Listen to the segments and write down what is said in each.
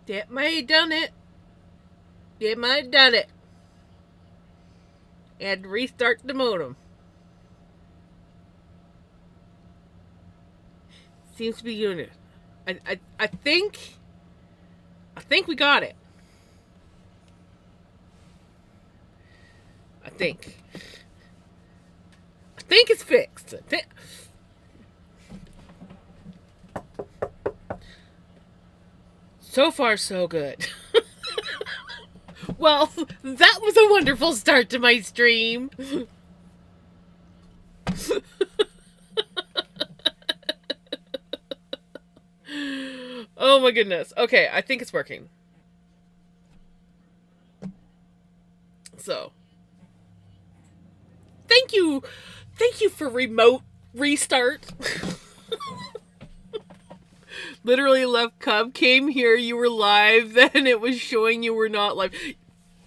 That might have done it. It might have done it. Had to restart the modem. Seems to be doing it. I think we got it. I think. I think it's fixed. So far, so good. Well, that was a wonderful start to my stream. Oh my goodness. Okay, I think it's working. So, thank you. Thank you for remote restart. Literally left Cub, came here, you were live, then it was showing you were not live.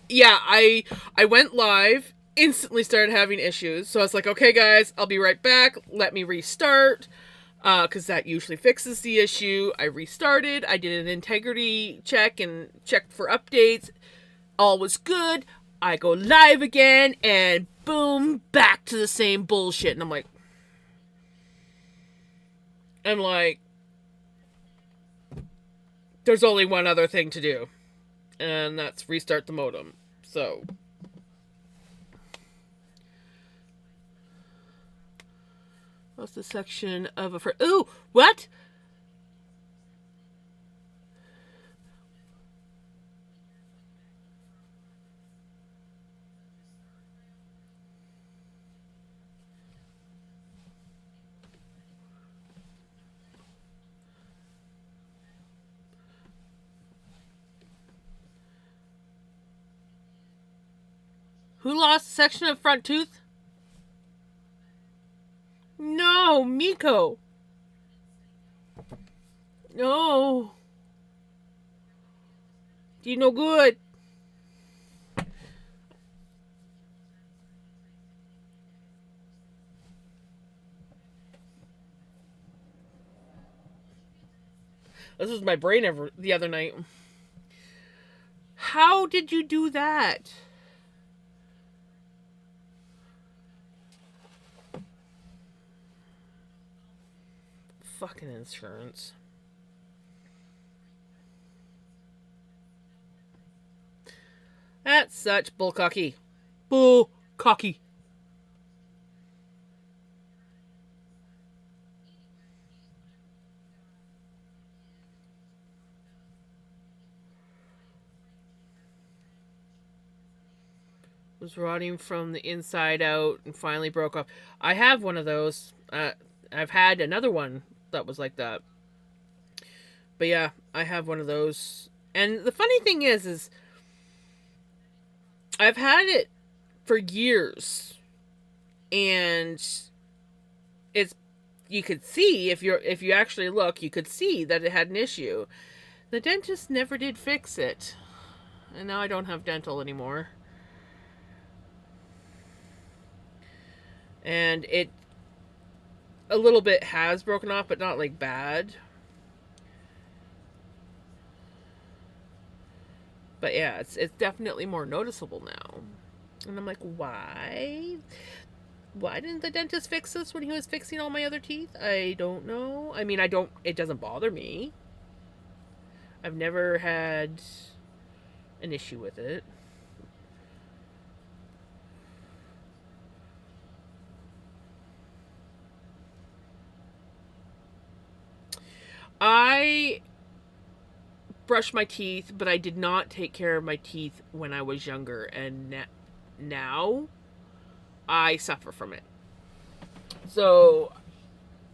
Yeah, I went live, instantly started having issues. So I was like, okay guys, I'll be right back. Let me restart. Because that usually fixes the issue. I restarted. I did an integrity check and checked for updates. All was good. I go live again, and boom, back to the same bullshit. And I'm like, there's only one other thing to do, and that's restart the modem. So, what's the section of a ooh, what? Who lost a section of front tooth? No, Miko. No. You no good. This was my brain the other night. How did you do that? Fucking insurance. That's such bullcocky. Bullcocky. Was rotting from the inside out and finally broke off. I have one of those. I've had another one that was like that. But yeah, I have one of those. And the funny thing is I've had it for years, and it's you could see if you actually look, you could see that it had an issue. The dentist never did fix it, and now I don't have dental anymore. And it a little bit has broken off, but not like bad. But yeah, it's definitely more noticeable now. And I'm like, why? Why didn't the dentist fix this when he was fixing all my other teeth? I don't know. I mean, it doesn't bother me. I've never had an issue with it. I brush my teeth, but I did not take care of my teeth when I was younger, and now I suffer from it. So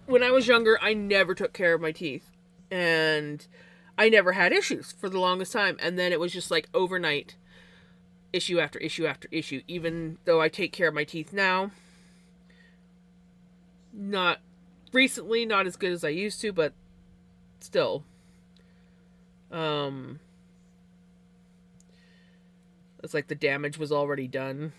when I was younger, I never took care of my teeth, and I never had issues for the longest time. And then it was just like overnight, issue after issue after issue. Even though I take care of my teeth now, not recently, not as good as I used to, but still. Um, it's like the damage was already done.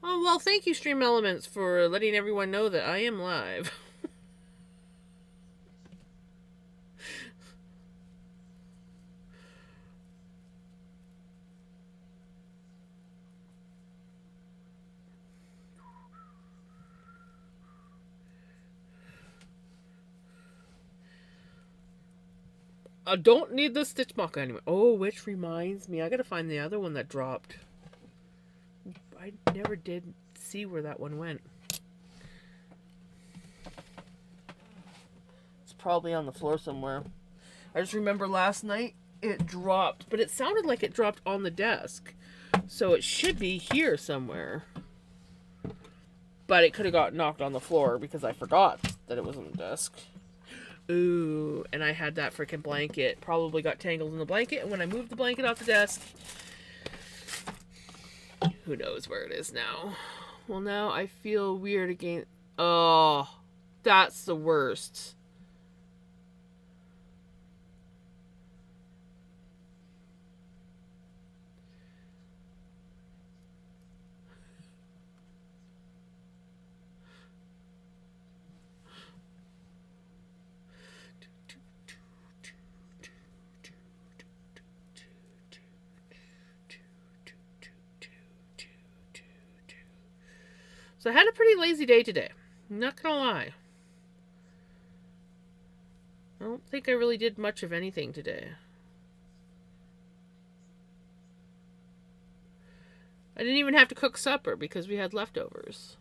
Oh, well, thank you, Stream Elements, for letting everyone know that I am live. I don't need the Stitch Maka anymore. Oh, which reminds me, I gotta find the other one that dropped. I never did see where that one went. It's probably on the floor somewhere. I just remember last night it dropped, but it sounded like it dropped on the desk. So it should be here somewhere. But it could have got knocked on the floor because I forgot that it was on the desk. Ooh, and I had that freaking blanket. Probably got tangled in the blanket, and when I moved the blanket off the desk, who knows where it is now. Well, now I feel weird again. Oh, that's the worst. So I had a pretty lazy day today. I'm not gonna lie. I don't think I really did much of anything today. I didn't even have to cook supper because we had leftovers.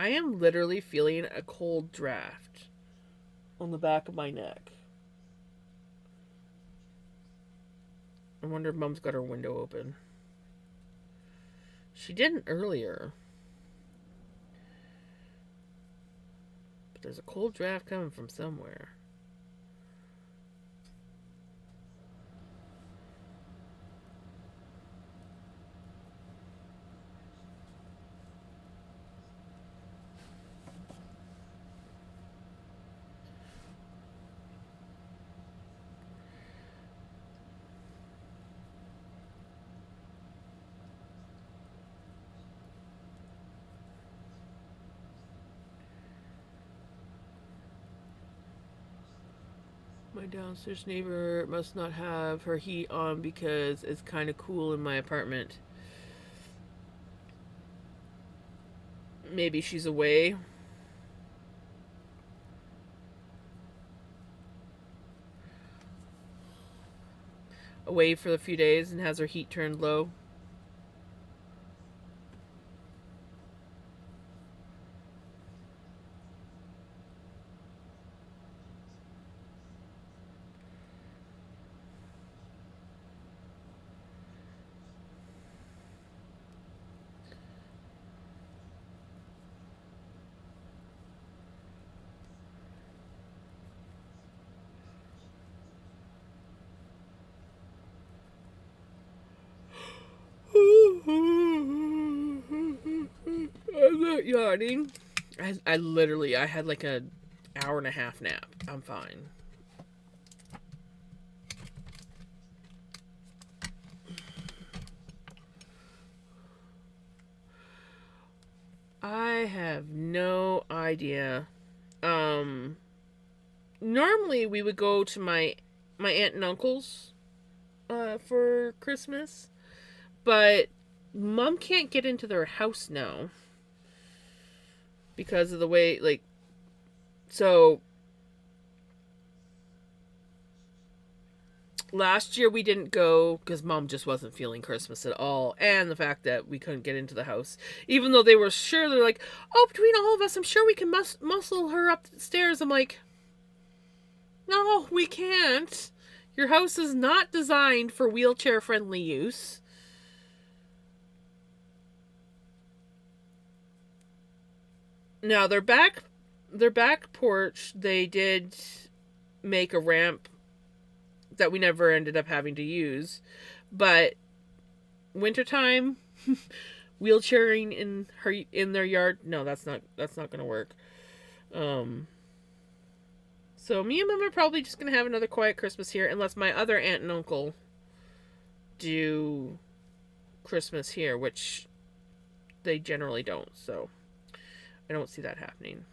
I am literally feeling a cold draft on the back of my neck. I wonder if Mom's got her window open. She didn't earlier. But there's a cold draft coming from somewhere. My downstairs neighbor must not have her heat on because it's kind of cool in my apartment. Maybe she's away. Away for a few days and has her heat turned low. I'm not yawning. I literally, I had like a hour and a half nap. I'm fine. I have no idea. Normally we would go to my aunt and uncle's for Christmas, but Mom can't get into their house now because of the way, like, so last year we didn't go because Mom just wasn't feeling Christmas at all, and the fact that we couldn't get into the house, even though they were sure, they're like, oh, between all of us, I'm sure we can muscle her upstairs. I'm like, no, we can't. Your house is not designed for wheelchair-friendly use. Now, their back their back porch, they did make a ramp that we never ended up having to use. But wintertime, wheelchairing in their yard, no, that's not gonna work. Um, so me and Mom are probably just gonna have another quiet Christmas here, unless my other aunt and uncle do Christmas here, which they generally don't. So I don't see that happening.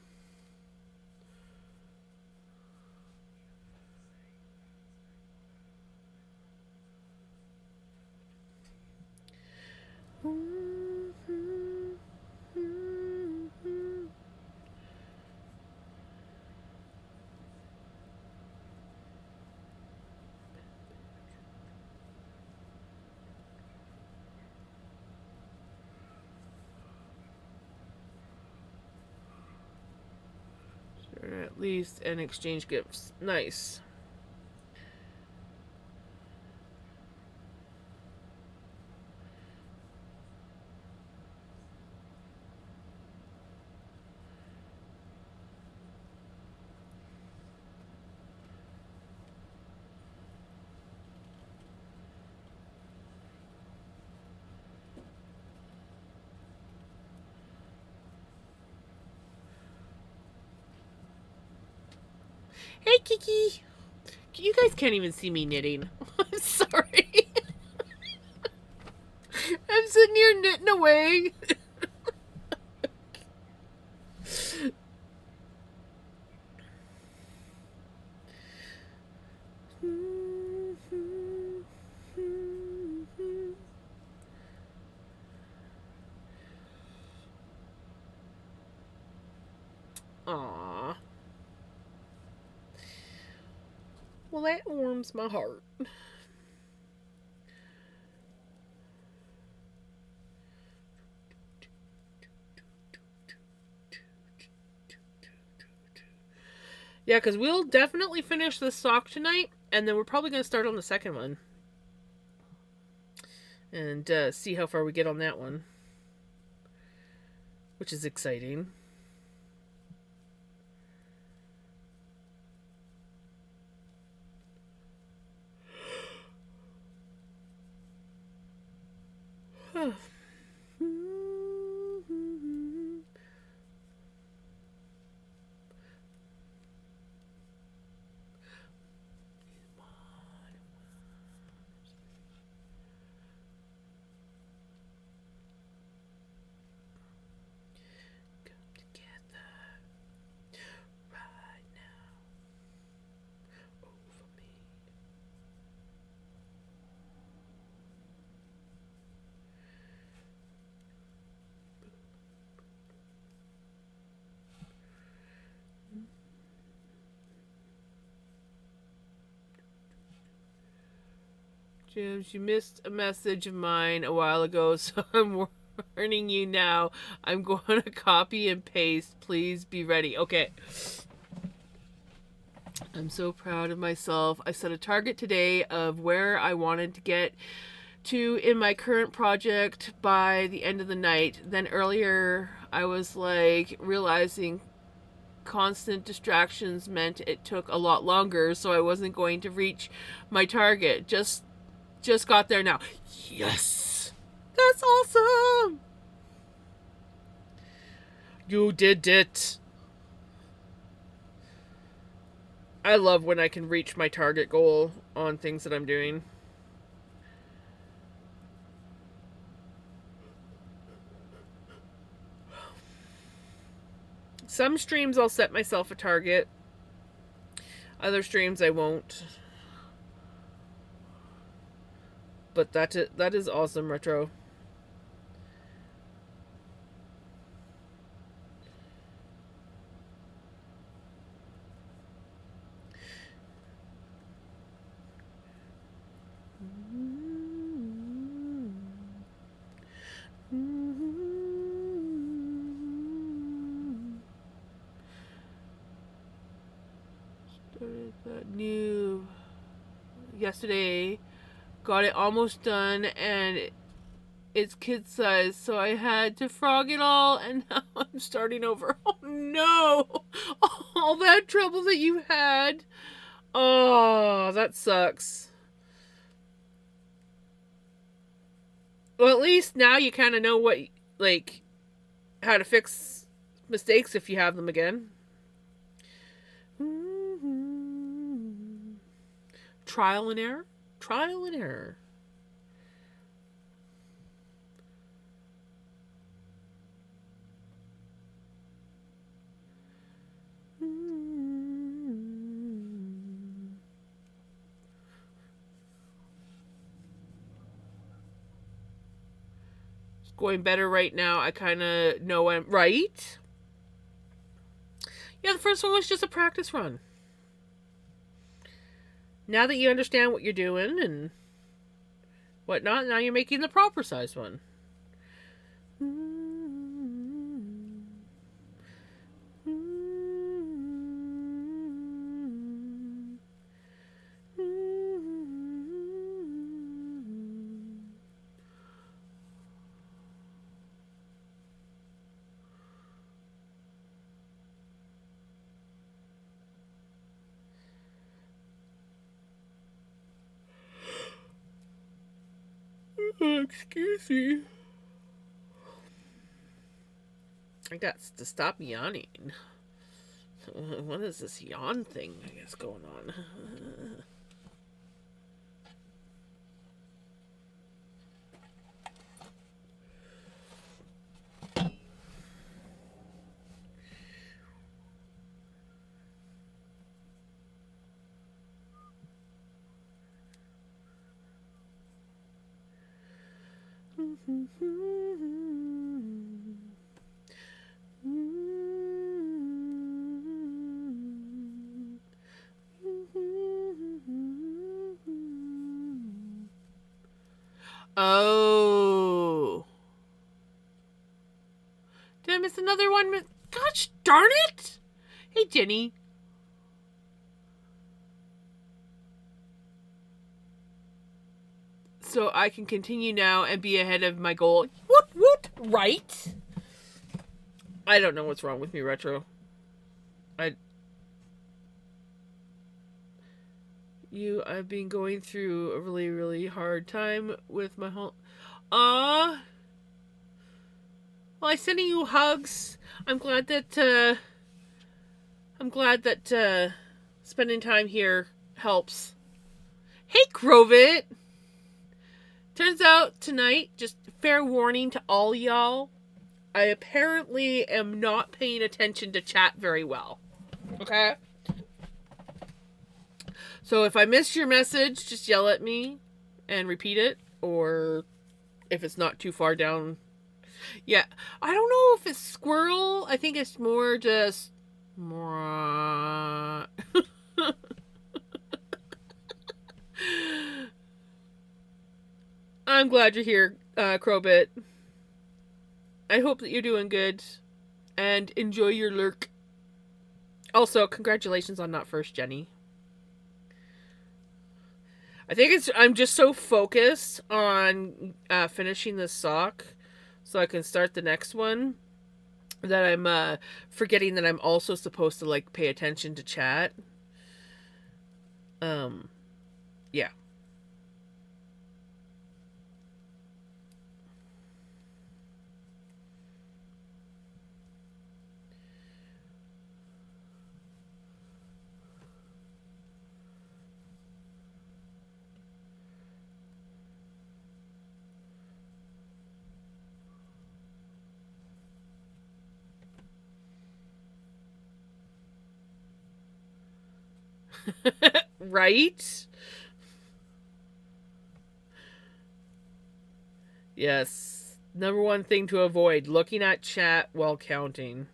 At least and exchange gifts. Nice. Hey, Kiki. You guys can't even see me knitting. I'm sorry. I'm sitting here knitting away. Aww. Well, that warms my heart. Yeah, because we'll definitely finish this sock tonight, and then we're probably going to start on the second one. And see how far we get on that one. Which is exciting. James, you missed a message of mine a while ago, so I'm warning you now. I'm going to copy and paste. Please be ready. Okay. I'm so proud of myself. I set a target today of where I wanted to get to in my current project by the end of the night. Then earlier, I was like realizing constant distractions meant it took a lot longer, so I wasn't going to reach my target. Just got there now. Yes! That's awesome! You did it! I love when I can reach my target goal on things that I'm doing. Some streams I'll set myself a target. Other streams I won't. But that is awesome, Retro. Started that new yesterday. Got it almost done, and It's kid size, so I had to frog it all, and now I'm starting over. Oh no! All that trouble that you had. Oh, that sucks. Well, at least now you kind of know what, like, how to fix mistakes if you have them again. Trial and error. Trial and error. It's going better right now. I kind of know I'm right. Yeah, the first one was just a practice run. Now that you understand what you're doing and whatnot, now you're making the proper size one. Excuse me. I got to stop yawning. What is this yawn thing, I guess, going on? Oh. Did I miss another one? Gosh darn it! Hey, Jenny. So I can continue now and be ahead of my goal. Woot woot! Right? I don't know what's wrong with me, Retro. I've been going through a really, really hard time with my whole... Well, I'm sending you hugs. I'm glad that spending time here helps. Hey, Grovit! Turns out tonight, just fair warning to all y'all, I apparently am not paying attention to chat very well. Okay? So if I miss your message, just yell at me and repeat it, or if it's not too far down. Yeah, I don't know if it's squirrel. I think it's more just... I'm glad you're here, Crowbit. I hope that you're doing good, and enjoy your lurk. Also, congratulations on not first, Jenny. I think I'm just so focused on finishing this sock so I can start the next one that I'm forgetting that I'm also supposed to, like, pay attention to chat. Yeah. Right? Yes. Number one thing to avoid, looking at chat while counting.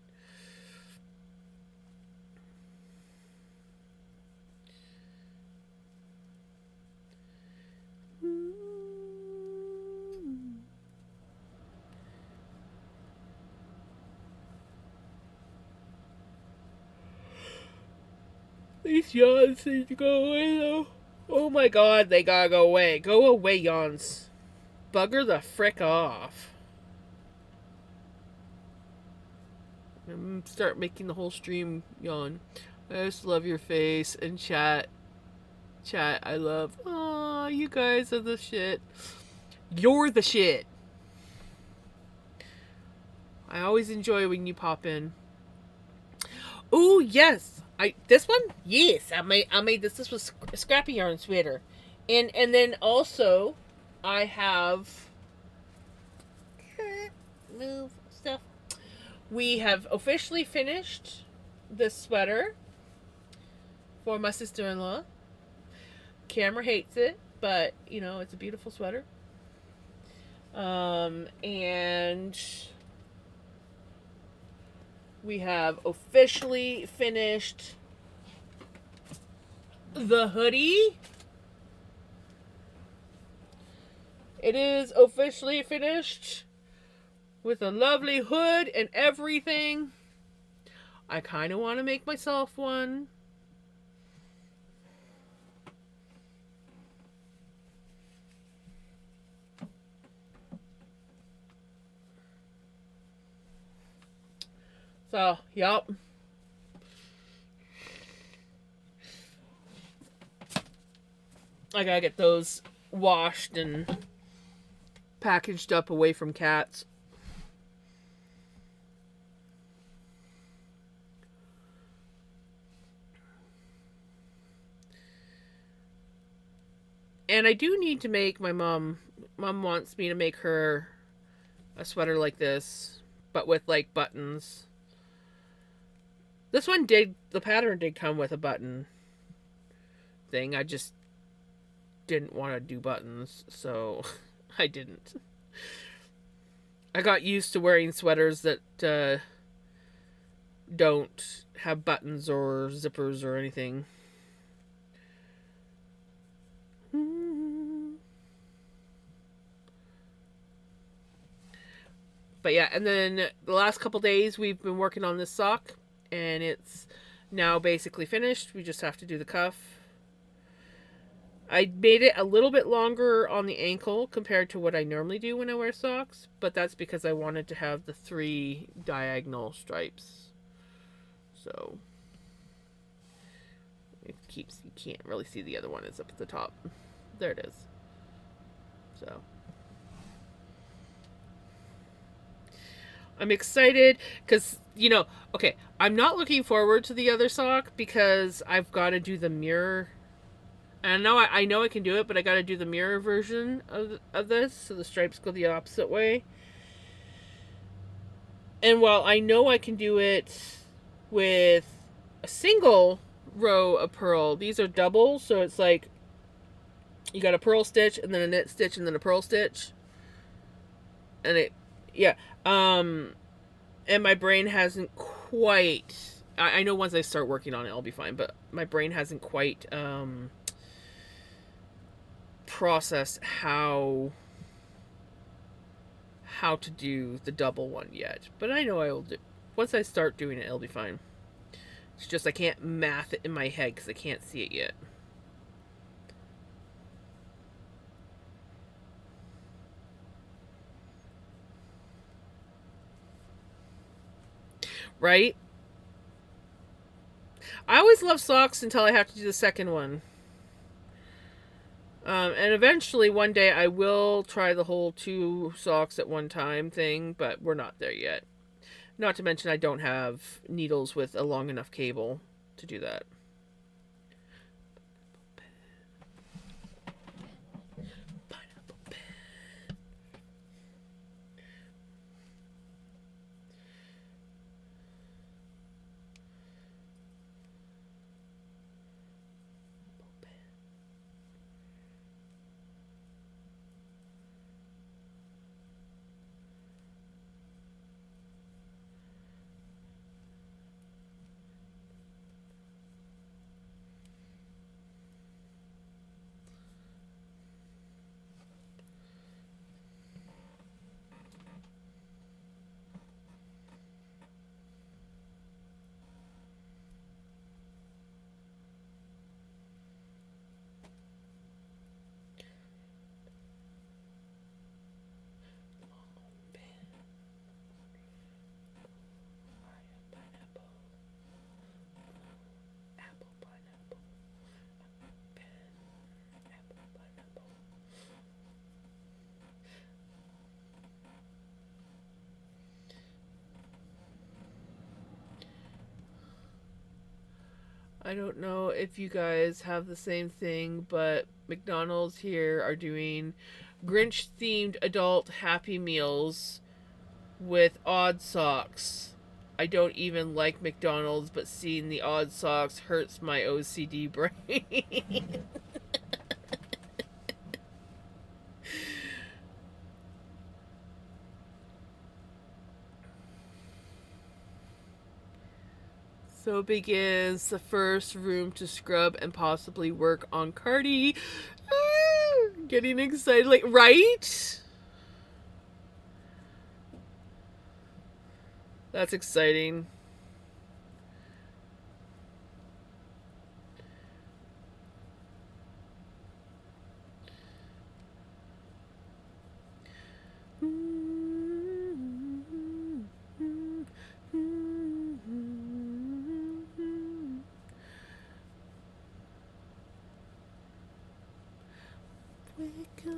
These yawns need to go away, though. Oh my god, they gotta go away. Go away, yawns. Bugger the frick off. Start making the whole stream yawn. I just love your face and chat. Chat, I love. Aw, you guys are the shit. You're the shit. I always enjoy when you pop in. Oh yes, this one. Yes, I made this. This was a scrappy yarn sweater, and then also, I have. Move stuff. We have officially finished this sweater for my sister-in-law. Camera hates it, but you know it's a beautiful sweater. And we have officially finished the hoodie. It is officially finished with a lovely hood and everything. I kind of want to make myself one. So, yup. I gotta get those washed and packaged up away from cats. And I do need to make my mom wants me to make her a sweater like this, but with like buttons. This one the pattern did come with a button thing. I just didn't want to do buttons, so I didn't. I got used to wearing sweaters that don't have buttons or zippers or anything. But yeah, and then the last couple days we've been working on this sock, and it's now basically finished. We just have to do the cuff. I made it a little bit longer on the ankle compared to what I normally do when I wear socks, but that's because I wanted to have the 3 diagonal stripes. So it keeps, you can't really see the other one, it's up at the top. There it is. So I'm excited because, you know, okay, I'm not looking forward to the other sock because I've got to do the mirror. And I know I can do it, but I got to do the mirror version of this, so the stripes go the opposite way. And while I know I can do it with a single row of purl, these are double, so it's like you got a purl stitch and then a knit stitch and then a purl stitch. And it, yeah. And my brain hasn't quite, I know once I start working on it, I'll be fine, but my brain hasn't quite processed how to do the double one yet. But I know I will do. Once I start doing it, it'll be fine. It's just I can't math it in my head because I can't see it yet. Right? I always love socks until I have to do the second one. And eventually, one day, I will try the whole 2 socks at one time thing, but we're not there yet. Not to mention, I don't have needles with a long enough cable to do that. I don't know if you guys have the same thing, but McDonald's here are doing Grinch themed adult Happy Meals with odd socks. I don't even like McDonald's, but seeing the odd socks hurts my OCD brain. So begins the first room to scrub and possibly work on Cardi. Getting excited, like, right? That's exciting. Wake up.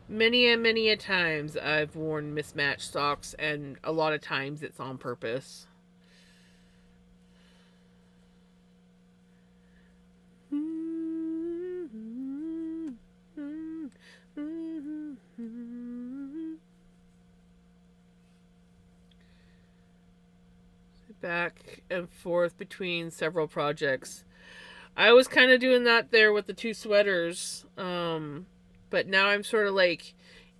Many and many a times I've worn mismatched socks, and a lot of times it's on purpose. Back and forth between several projects. I was kind of doing that there with the two sweaters. But now I'm sort of like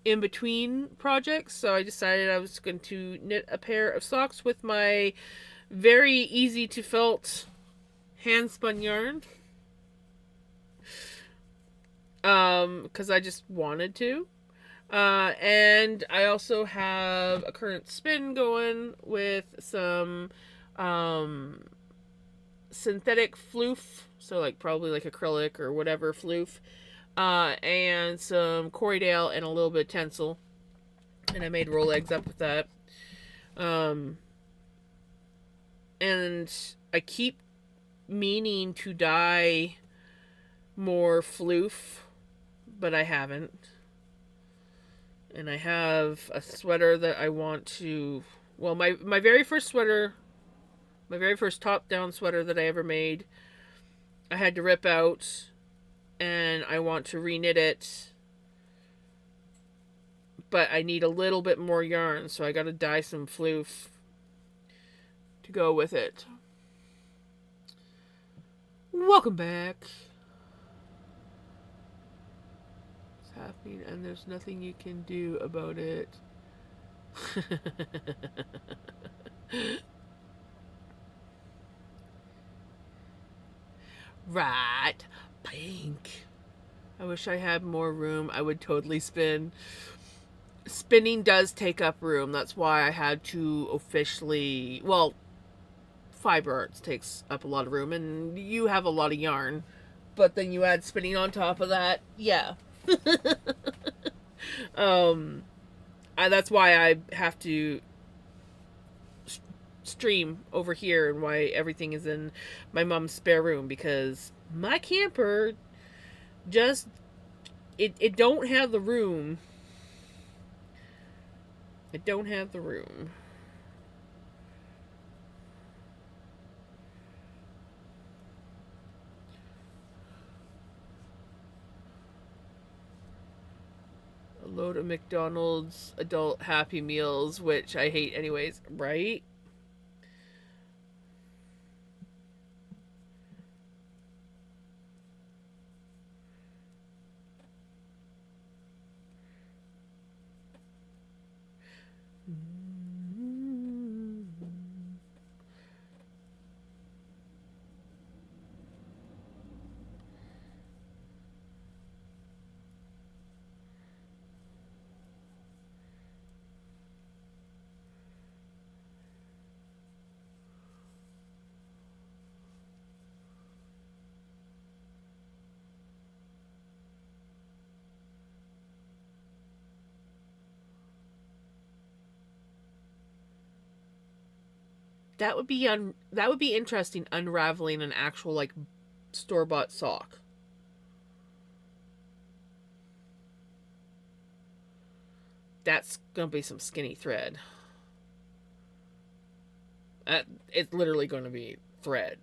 in between projects, so I decided I was going to knit a pair of socks with my very easy to felt hand spun yarn. Because I just wanted to. And I also have a current spin going with some synthetic floof, so like probably like acrylic or whatever floof, and some Corriedale and a little bit of Tencel, and I made roll eggs up with that. And I keep meaning to dye more floof, but I haven't. And I have a sweater that I want to, well, my very first sweater, my very first top-down sweater that I ever made, I had to rip out, and I want to reknit it, but I need a little bit more yarn, so I gotta dye some floof to go with it. Welcome back. It's happening, and there's nothing you can do about it. Right. Pink. I wish I had more room. I would totally spin. Spinning does take up room. That's why I had to officially... Well, fiber arts takes up a lot of room, and you have a lot of yarn. But then you add spinning on top of that. Yeah. That's why I have to stream over here, and why everything is in my mom's spare room, because my camper just it don't have the room. It don't have the room. A load of McDonald's adult Happy Meals, which I hate anyways, right? That would be interesting, unraveling an actual like store-bought sock. That's gonna be some skinny thread. It's literally going to be thread.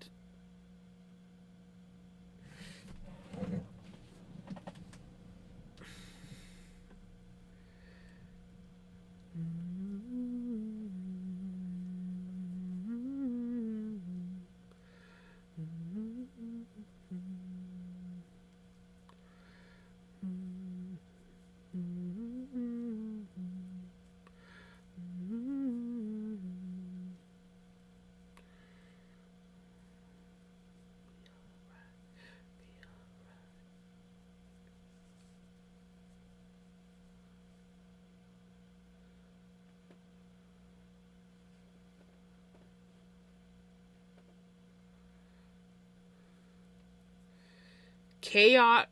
Chaos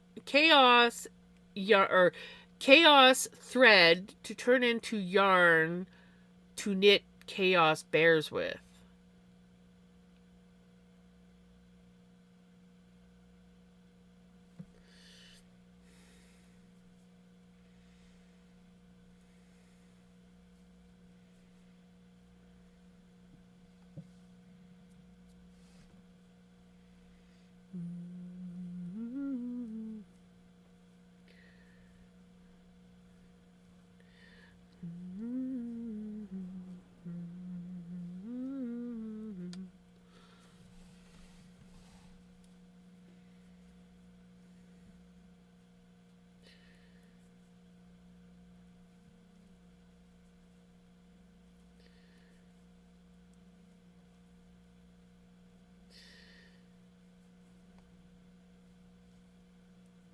or chaos thread to turn into yarn to knit chaos bears with.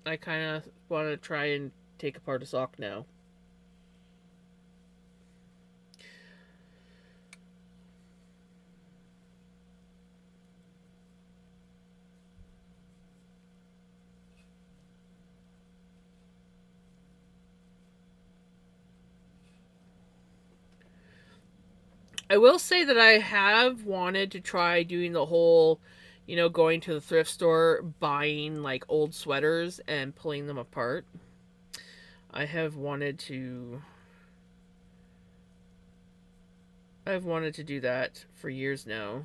I kind of want to try and take apart a sock now. I will say that I have wanted to try doing the whole, going to the thrift store, buying like old sweaters and pulling them apart. I have wanted to I've wanted to do that for years now.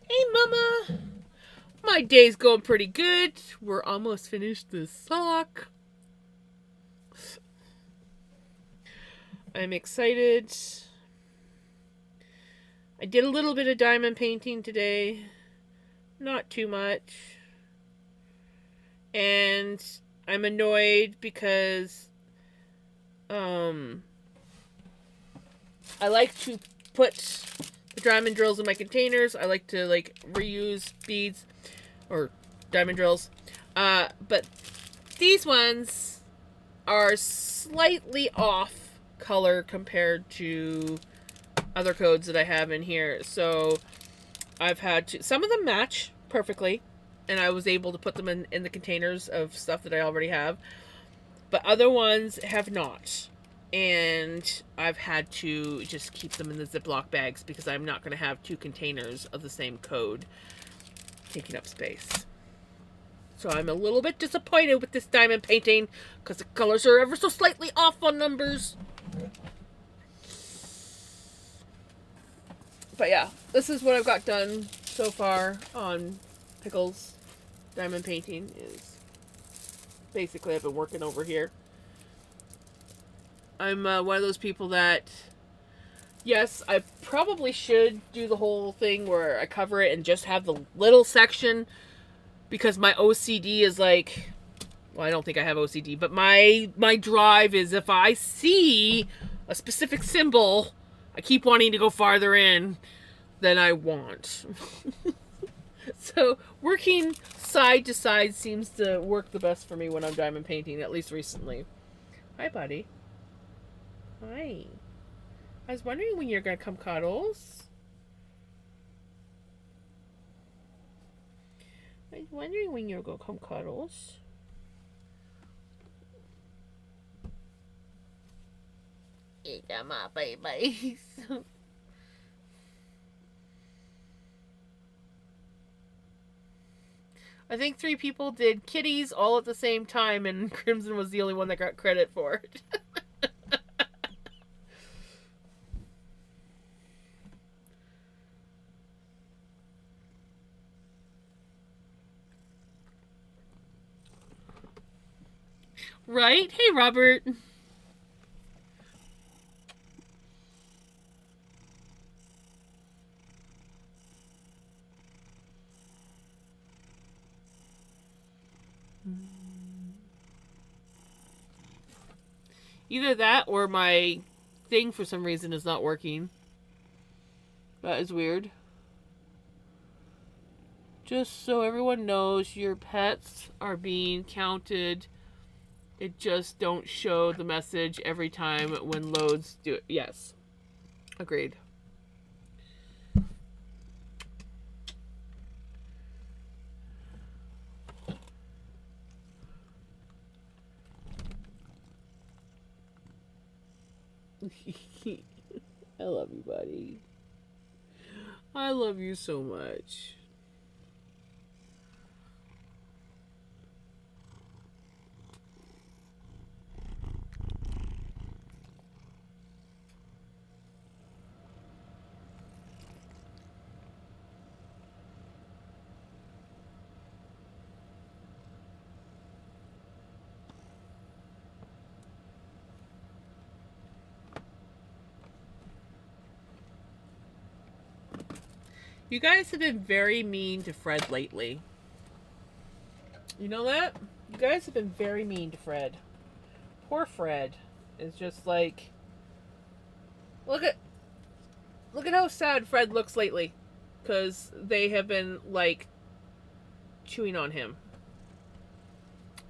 Hey, Mama! My day's going pretty good. We're almost finished this sock. I'm excited. I did a little bit of diamond painting today. Not too much. And I'm annoyed because I like to put the diamond drills in my containers. I like to like reuse beads or diamond drills. But these ones are slightly off color compared to other codes that I have in here. So I've had to, some of them match perfectly, and I was able to put them in the containers of stuff that I already have. But other ones have not. And I've had to just keep them in the Ziploc bags because I'm not going to have two containers of the same code taking up space. So I'm a little bit disappointed with this diamond painting because the colors are ever so slightly off on numbers. But yeah, this is what I've got done so far on Pickles diamond painting. Is basically I've been working over here. I'm one of those people that, yes, I probably should do the whole thing where I cover it and just have the little section, because my OCD is like, well, I don't think I have OCD, but my drive is, if I see a specific symbol, I keep wanting to go farther in than I want. So working side to side seems to work the best for me when I'm diamond painting, at least recently. Hi, buddy. Hi. I was wondering when you're going to come cuddles. I was wondering when you're going to come cuddles. Come on, baby. I think 3 people did kitties all at the same time, and Crimson was the only one that got credit for it. Right? Hey, Robert. Either that or my thing for some reason is not working. That is weird. Just so everyone knows, your pets are being counted. It just don't show the message every time when loads do it. Yes. Agreed. I love you, buddy. I love you so much. You guys have been very mean to Fred lately. You know that? You guys have been very mean to Fred. Poor Fred is just like, look at how sad Fred looks lately, because they have been like chewing on him.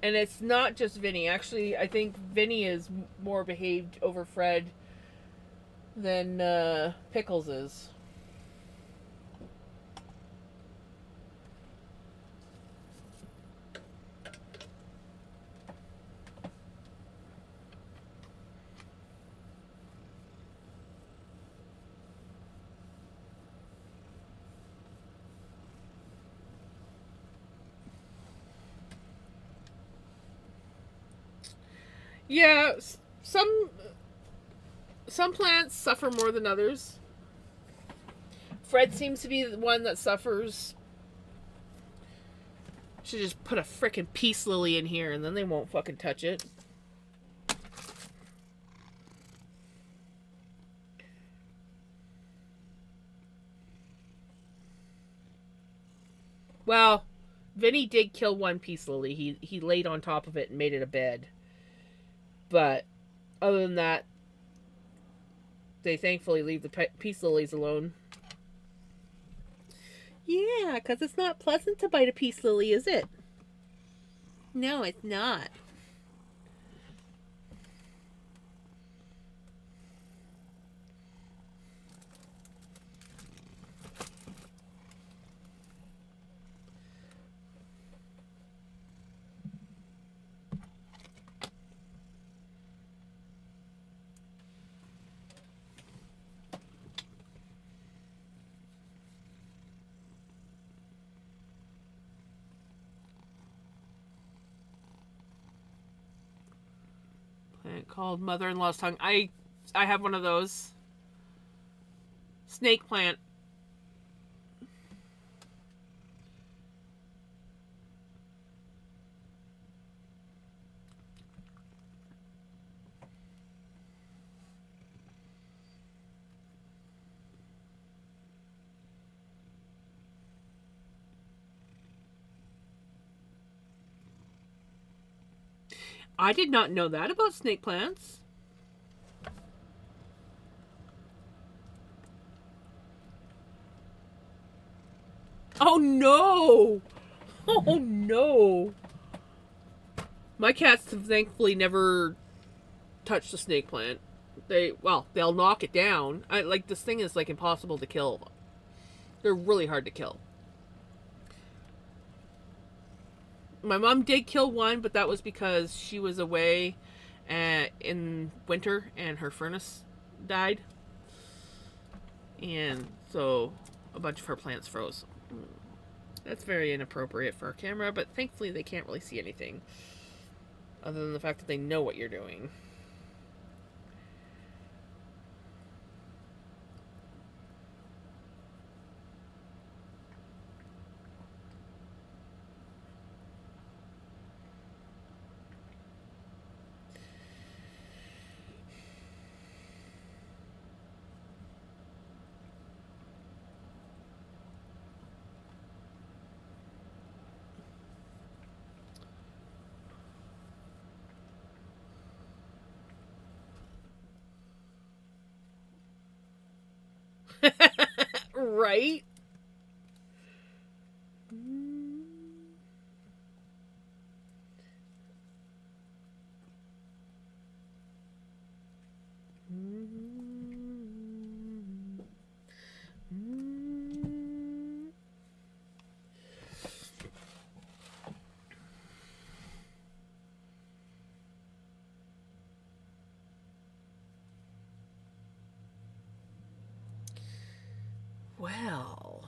And it's not just Vinny. Actually, I think Vinny is more behaved over Fred than Pickles is. Yeah, some plants suffer more than others. Fred seems to be the one that suffers. Should just put a frickin' peace lily in here and then they won't fucking touch it. Well, Vinny did kill one peace lily. He laid on top of it and made it a bed. But other than that, they thankfully leave the peace lilies alone. Yeah, because it's not pleasant to bite a peace lily, is it? No, it's not. Plant called Mother-in-Law's Tongue. I have one of those. Snake plant. I did not know that about snake plants. Oh no! Oh no! My cats have thankfully never touched a snake plant. They'll knock it down. This thing is like impossible to kill. They're really hard to kill. My mom did kill one, but that was because she was away in winter and her furnace died. And so a bunch of her plants froze. That's very inappropriate for a camera, but thankfully they can't really see anything other than the fact that they know what you're doing. Right? Well,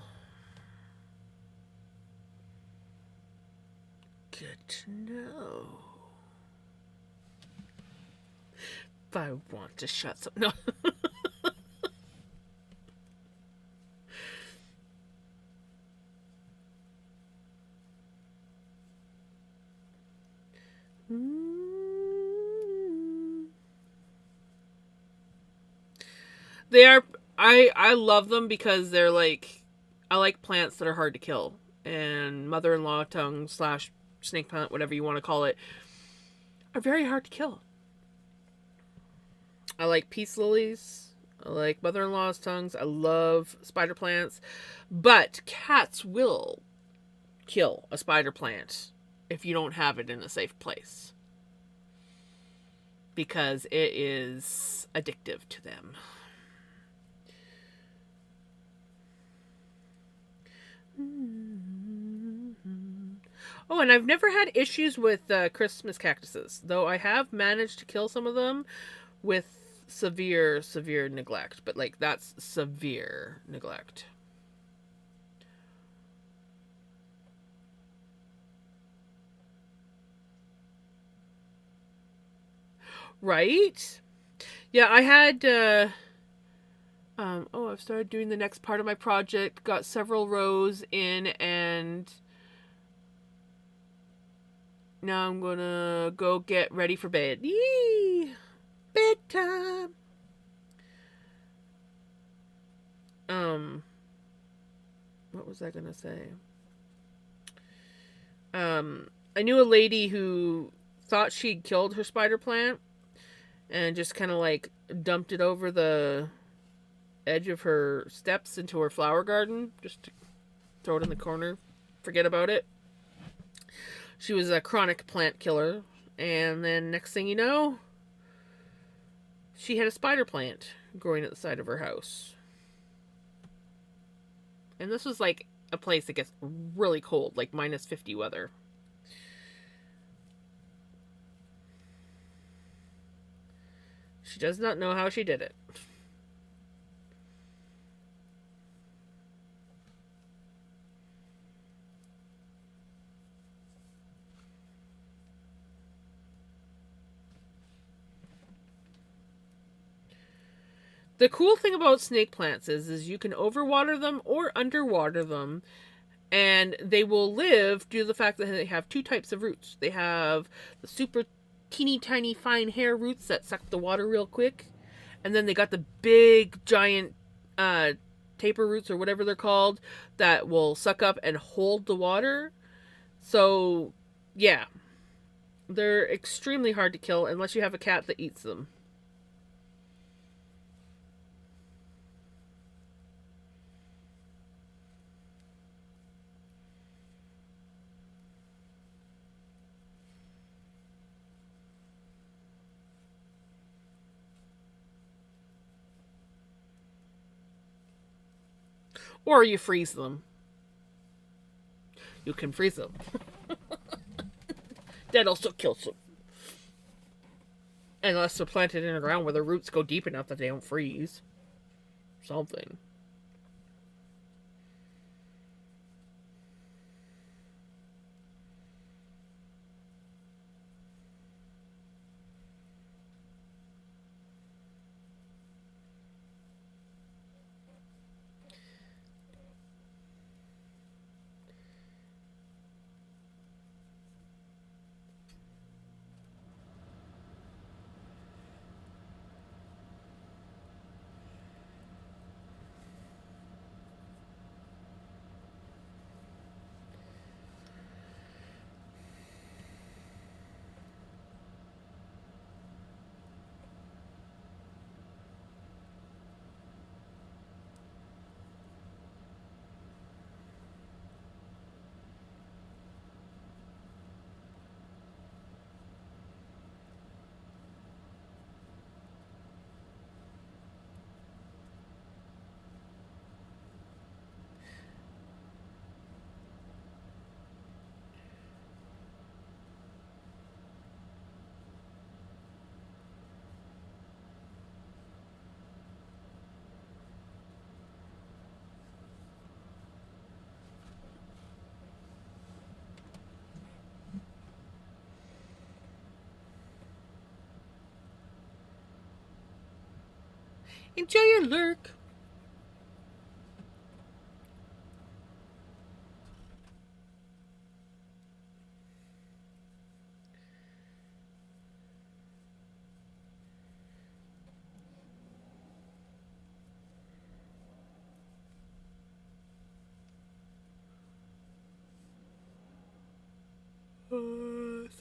good to know. If I want to shut some. No. They are. I love them because they're like. I like plants that are hard to kill. And mother-in-law tongue slash snake plant, whatever you want to call it, are very hard to kill. I like peace lilies. I like mother-in-law's tongues. I love spider plants. But cats will kill a spider plant if you don't have it in a safe place. Because it is addictive to them. Oh, and I've never had issues with Christmas cactuses, though I have managed to kill some of them with severe neglect. But like that's severe neglect. Right? Yeah, I had I've started doing the next part of my project, got several rows in, and now I'm gonna go get ready for bed. Yee! Bedtime! What was I gonna say? I knew a lady who thought she'd killed her spider plant and just kind of like dumped it over the edge of her steps into her flower garden, just to throw it in the corner, forget about it. She was a chronic plant killer, and then next thing you know, she had a spider plant growing at the side of her house. And this was like a place that gets really cold, like minus 50 weather. She does not know how she did it. The cool thing about snake plants is you can overwater them or underwater them, and they will live due to the fact that they have two types of roots. They have the super teeny tiny fine hair roots that suck the water real quick, and then they got the big giant taper roots or whatever they're called that will suck up and hold the water. So yeah, They're extremely hard to kill unless you have a cat that eats them. Or you freeze them. You can freeze them. That also kills them. Unless they're planted in the ground where the roots go deep enough that they don't freeze. Something. Enjoy your lurk.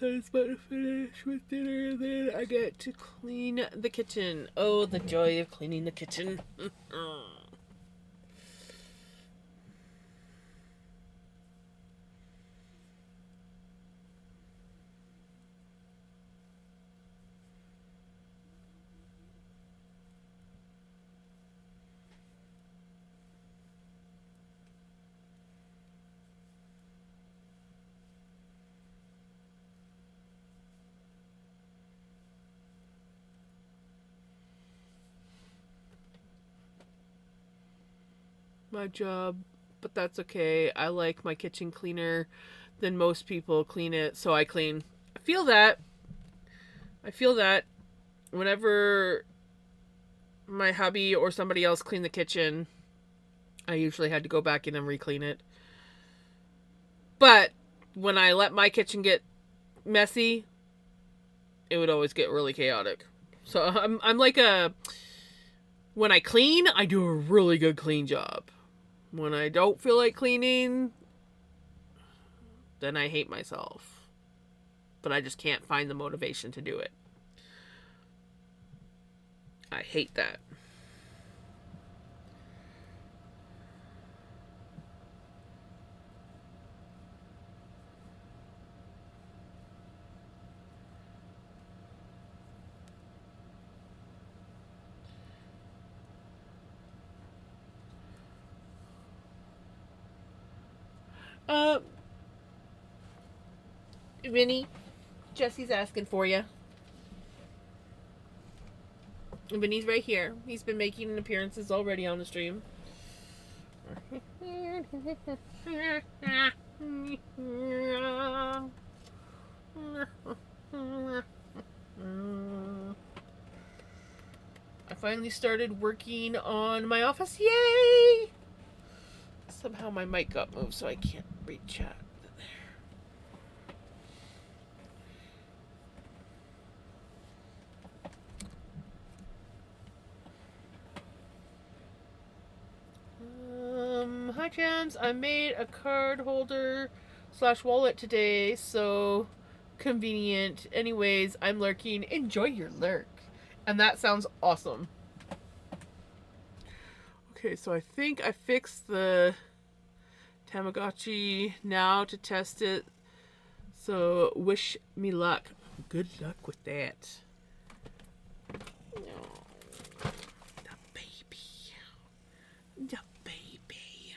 So it's about to finish with dinner, and then I get to clean the kitchen. Oh, the joy of cleaning the kitchen. My job, but that's okay. I like my kitchen cleaner than most people clean it, so I clean. I feel that. I feel that whenever my hubby or somebody else cleaned the kitchen, I usually had to go back in and re-clean it. But when I let my kitchen get messy, it would always get really chaotic. So I'm like a, when I clean, I do a really good clean job. When I don't feel like cleaning, then I hate myself. But I just can't find the motivation to do it. I hate that. Uh, Vinny, Jesse's asking for you. Vinny's right here. He's been making appearances already on the stream. I finally started working on my office. Yay! Somehow my mic got moved so I can't read chat. Hi Jams, I made a card holder / wallet today, so convenient. Anyways, I'm lurking. Enjoy your lurk. And that sounds awesome. Okay, so I think I fixed the Tamagotchi now to test it. So wish me luck. Good luck with that. Oh, the baby. The baby.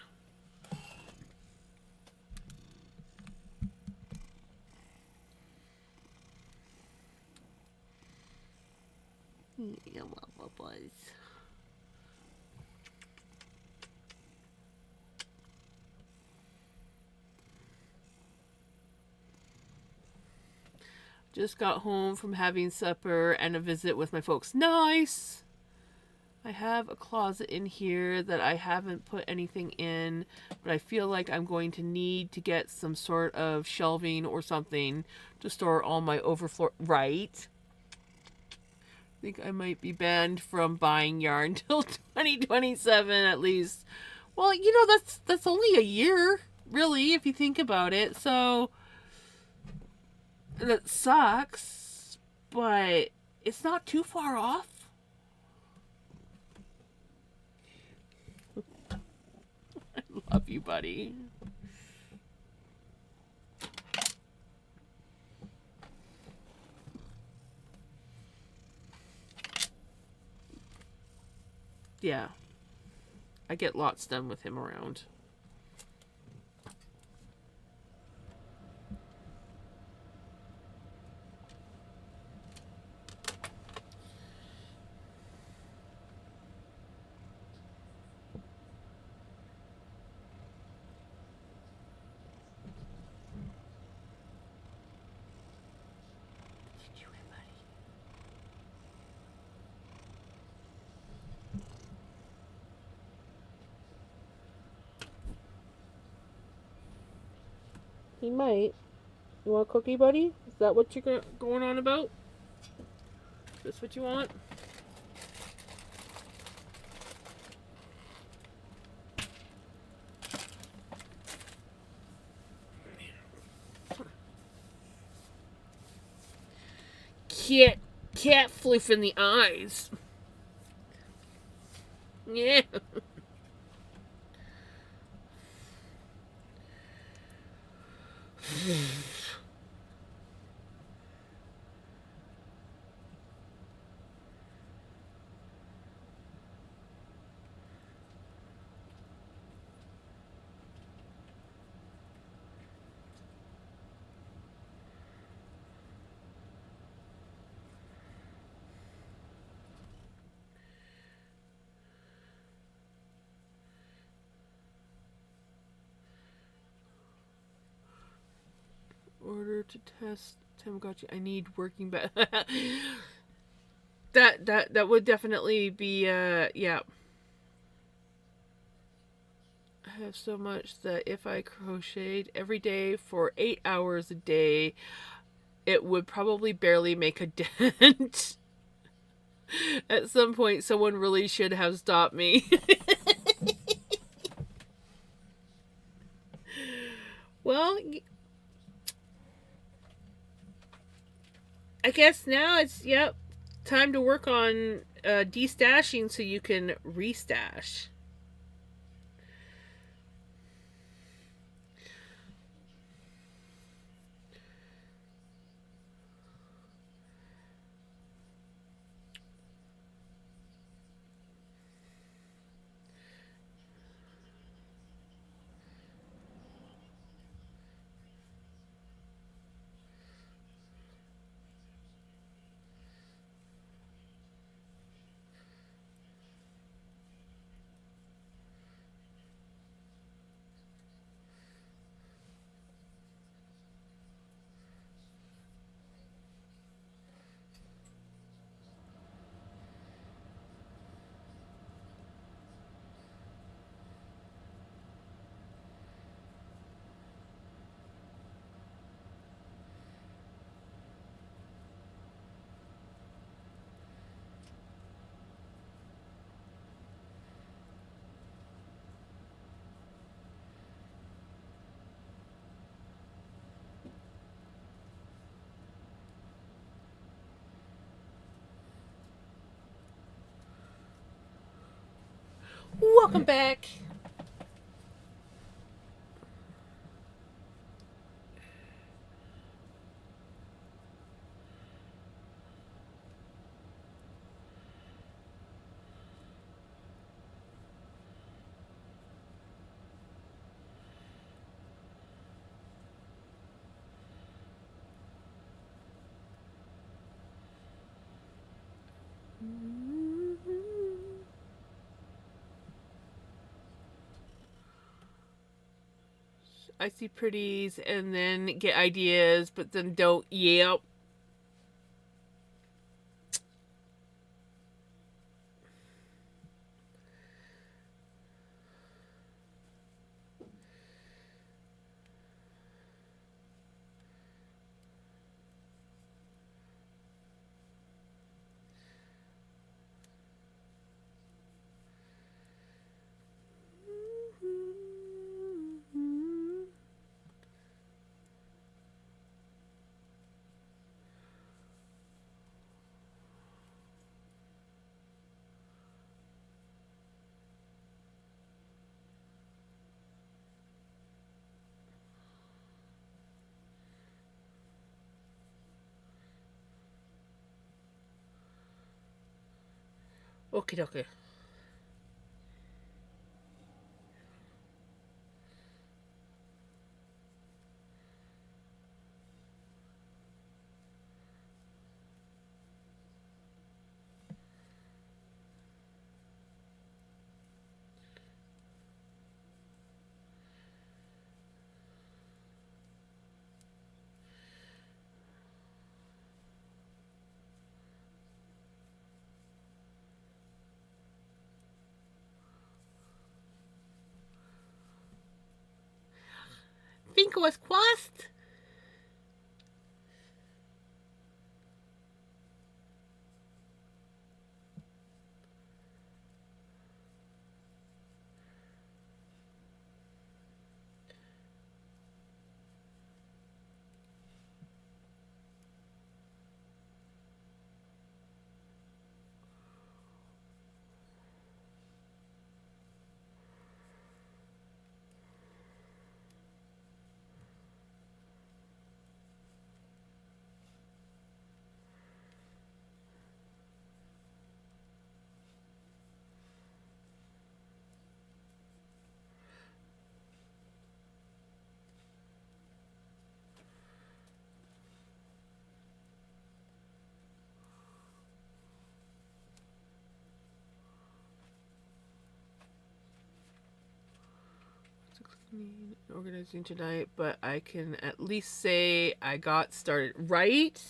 Yeah, what was? Just got home from having supper and a visit with my folks. Nice! I have a closet in here that I haven't put anything in, but I feel like I'm going to need to get some sort of shelving or something to store all my overflow. Right? I think I might be banned from buying yarn till 2027 at least. Well, you know, that's only a year, really, if you think about it. So that sucks, but it's not too far off. I love you, buddy. Yeah. I get lots done with him around. He might. You want a cookie, buddy? Is that what you're going on about? Is this what you want? Cat floof in the eyes. Yeah. Order to test Tamagotchi. I need working that would definitely be yeah. I have so much that if I crocheted every day for 8 hours a day, it would probably barely make a dent. At some point, someone really should have stopped me. Well, I guess now it's, yep, time to work on destashing so you can restash. Welcome back. I see pretties and then get ideas, but then don't. Yep. Okay, okay. Fingers crossed. Organizing tonight, but I can at least say I got started right.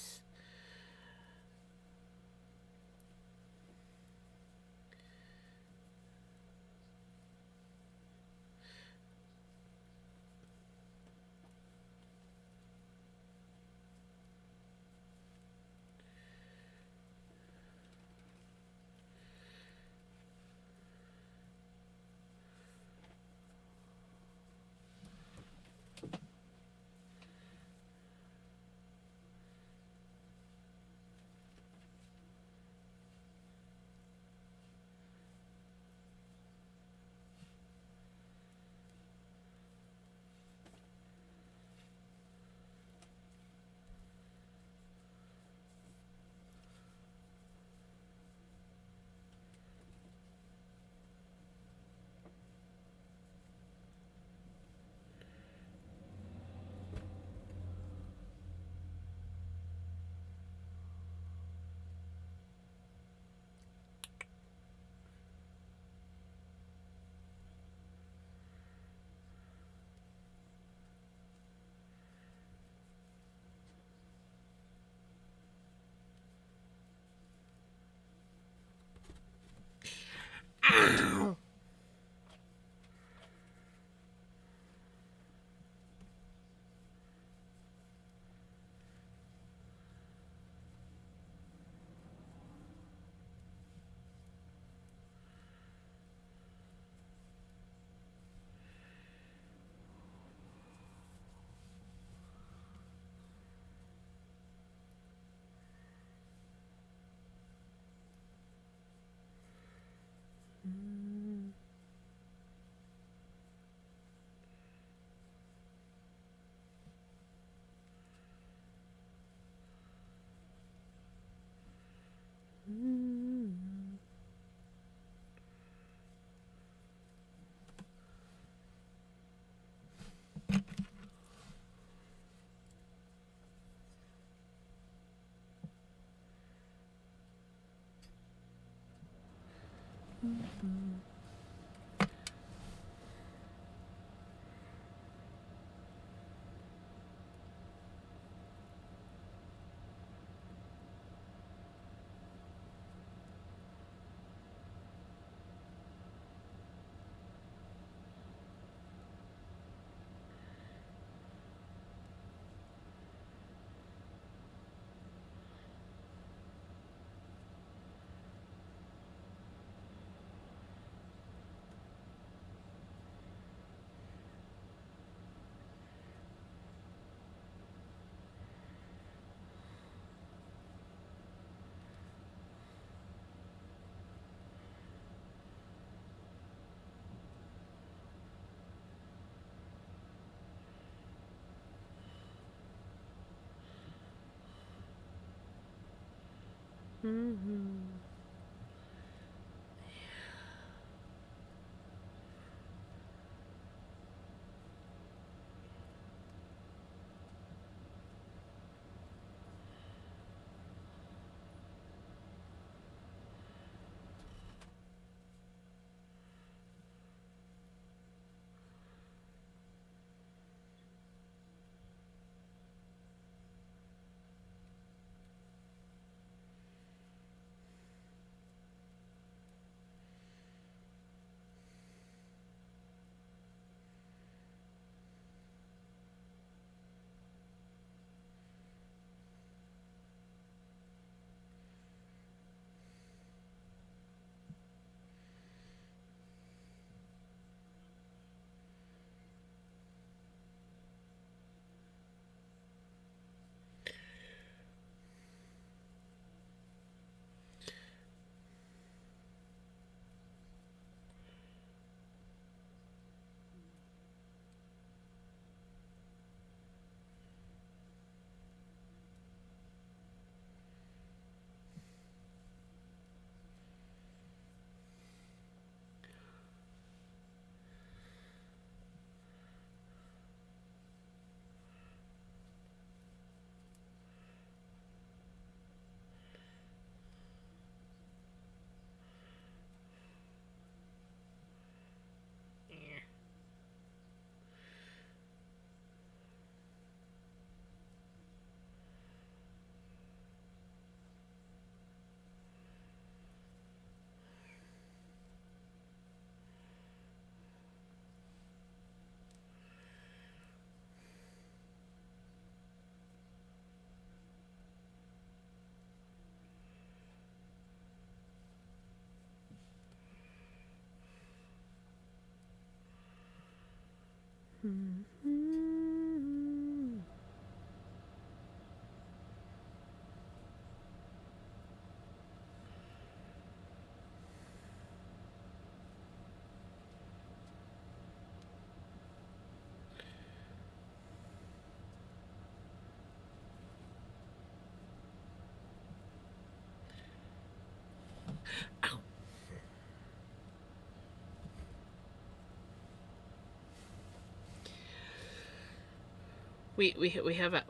We have a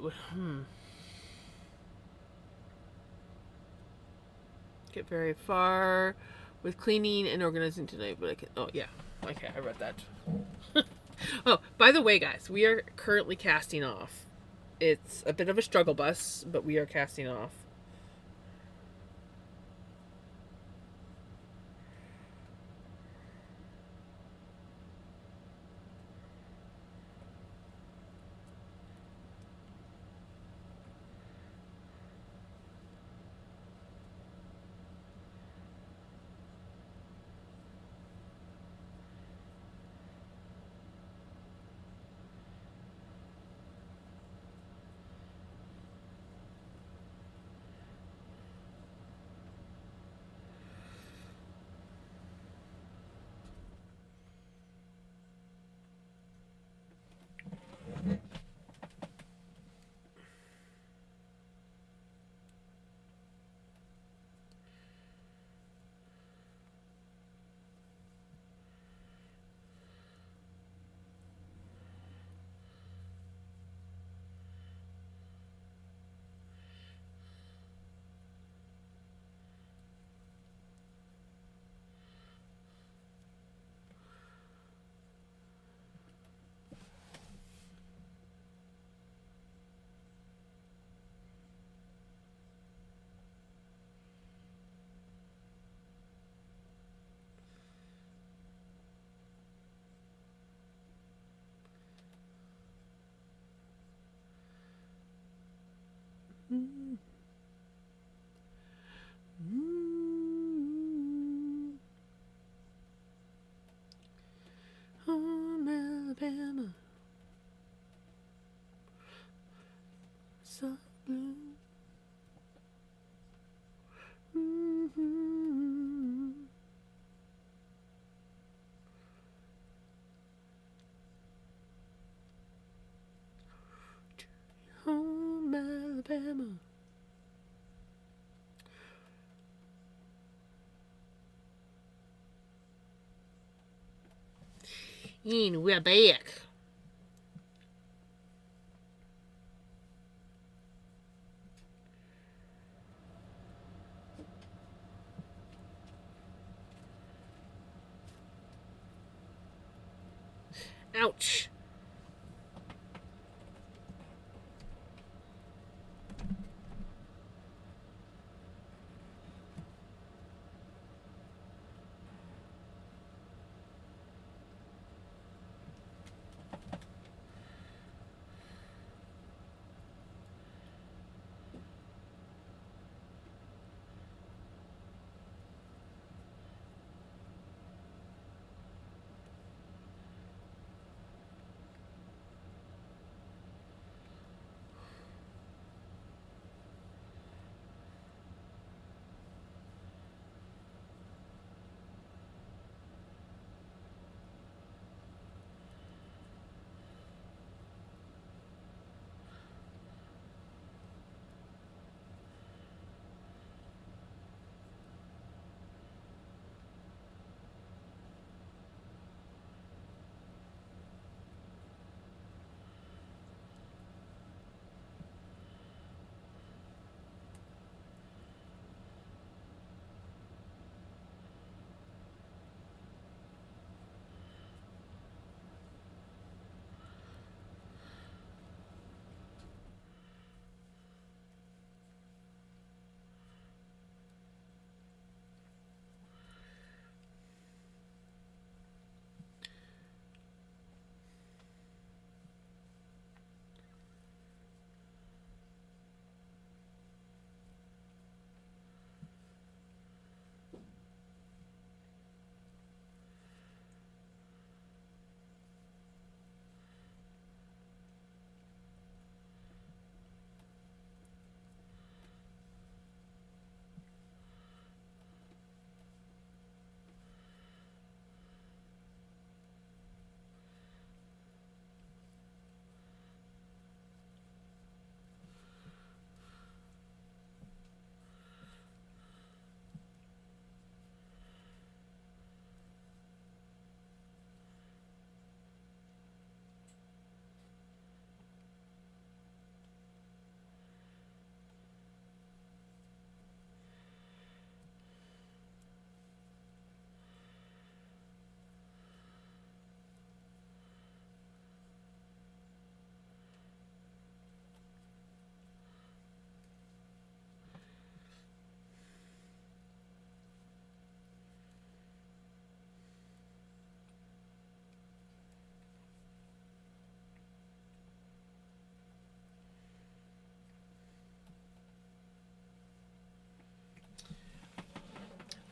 get very far with cleaning and organizing tonight, but I can. Oh yeah, okay, I read that. Oh, by the way, guys, we are currently casting off. It's a bit of a struggle bus, but we are casting off. soft blue. Mm-hmm. Home, Alabama. And we're back. Ouch.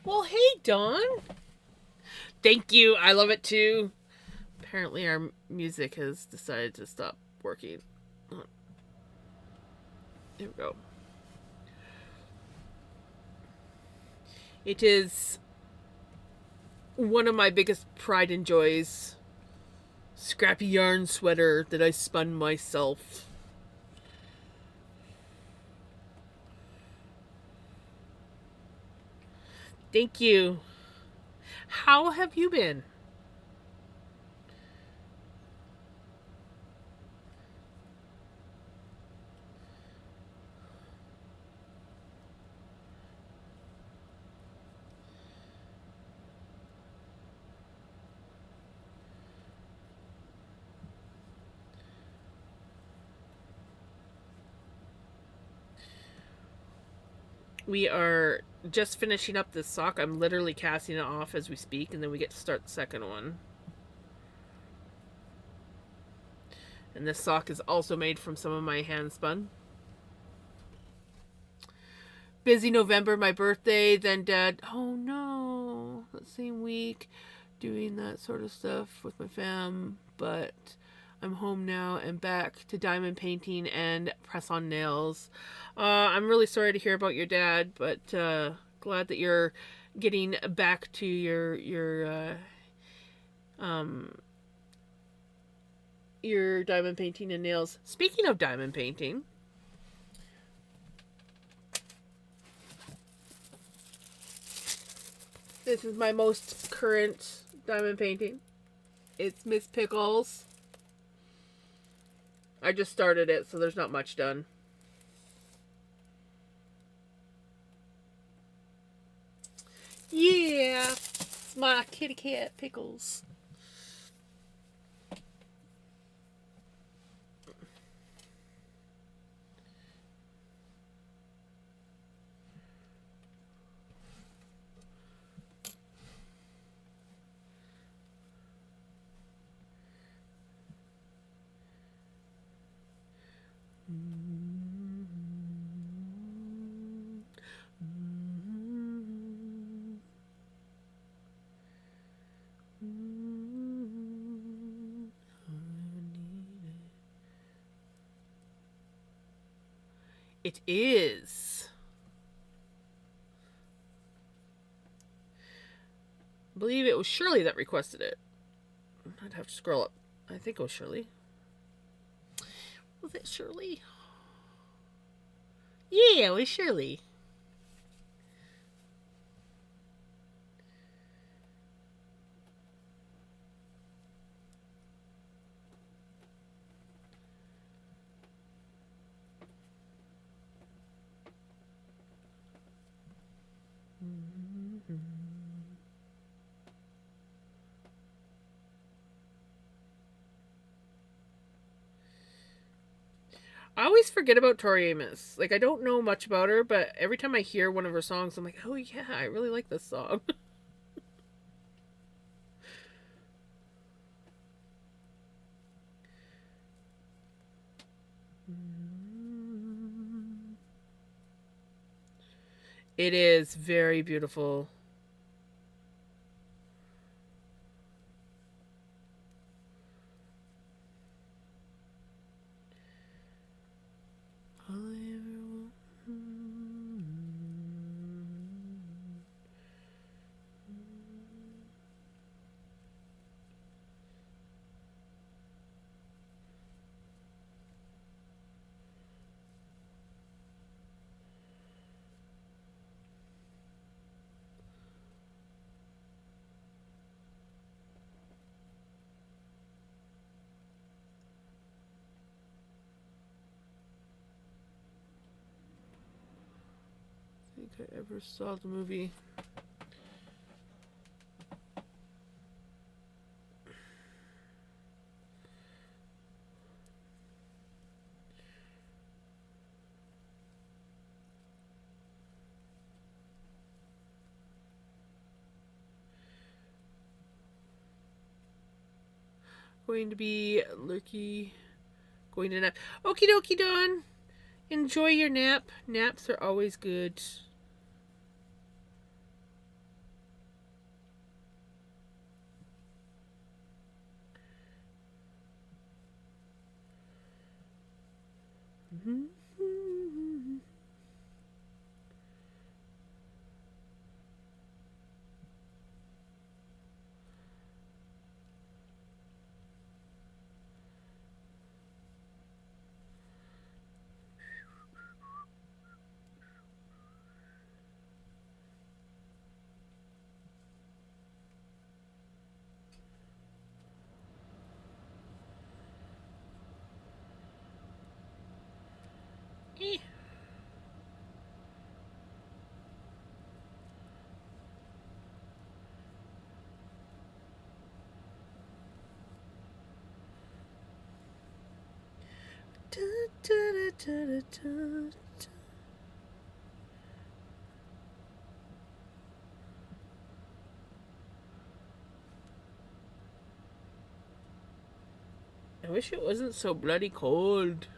Well, hey, Dawn. Thank you. I love it too. Apparently, our music has decided to stop working. Here we go. It is one of my biggest pride and joys. Scrappy yarn sweater that I spun myself. Thank you. How have you been? We are just finishing up this sock. I'm literally casting it off as we speak, and then we get to start the second one. And this sock is also made from some of my hand spun. Busy November, my birthday, then Dad, oh no, that same week, doing that sort of stuff with my fam. But I'm home now and back to diamond painting and press-on nails. I'm really sorry to hear about your dad, but glad that you're getting back to your diamond painting and nails. Speaking of diamond painting, this is my most current diamond painting. It's Miss Pickles. I just started it, so there's not much done. Yeah, it's my kitty cat Pickles. It is. I believe it was Shirley that requested it. I'd have to scroll up. I think it was Shirley. Was it Shirley? Yeah, it was Shirley. I always forget about Tori Amos. Like, I don't know much about her, but every time I hear one of her songs, I'm like, oh yeah, I really like this song. It is very beautiful. I think I ever saw the movie. Going to be Lurky. Going to nap. Okie dokie, Dawn. Enjoy your nap. Naps are always good. Mm-hmm. Eh. Da, da, da, da, da. I wish it wasn't so bloody cold.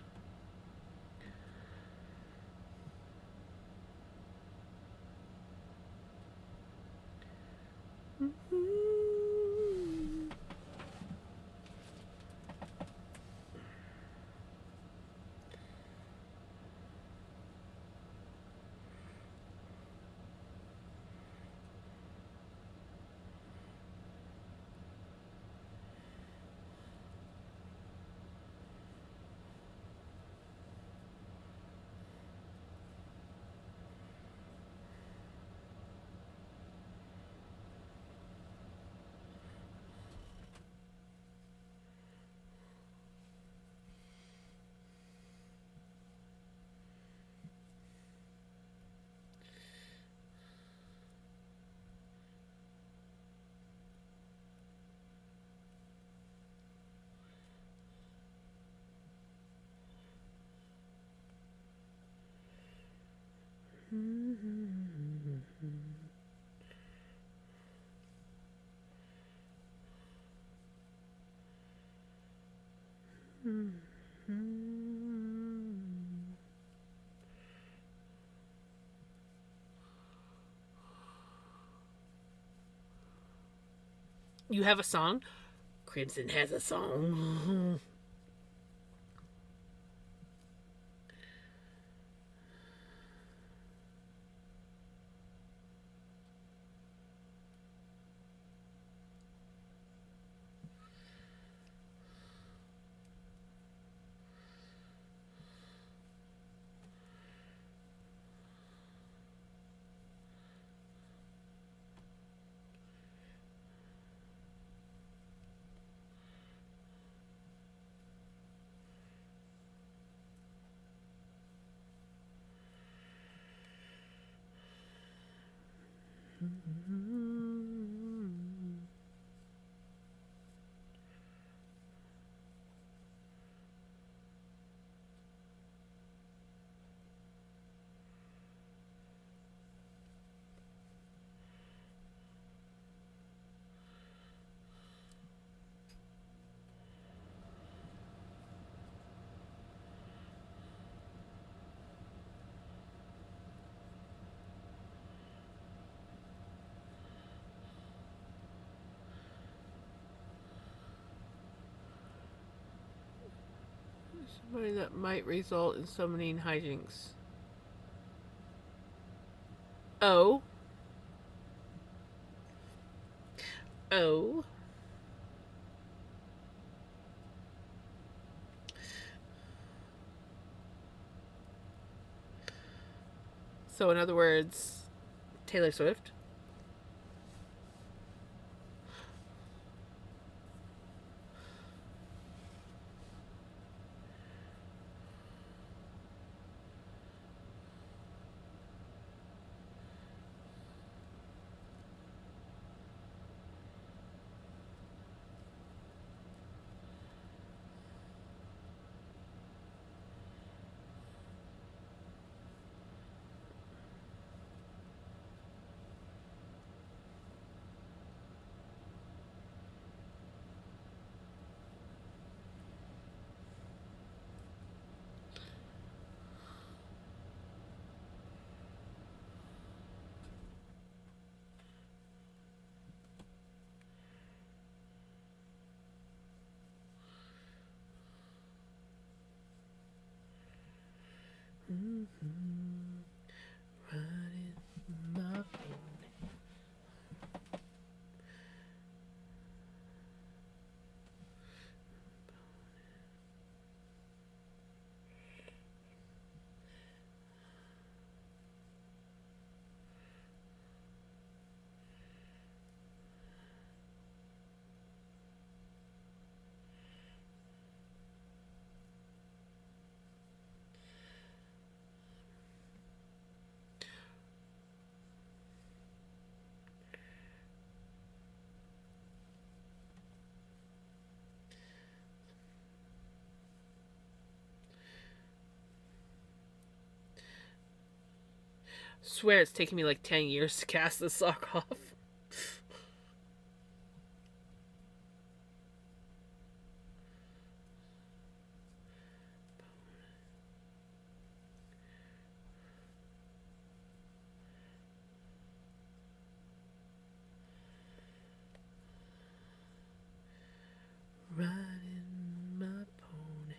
You have a song? Crimson has a song. Somebody that might result in summoning hijinks. Oh. Oh. So, in other words, Taylor Swift. Riding my swear it's taking me like 10 years to cast this sock off. Riding my pony.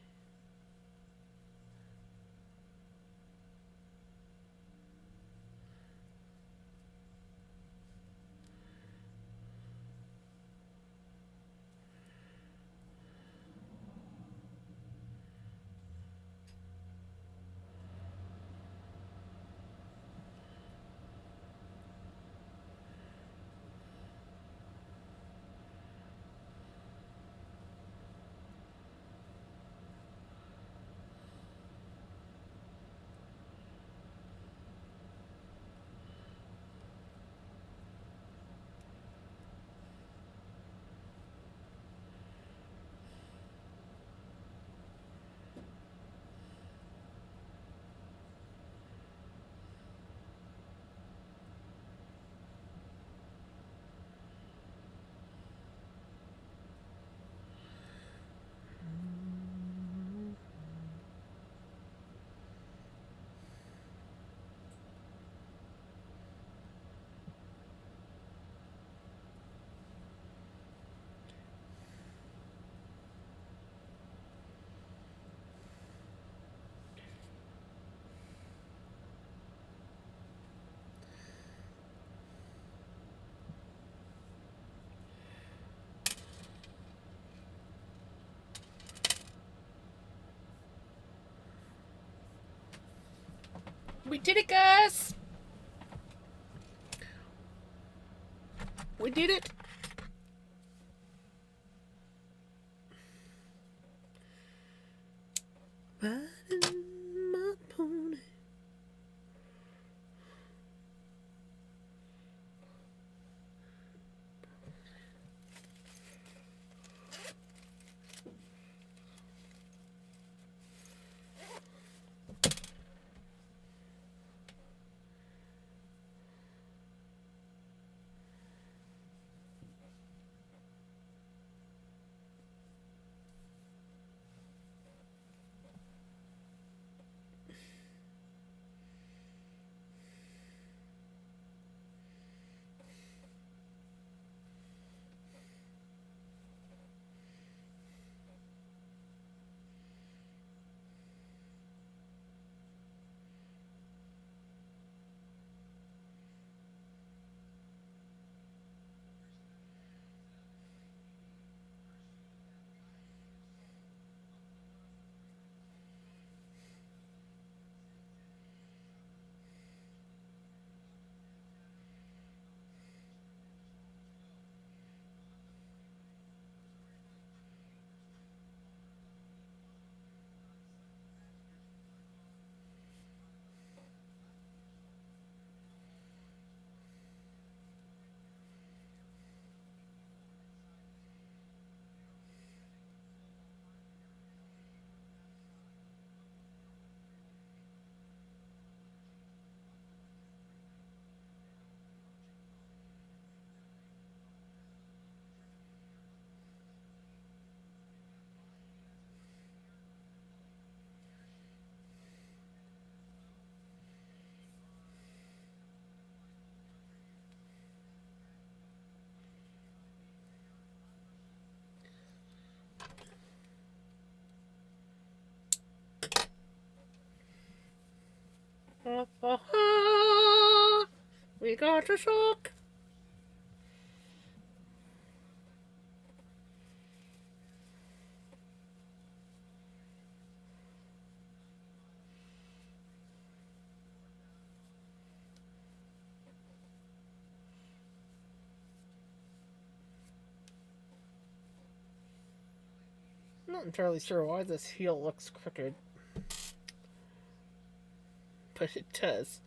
We did it, guys! We did it! Riding my pony. We got a sock. I'm not entirely sure why this heel looks crooked, but it does.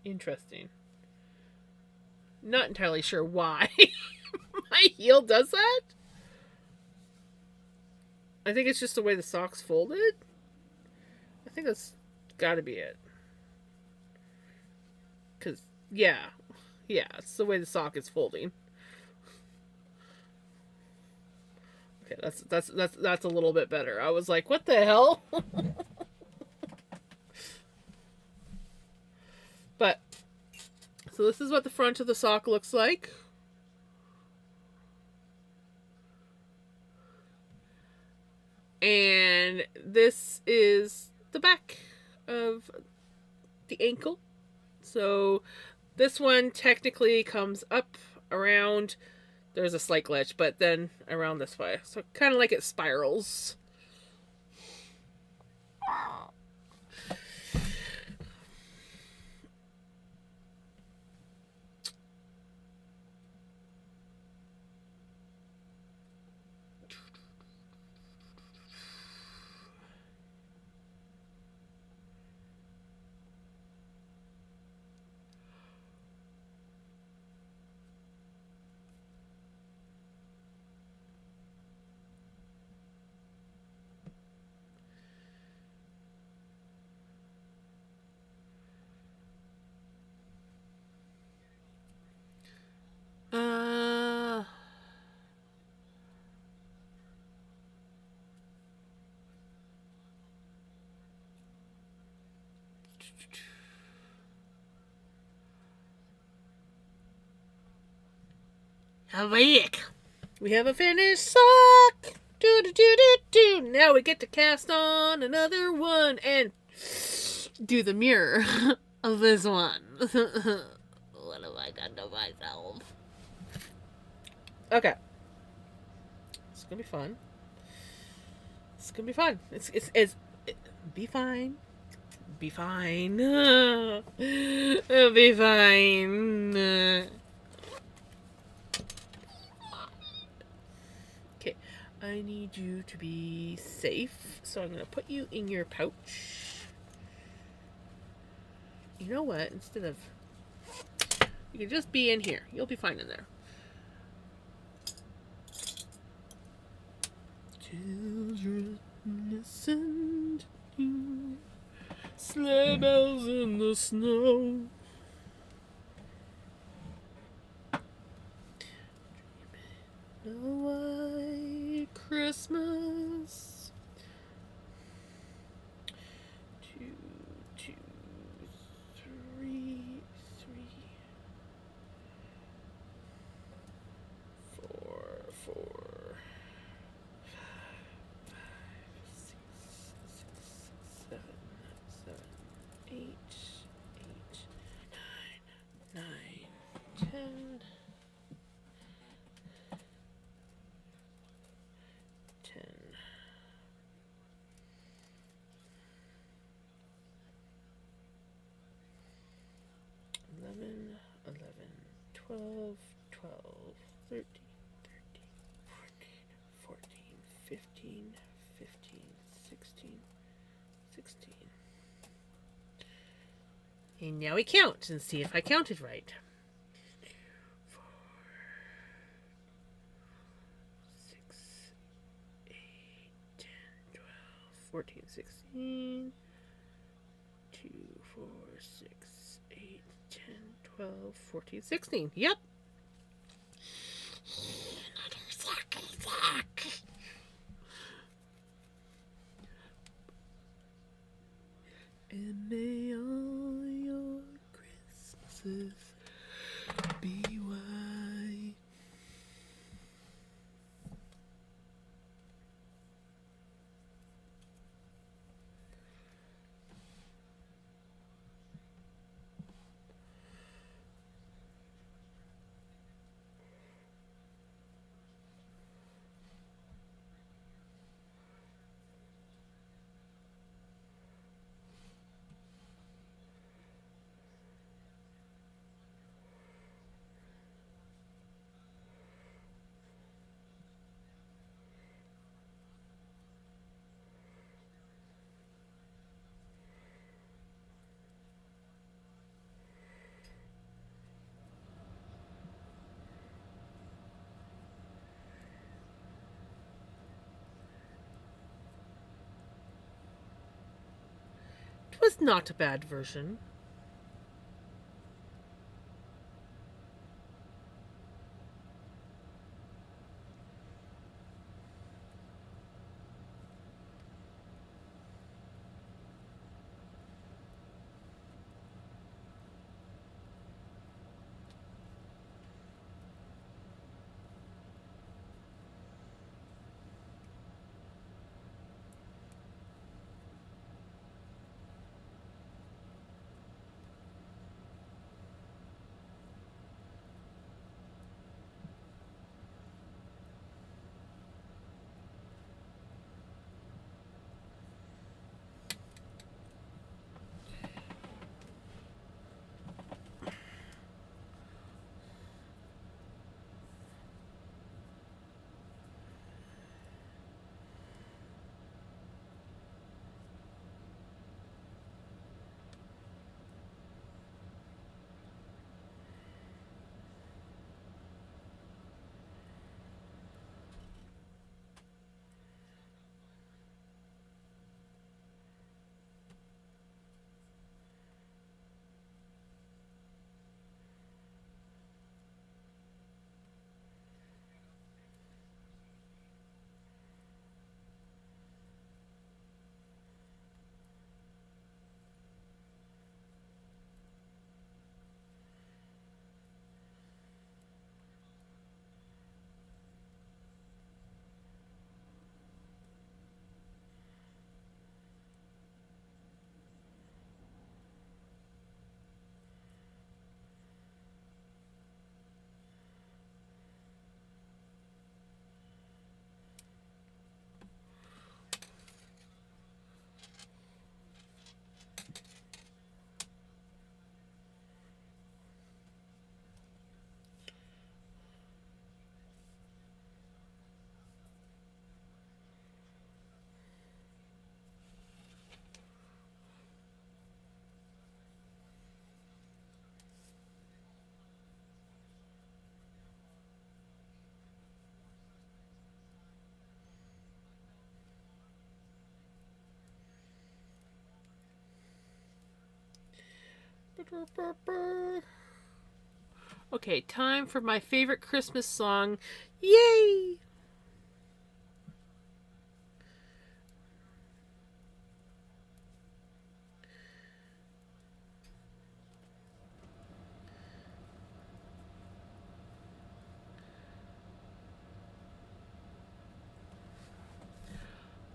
Interesting. Not entirely sure why my heel does that. I think it's just the way the sock's folded. I think that's gotta be it. Cause yeah, it's the way the sock is folding. Okay, that's a little bit better. I was like, what the hell? But so this is what the front of the sock looks like. And this is the back of the ankle. So this one technically comes up around. There's a slight glitch, but then around this way. So kind of like it spirals. Uh, Awake. We have a finished sock. Do do do do do. Now we get to cast on another one and do the mirror of this one. What have I done to myself? Okay. It's gonna be fun. It's gonna be fun. It's Be fine. Be fine. It'll be fine. Okay, I need you to be safe, so I'm going to put you in your pouch. You know what? Instead of... You can just be in here. You'll be fine in there. Children, listen to me. Sleigh bells in the snow. A white Christmas. 2, 2, 3, 3, 4, 4, 5, 6, 7, 7, 8, 8, 9, 9, 10. 10, 11, 11, 12, 12, 13, 13, 14, 14, 15, 15, 16, 16. And now we count and see if I counted right. 4, 6, 8, 10, 12, 14, 16. 2, 4, 6, 8, 10, 12, 14, 16. Yep. And may all your Christmases be white. It was not a bad version. Okay, time for my favorite Christmas song. Yay!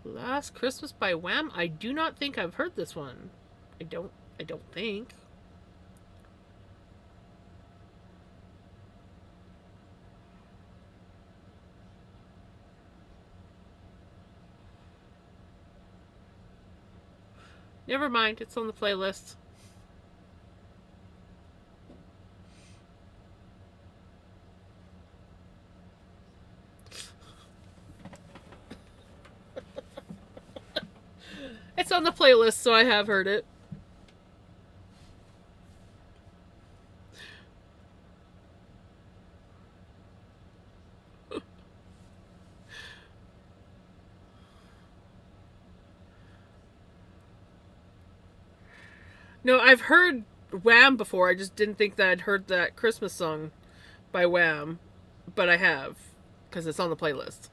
Last Christmas by Wham. I do not think I've heard this one. I don't think. Never mind, it's on the playlist. It's on the playlist, so I have heard it. No, I've heard Wham before. I just didn't think that I'd heard that Christmas song by Wham, but I have because it's on the playlist.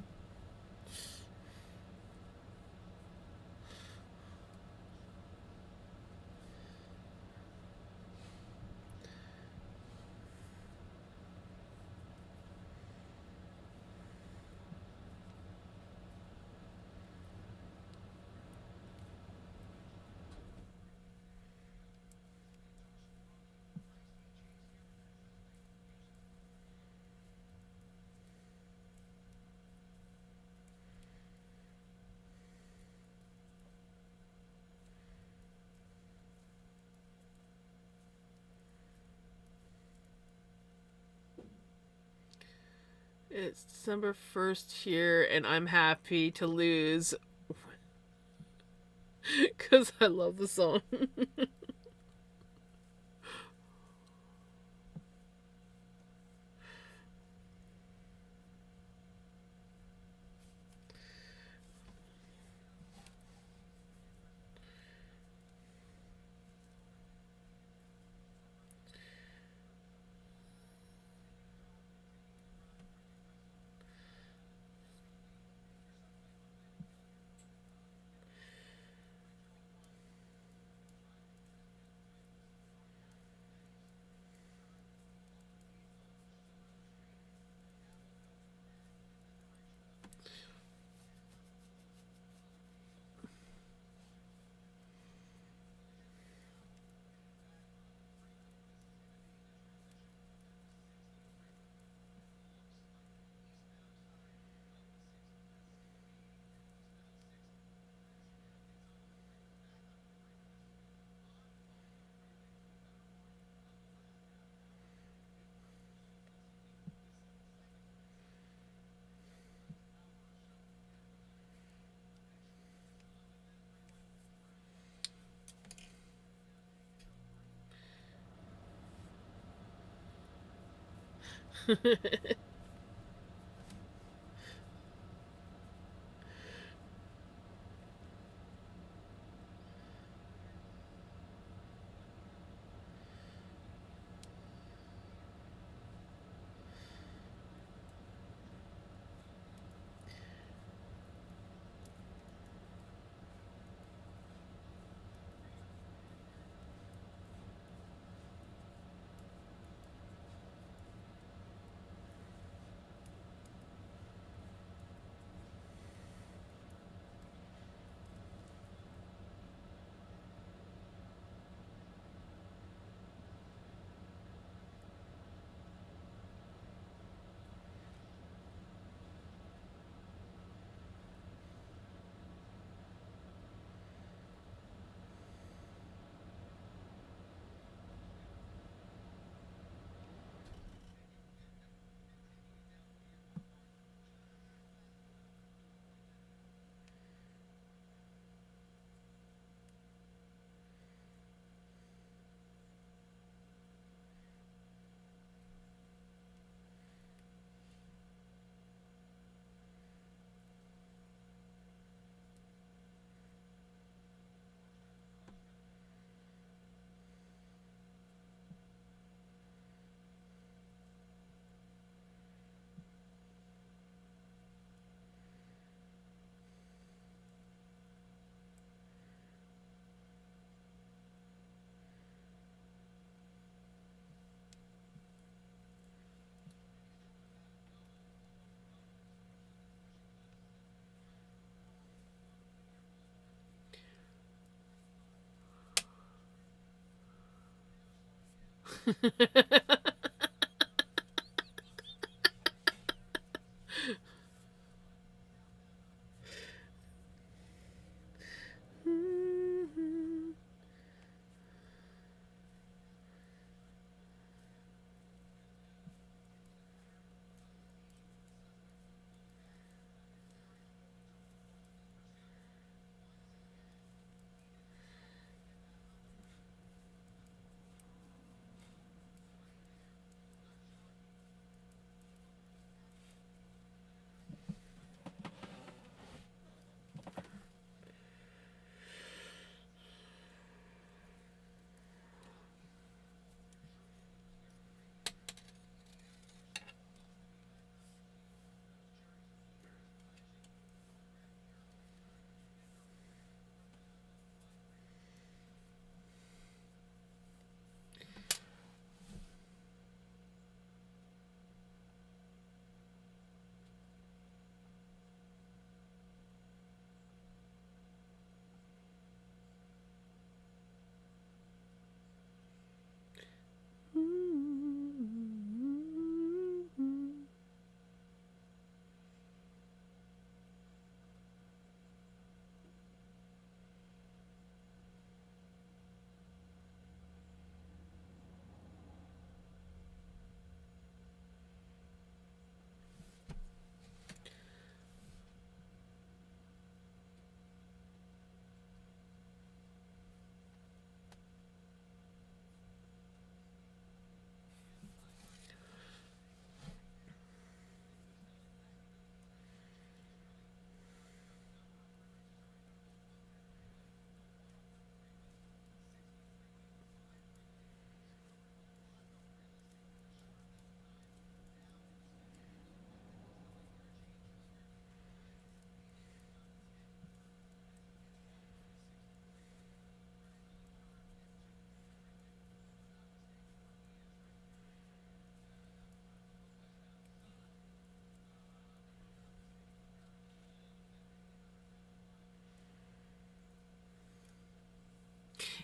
It's December 1st here, and I'm happy to lose because I love the song.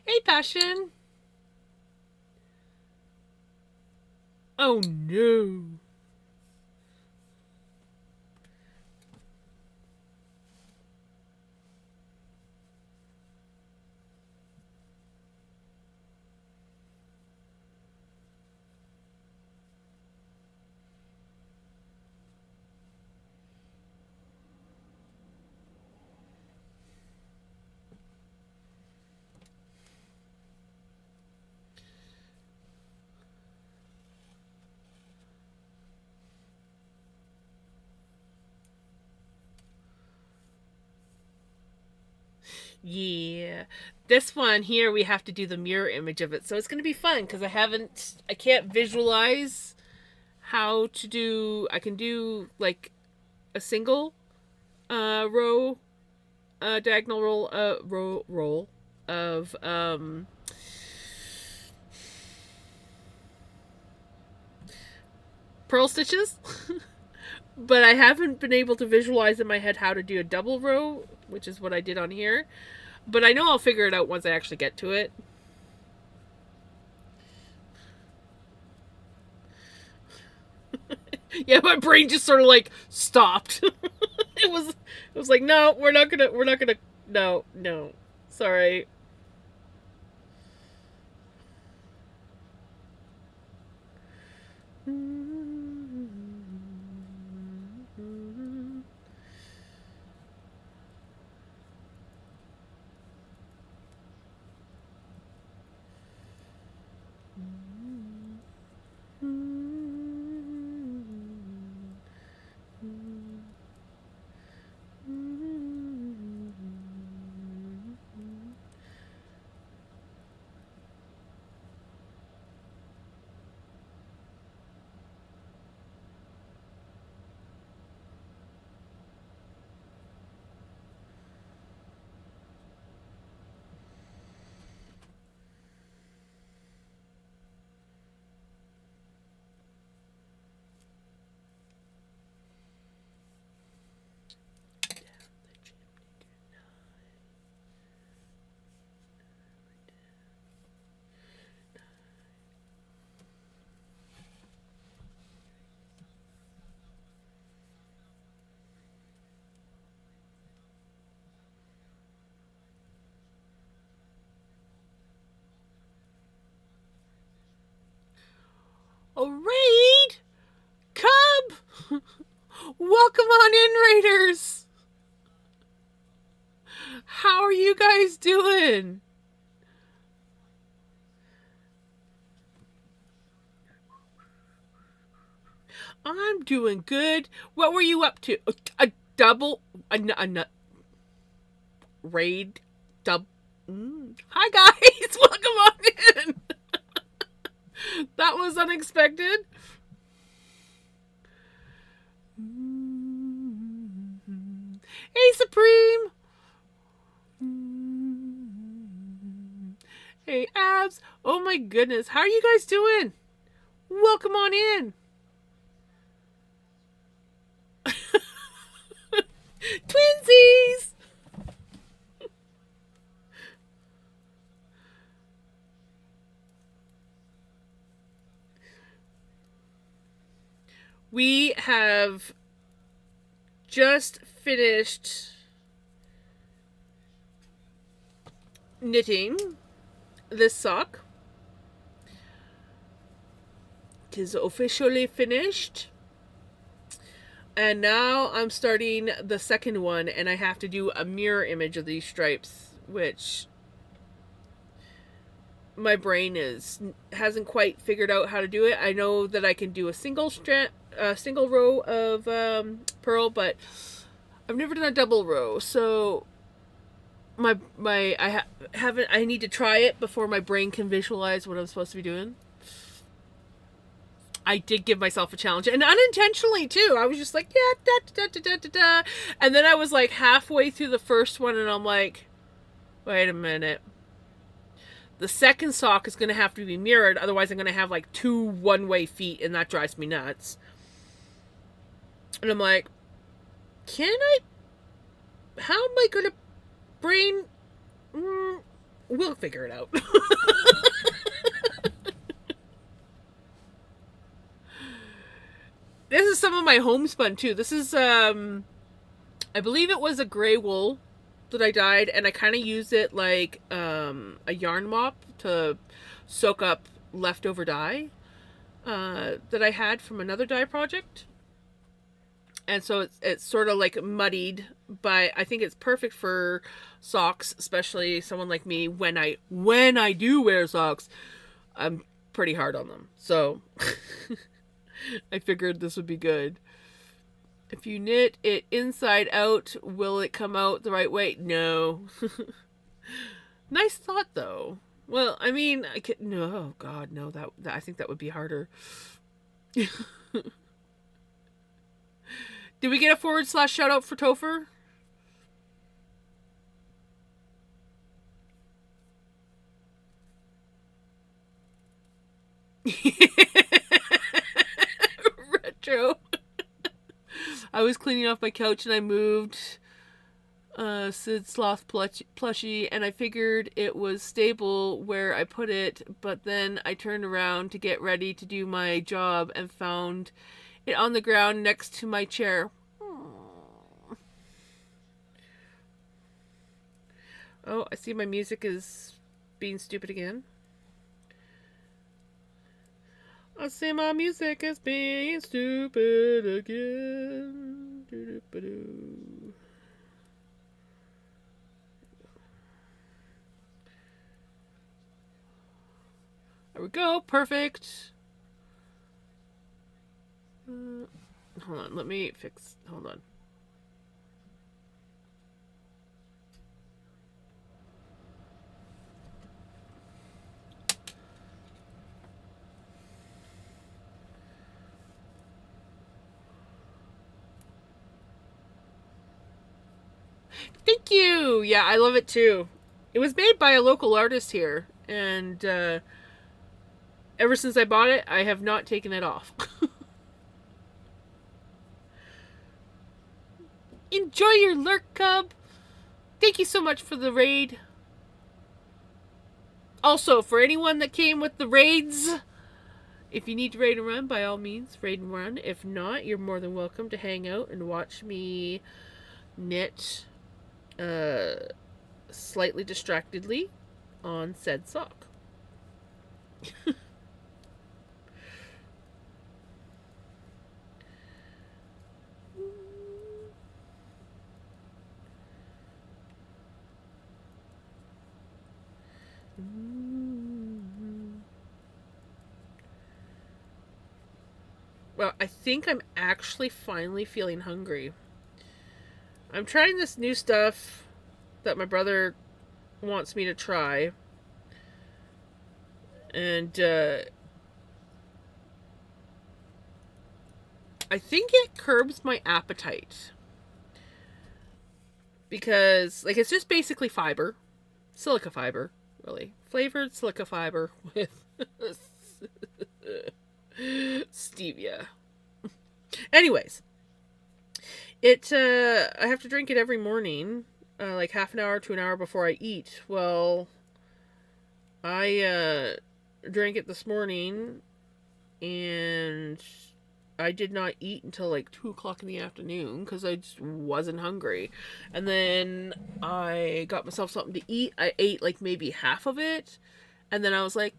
Hey, Passion. Oh no. Yeah. This one here, we have to do the mirror image of it. So it's going to be fun because I can't visualize how to do, I can do like a single row, diagonal roll of pearl stitches. But I haven't been able to visualize in my head how to do a double row, which is what I did on here. But I know I'll figure it out once I actually get to it. Yeah, my brain just sort of like stopped. It was like, no, we're not gonna no, no. Sorry. Welcome on in, Raiders! How are you guys doing? I'm doing good. What were you up to? A double... A raid... Dub... Hi, guys! Welcome on in! That was unexpected. Hey, Supreme! Hey, Abs! Oh my goodness, how are you guys doing? Welcome on in! Twinsies! We have just finished knitting this sock. It is officially finished. And now I'm starting the second one, and I have to do a mirror image of these stripes, which my brain hasn't quite figured out how to do it. I know that I can do a single row of purl, but I've never done a double row. So I need to try it before my brain can visualize what I'm supposed to be doing. I did give myself a challenge, and unintentionally too. I was just like, yeah, da da da da da da, and then I was like halfway through the first one, and I'm like, wait a minute. The second sock is going to have to be mirrored, otherwise I'm going to have like 2 one-way feet, and that drives me nuts. And I'm like, how am I going to brain? We'll figure it out. This is some of my homespun too. This is, I believe it was a gray wool that I dyed, and I kind of use it like a yarn mop to soak up leftover dye that I had from another dye project. And so it's sort of like muddied, but I think it's perfect for socks, especially someone like me. When I do wear socks, I'm pretty hard on them. So I figured this would be good. If you knit it inside out, will it come out the right way? No. Nice thought, though. Well, I mean, no, oh God, no. That I think that would be harder. Did we get a / shout out for Topher? Retro. I was cleaning off my couch and I moved Sid Sloth plushie, and I figured it was stable where I put it, but then I turned around to get ready to do my job and found it on the ground next to my chair. Oh, I see my music is being stupid again. I see my music is being stupid again. There we go. Perfect. Hold on. Let me fix. Hold on. Thank you. Yeah, I love it too. It was made by a local artist here, and ever since I bought it, I have not taken it off. Enjoy your lurk, Cub. Thank you so much for the raid. Also, for anyone that came with the raids, if you need to raid and run, by all means, raid and run. If not, you're more than welcome to hang out and watch me knit slightly distractedly on said sock. Well, I think I'm actually finally feeling hungry. I'm trying this new stuff that my brother wants me to try. And I think it curbs my appetite. Because, like, it's just basically fiber. Silica fiber, really. Flavored silica fiber with stevia. Anyways, I have to drink it every morning, like half an hour to an hour before I eat. Well, I drank it this morning, and I did not eat until like 2 o'clock in the afternoon because I just wasn't hungry. And then I got myself something to eat. I ate like maybe half of it, and then I was like,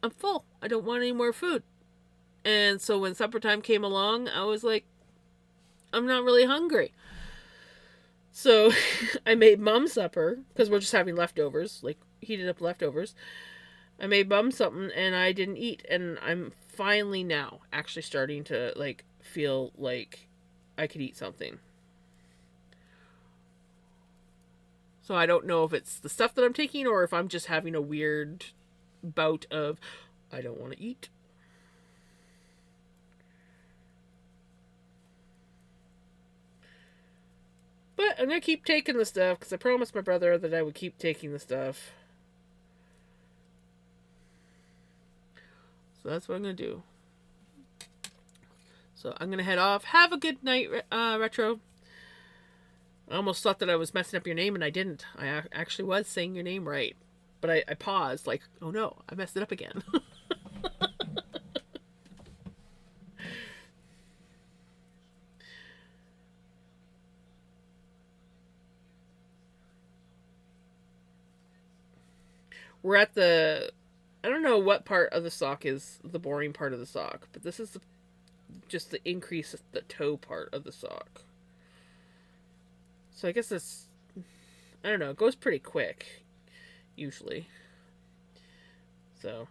I'm full. I don't want any more food. And so when supper time came along, I was like, I'm not really hungry. So I made mom supper because we're just having leftovers, like heated up leftovers. I made mom something and I didn't eat, and I'm finally now actually starting to like feel like I could eat something. So I don't know if it's the stuff that I'm taking or if I'm just having a weird bout of I don't want to eat. But I'm gonna keep taking the stuff because I promised my brother that I would keep taking the stuff. So that's what I'm gonna do. So I'm gonna head off. Have a good night, Retro. I almost thought that I was messing up your name, and I didn't. I actually was saying your name right. But I paused, like, oh no, I messed it up again. We're at the. I don't know what part of the sock is the boring part of the sock, but this is just the increase the toe part of the sock. So I guess this. I don't know, it goes pretty quick, usually. So.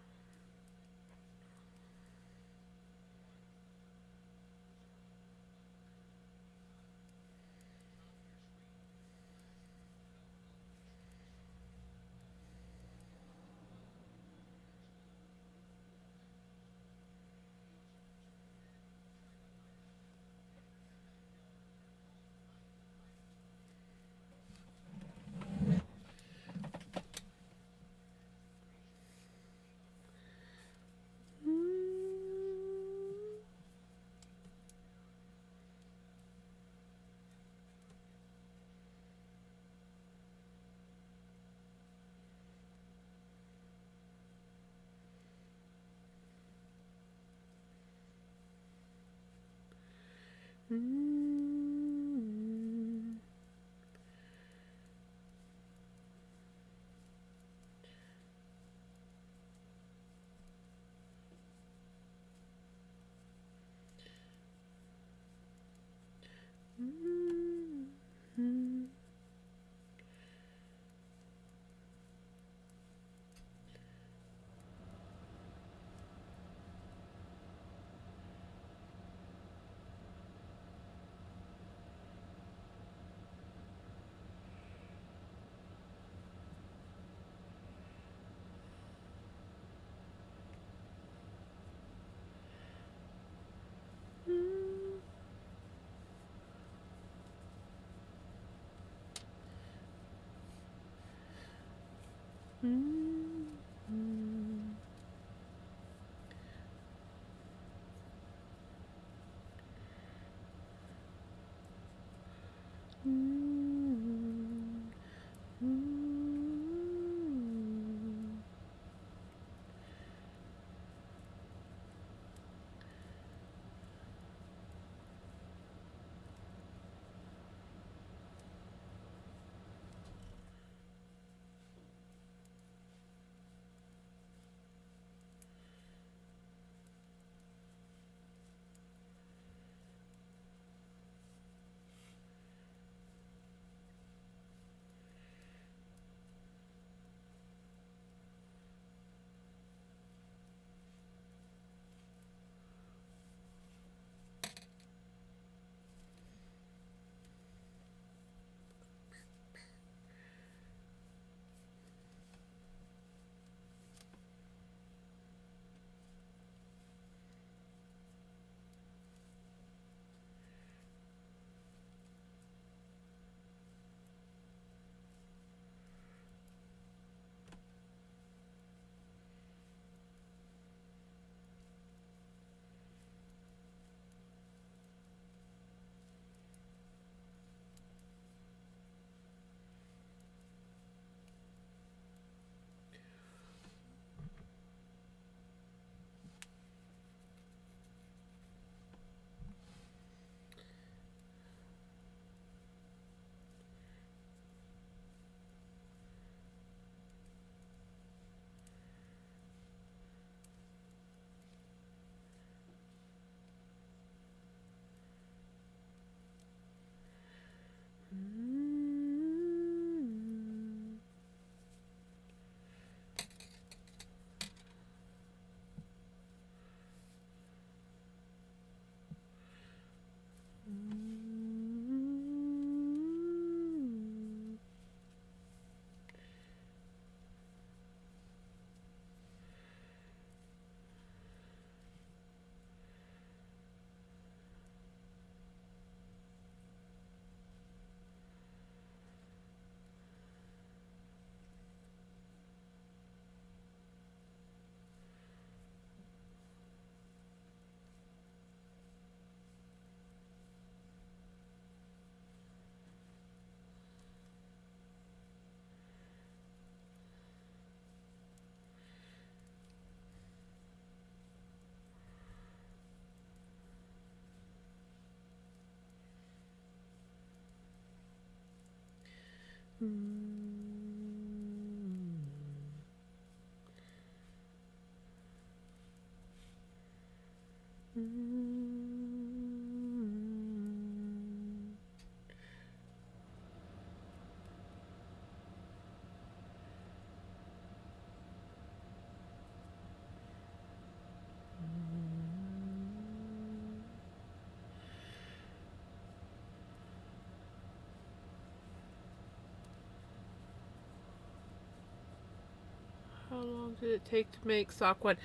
long did it take to make sock 1?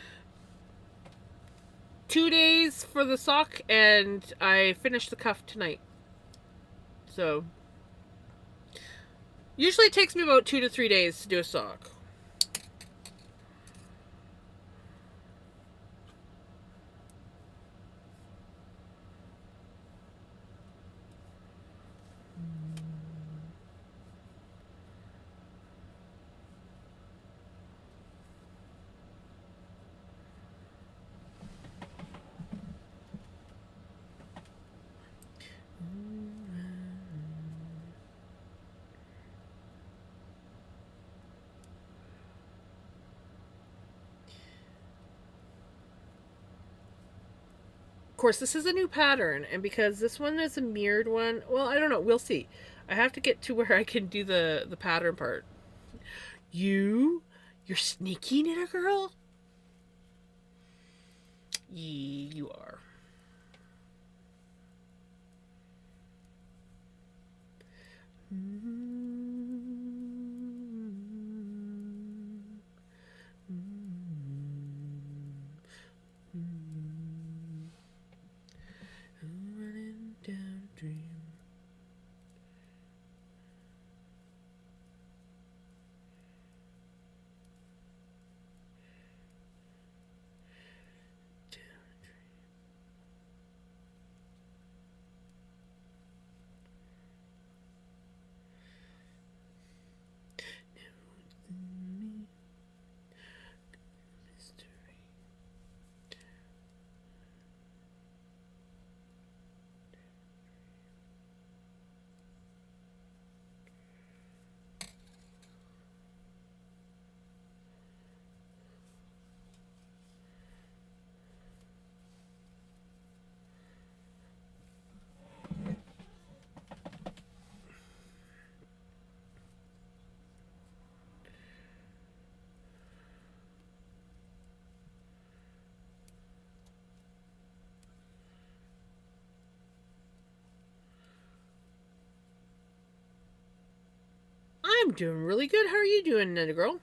2 days for the sock, and I finished the cuff tonight. So usually it takes me about 2 to 3 days to do a sock. Of course, this is a new pattern, and because this one is a mirrored one, well, I don't know. We'll see. I have to get to where I can do the pattern part. You're sneaky, knitter girl? You are. Running down a dream. I'm doing really good. How are you doing, Netta girl?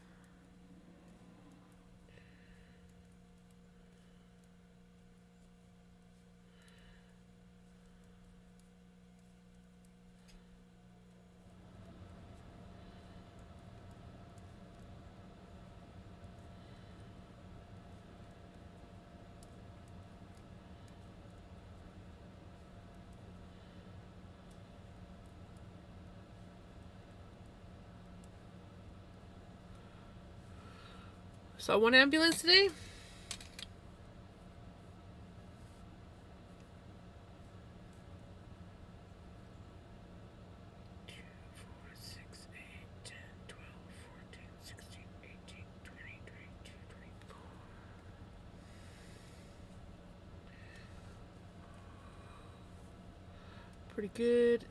Saw one ambulance today. Pretty good.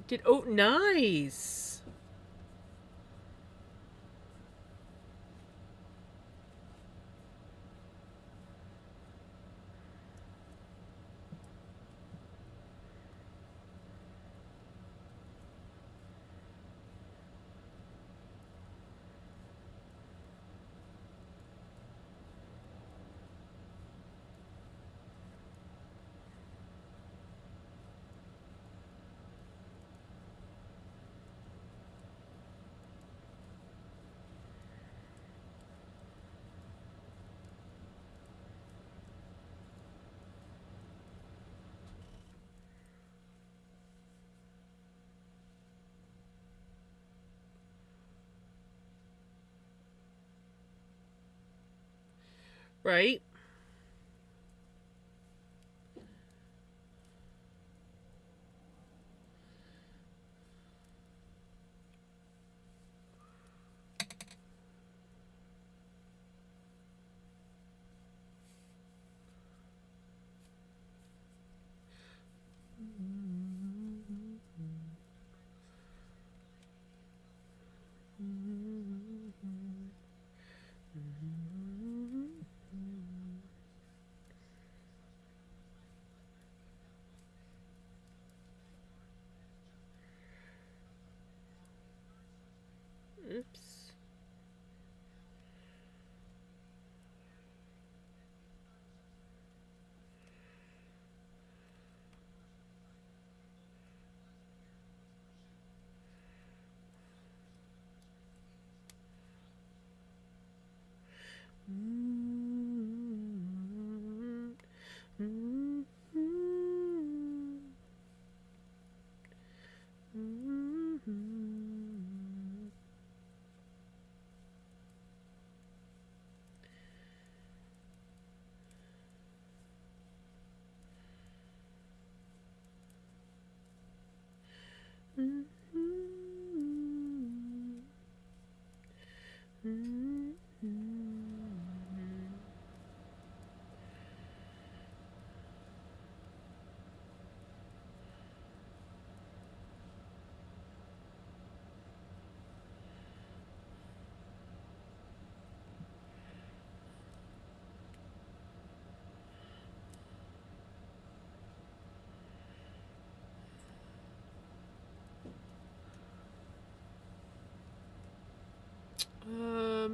Nice. Right?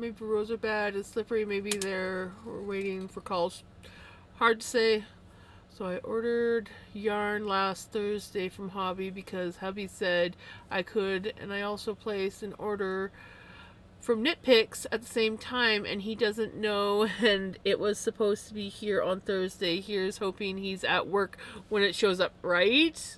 maybe roads are bad and slippery. Maybe we're waiting for calls. Hard to say. So I ordered yarn last Thursday from Hobby because hubby said I could, and I also placed an order from Knit Picks at the same time, and he doesn't know, and it was supposed to be here on Thursday. Here's hoping he's at work when it shows up, right?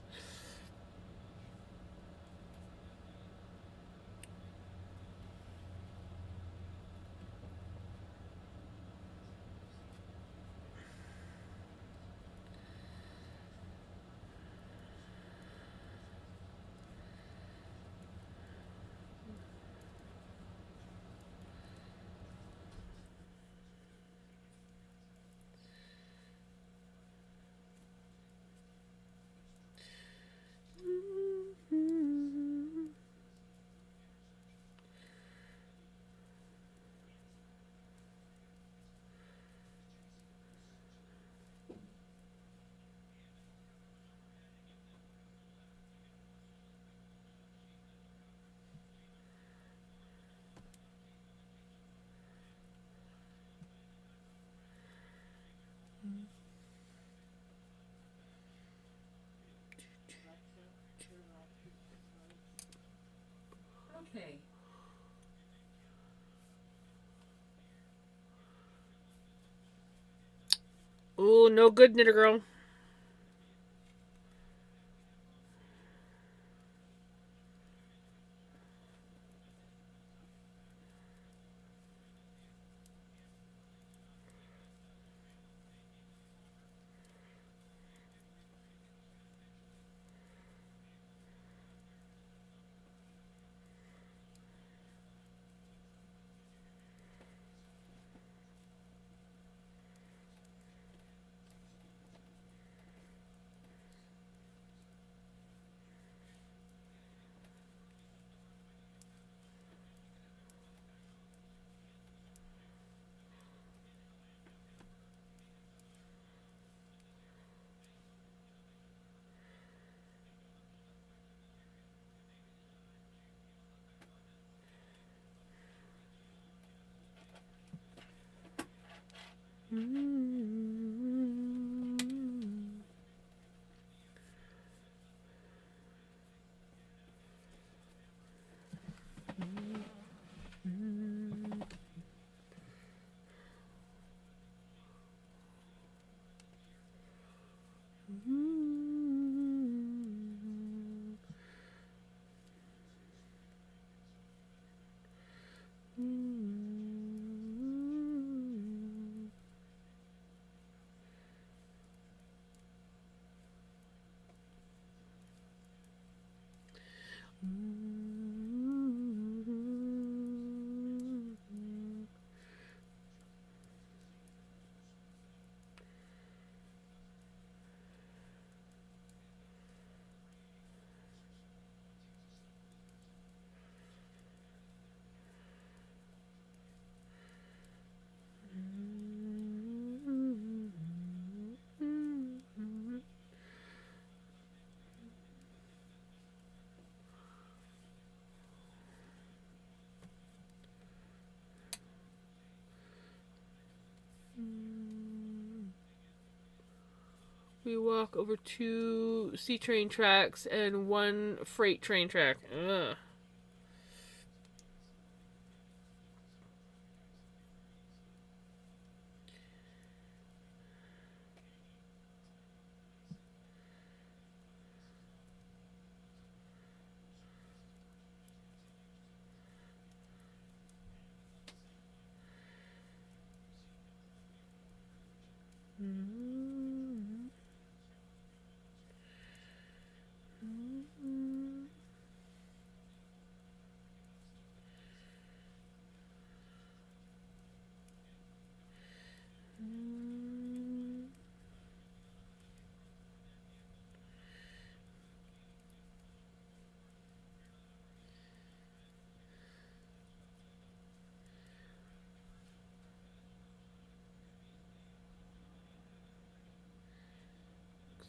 Okay. Ooh, no good, knitter girl. We walk over 2 C train tracks and 1 freight train track. Ugh.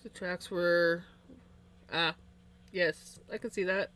The tracks were. Ah, yes, I can see that.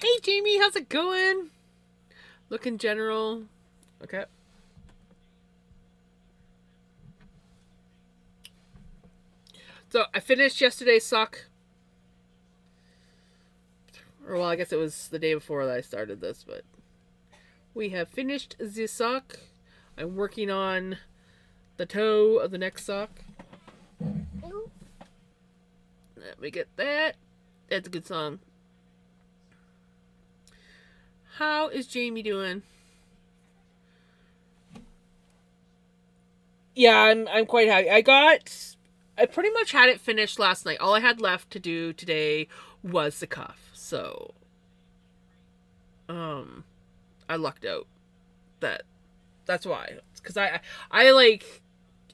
Hey Jamie, how's it going? Look in general. Okay. So I finished yesterday's sock. Or well, I guess it was the day before that I started this, but we have finished the sock. I'm working on the toe of the next sock. Let me get that. That's a good song. How is Jamie doing? Yeah, I'm quite happy. I pretty much had it finished last night. All I had left to do today was the cuff. So I lucked out. That's why. Cuz I like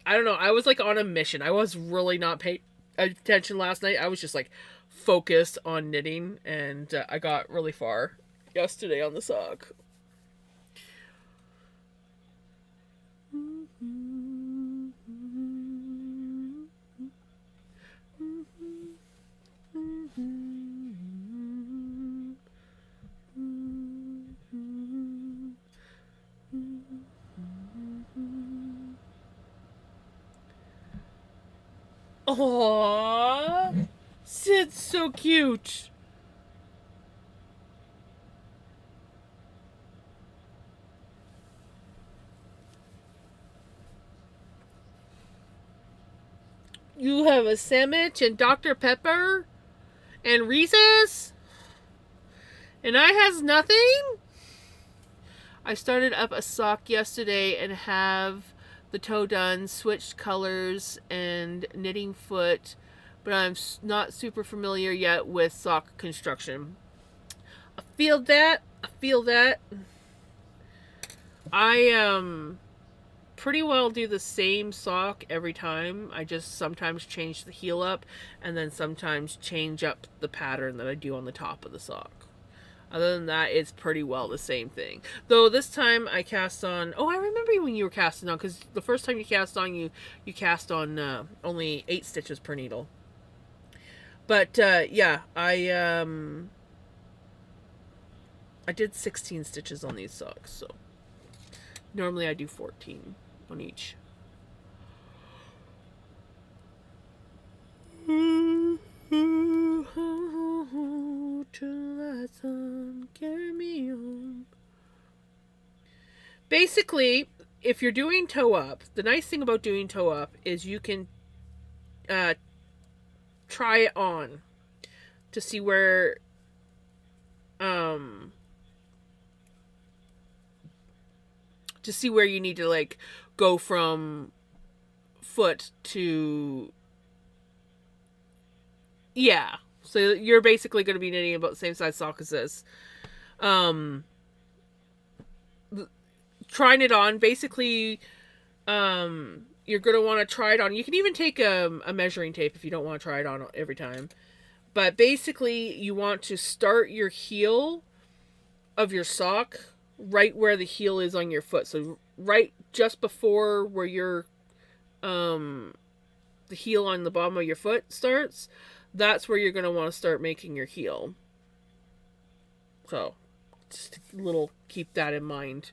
I don't know, I was like on a mission. I was really not paying attention last night. I was just like focused on knitting, and I got really far yesterday on the sock. Aww, Sid's so cute. You have a sandwich and Dr. Pepper and Reese's, and I has nothing. I started up a sock yesterday and have the toe done, switched colors and knitting foot, but I'm not super familiar yet with sock construction. I feel that. I pretty well do the same sock every time. I just sometimes change the heel up and then sometimes change up the pattern that I do on the top of the sock. Other than that, it's pretty well the same thing. Though this time I cast on... Oh, I remember when you were casting on, because the first time you cast on, you cast on only 8 stitches per needle. But yeah, I did 16 stitches on these socks, so normally I do 14 on each. Carry me home. Basically, if you're doing toe up, the nice thing about doing toe up is you can try it on to see where you need to like go from foot to... Yeah. So you're basically going to be knitting about the same size sock as this. Trying it on, basically, you're going to want to try it on. You can even take a measuring tape if you don't want to try it on every time. But basically, you want to start your heel of your sock right where the heel is on your foot. So right just before where your the heel on the bottom of your foot starts, that's where you're going to want to start making your heel. So just a little keep that in mind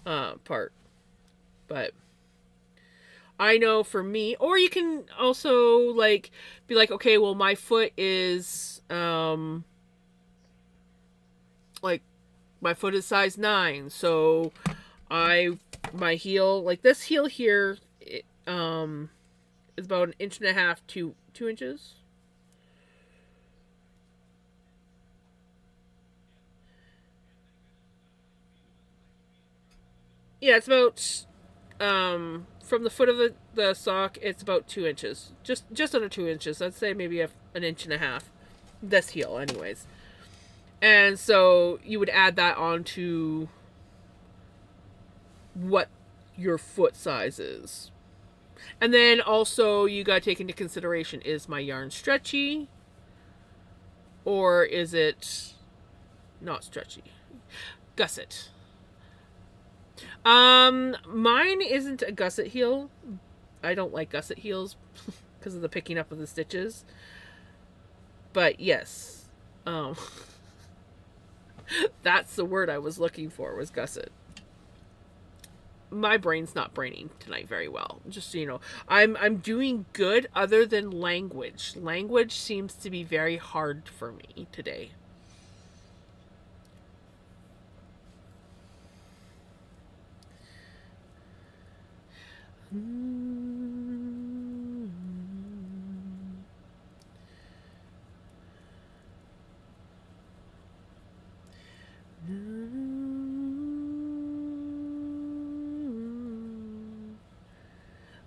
part. But I know for me, or you can also like be like, okay, well my foot is like my foot is size 9, so my heel, like this heel here, is about 1.5 inches to 2 inches. Yeah, it's about from the foot of the sock, it's about 2 inches, just under 2 inches. I'd say maybe an inch and a half. This heel, anyways. And so you would add that onto what your foot size is. And then also you got to take into consideration, is my yarn stretchy or is it not stretchy? Gusset. Mine isn't a gusset heel. I don't like gusset heels because of the picking up of the stitches. But yes, um, that's the word I was looking for, was gusset. My brain's not braining tonight very well. Just so you know, I'm doing good other than language. Language seems to be very hard for me today.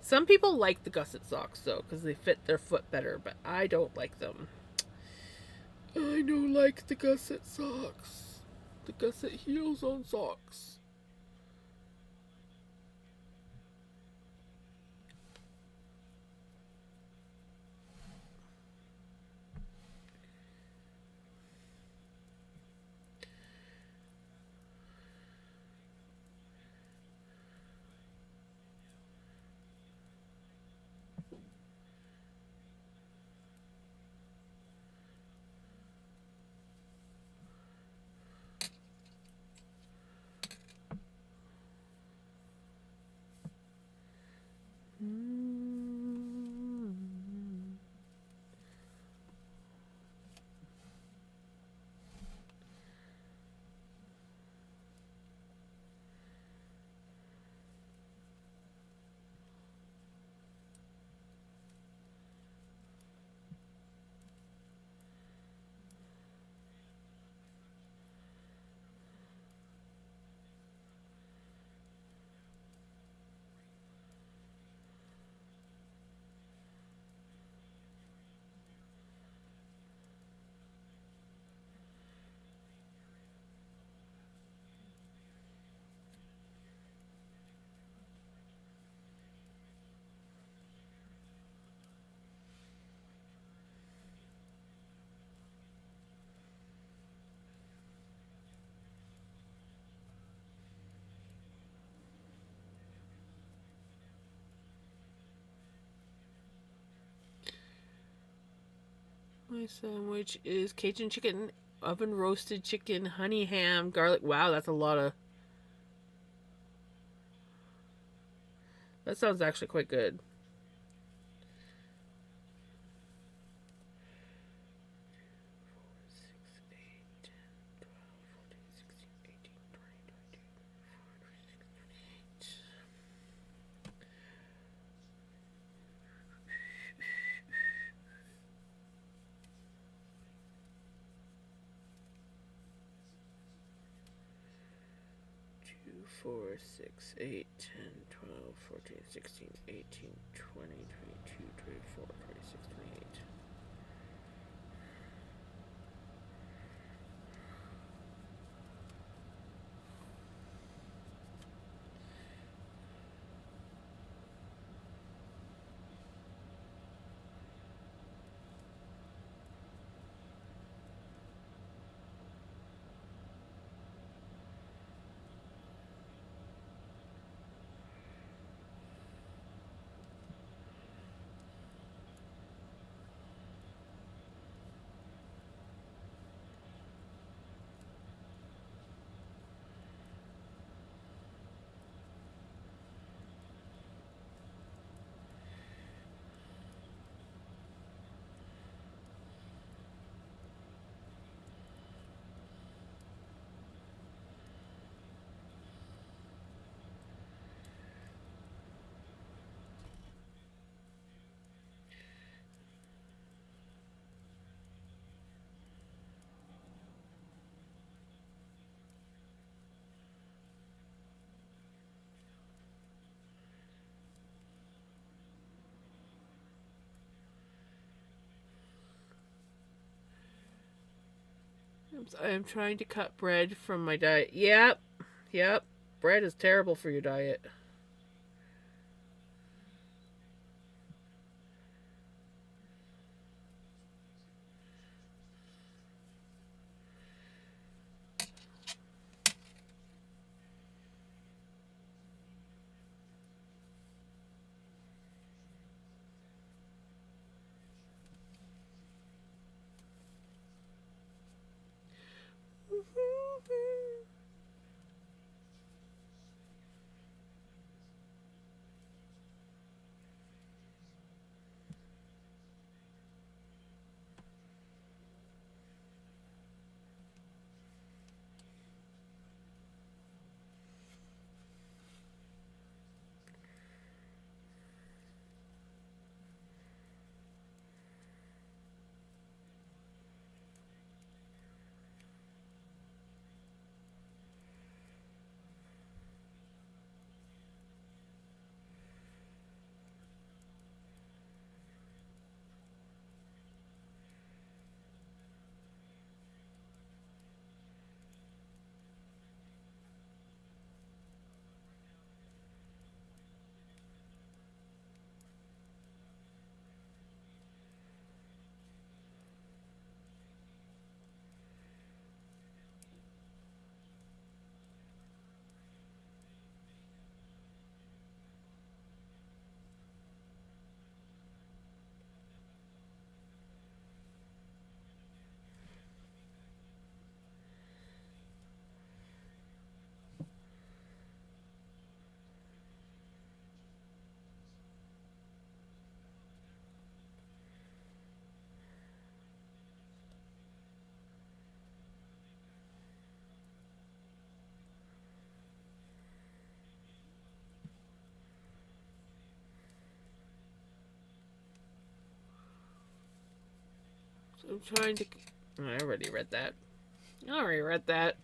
Some people like the gusset socks though, because they fit their foot better, but I don't like them. I don't like the gusset socks. The gusset heels on socks. My sandwich is Cajun chicken, oven roasted chicken, honey ham, garlic. Wow, that's a lot of. That sounds actually quite good. Two, 4, 6, 8, 10, 12, 14, 16, 18, 20, 22, 24, 26, 28. I'm trying to cut bread from my diet. Yep. Yep. Bread is terrible for your diet. So I'm trying to. I already read that. I already read that.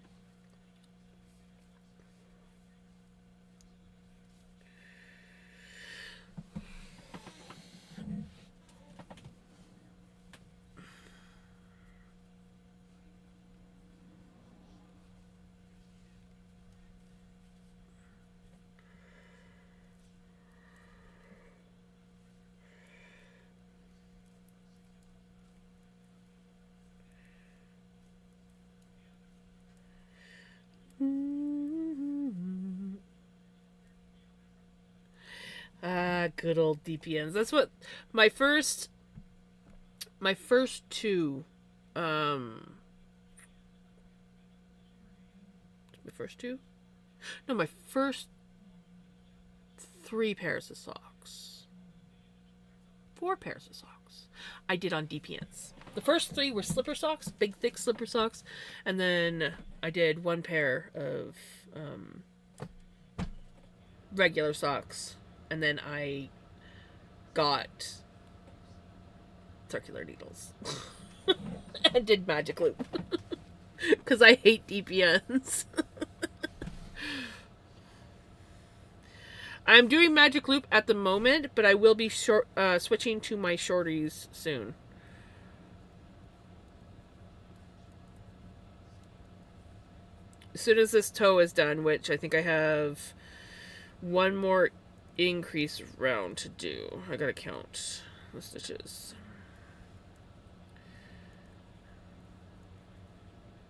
Ah, good old DPNs. That's what my first two my first two? No, my first three pairs of socks. Four pairs of socks. I did on DPNs. The first three were slipper socks, big thick slipper socks, and then I did one pair of regular socks, and then I got circular needles and did magic loop because I hate DPNs. I'm doing magic loop at the moment, but I will be switching to my shorties soon. As soon as this toe is done, which I think I have one more increase round to do. I gotta count the stitches.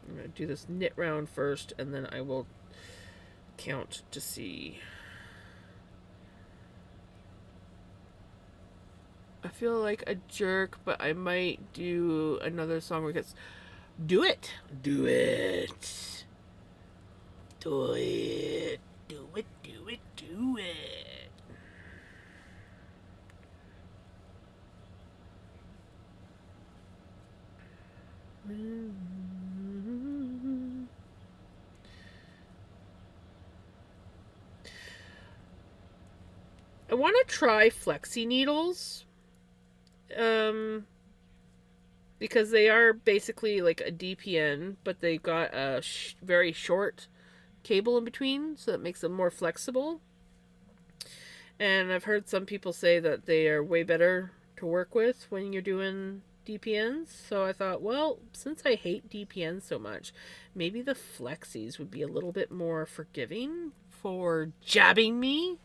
I'm gonna do this knit round first, and then I will count to see. I feel like a jerk, but I might do another song because do it. Do it. Do it. Do it. Do it. Do it. I want to try flexi needles. Because they are basically like a DPN, but they've got a very short cable in between, so that makes them more flexible. And I've heard some people say that they are way better to work with when you're doing DPNs. So I thought, well, since I hate DPNs so much, maybe the flexies would be a little bit more forgiving for jabbing me.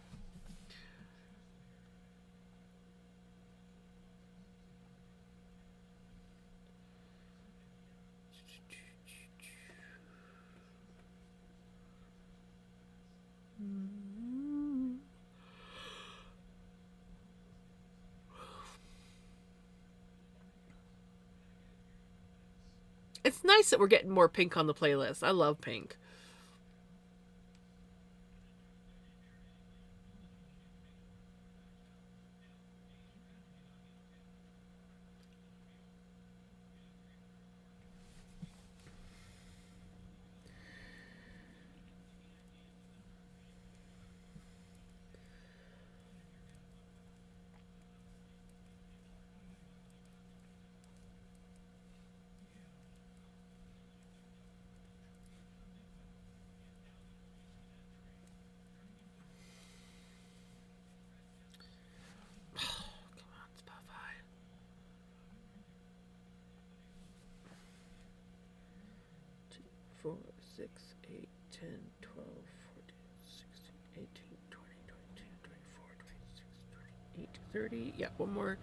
It's nice that we're getting more pink on the playlist. I love pink. Come on, Spotify. 2, 4, 6, 8, 10, 12, 14, 16, 18, 20, 22, 24, 26, 28, 30. Yeah, one more.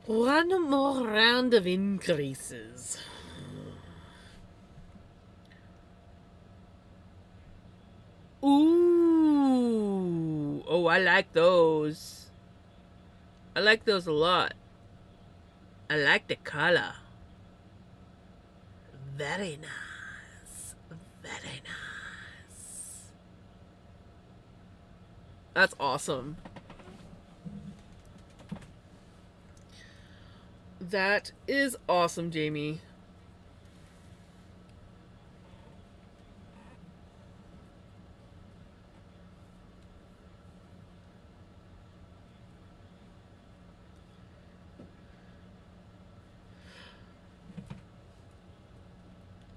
One more round of increases. Ooh. Oh, I like those. I like those a lot. I like the color. Very nice. Very nice. That's awesome. That is awesome, Jamie.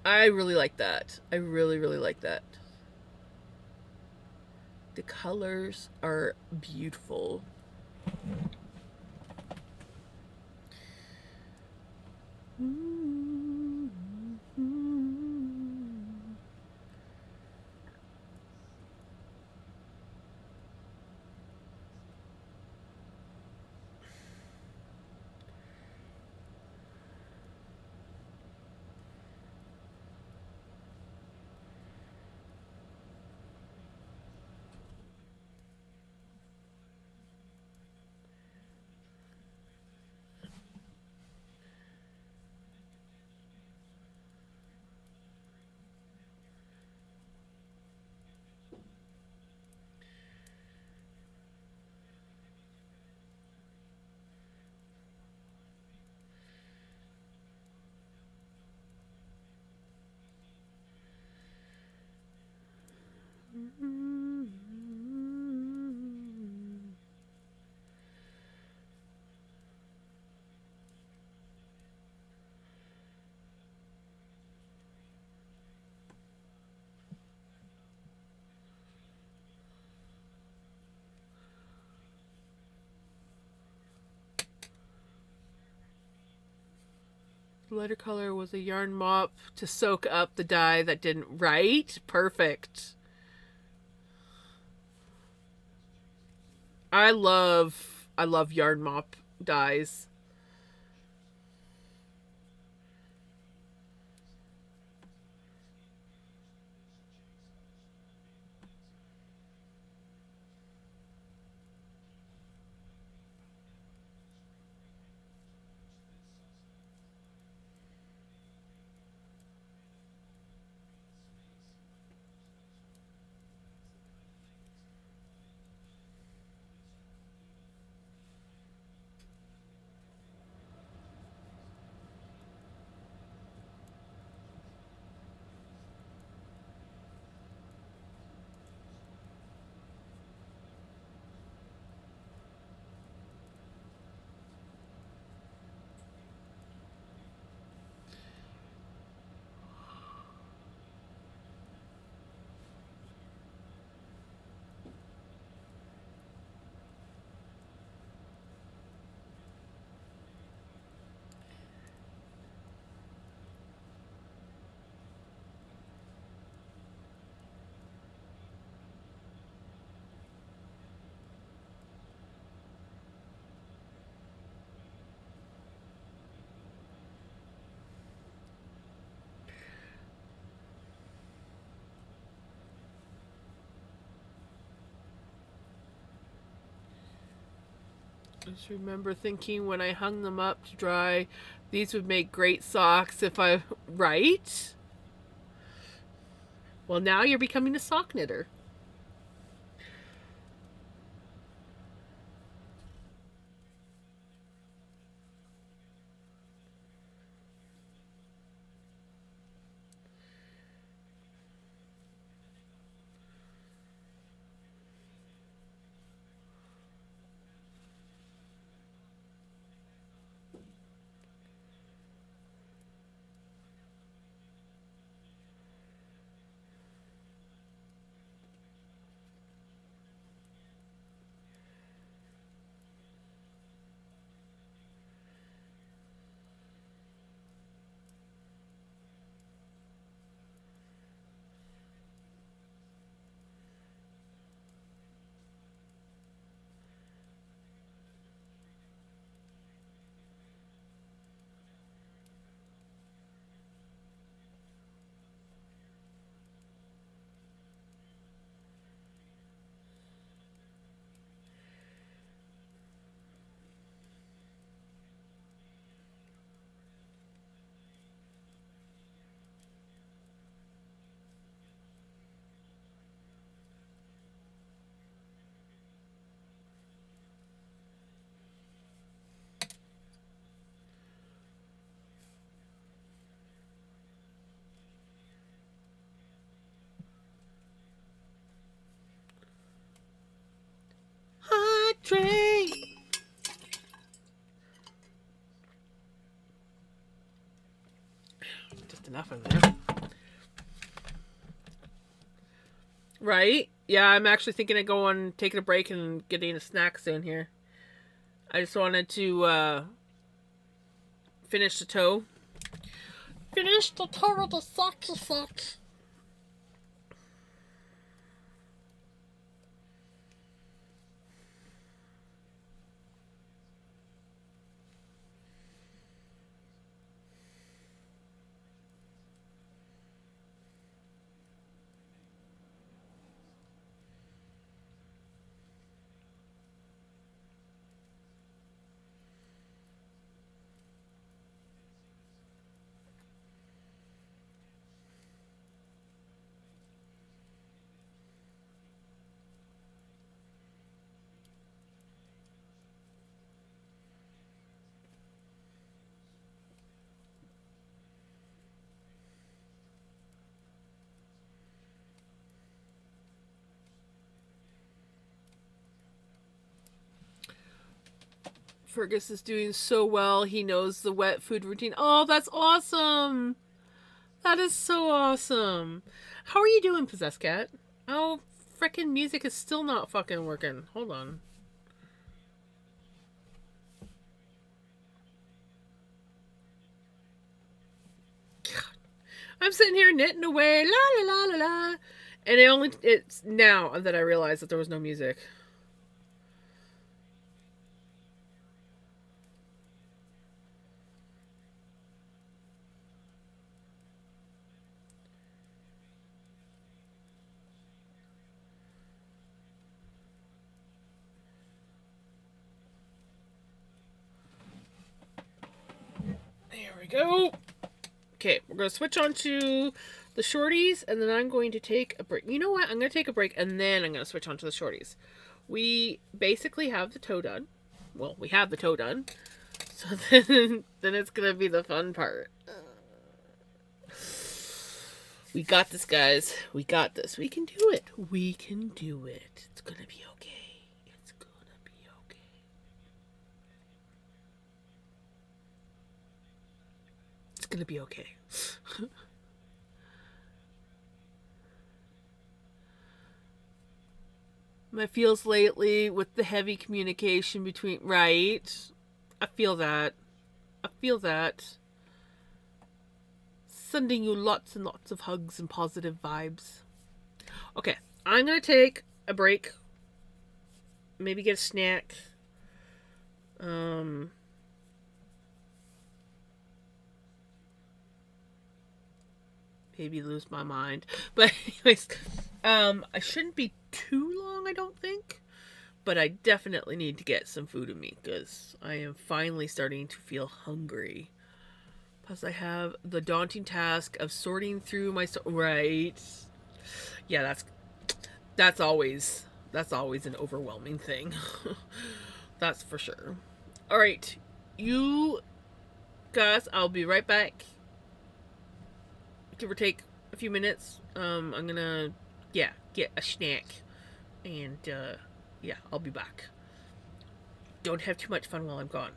I really like that. I really, really like that. The colors are beautiful. Lighter color was a yarn mop to soak up the dye that didn't. Right? Perfect. I love yarn mop dyes. I just remember thinking when I hung them up to dry, these would make great socks if I. Right? Well, now you're becoming a sock knitter. Hydrate. Just enough of there. Right? Yeah, I'm actually thinking of going, taking a break and getting a snack soon here. I just wanted to finish the toe. Finish the toe with the socky sock. Fergus is doing so well. He knows the wet food routine. Oh, that's awesome. That is so awesome. How are you doing, Possessed Cat? Oh, frickin' music is still not fucking working. Hold on. I'm sitting here knitting away, la la la la la, and it's now that I realize that there was no music. There we go. Okay, we're gonna switch on to the shorties, and then I'm going to take a break. You know what? I'm gonna take a break, and then I'm gonna switch on to the shorties. We basically have the toe done. Well, we have the toe done. So then it's gonna be the fun part. We got this, guys. We got this. We can do it. We can do it. It's gonna be okay. It's gonna be okay. It's gonna be okay. My feels lately with the heavy communication between. Right? I feel that. I feel that. Sending you lots and lots of hugs and positive vibes. Okay, I'm gonna take a break. Maybe get a snack. Um, maybe lose my mind. But anyways, I shouldn't be too long. I don't think. But I definitely need to get some food in me because I am finally starting to feel hungry. Plus, I have the daunting task of sorting through my right. Yeah, that's always an overwhelming thing. That's for sure. All right, you guys, I'll be right back. Give or take a few minutes. I'm gonna, yeah, get a snack, and yeah, I'll be back. Don't have too much fun while I'm gone.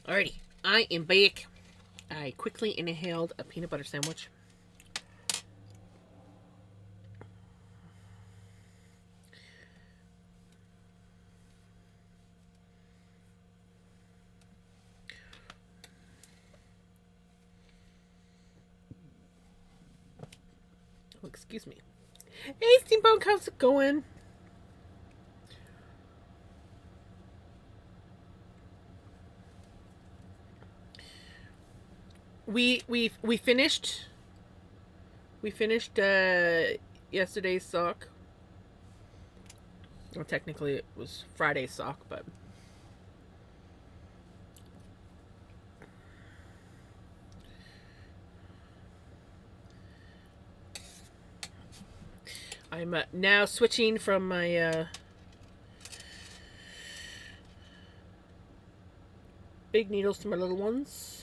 Alrighty, I am back. I quickly inhaled a peanut butter sandwich. Oh, excuse me. Hey, Steampunk, how's it going? We finished. We finished yesterday's sock. Well, technically it was Friday's sock, but I'm now switching from my big needles to my little ones.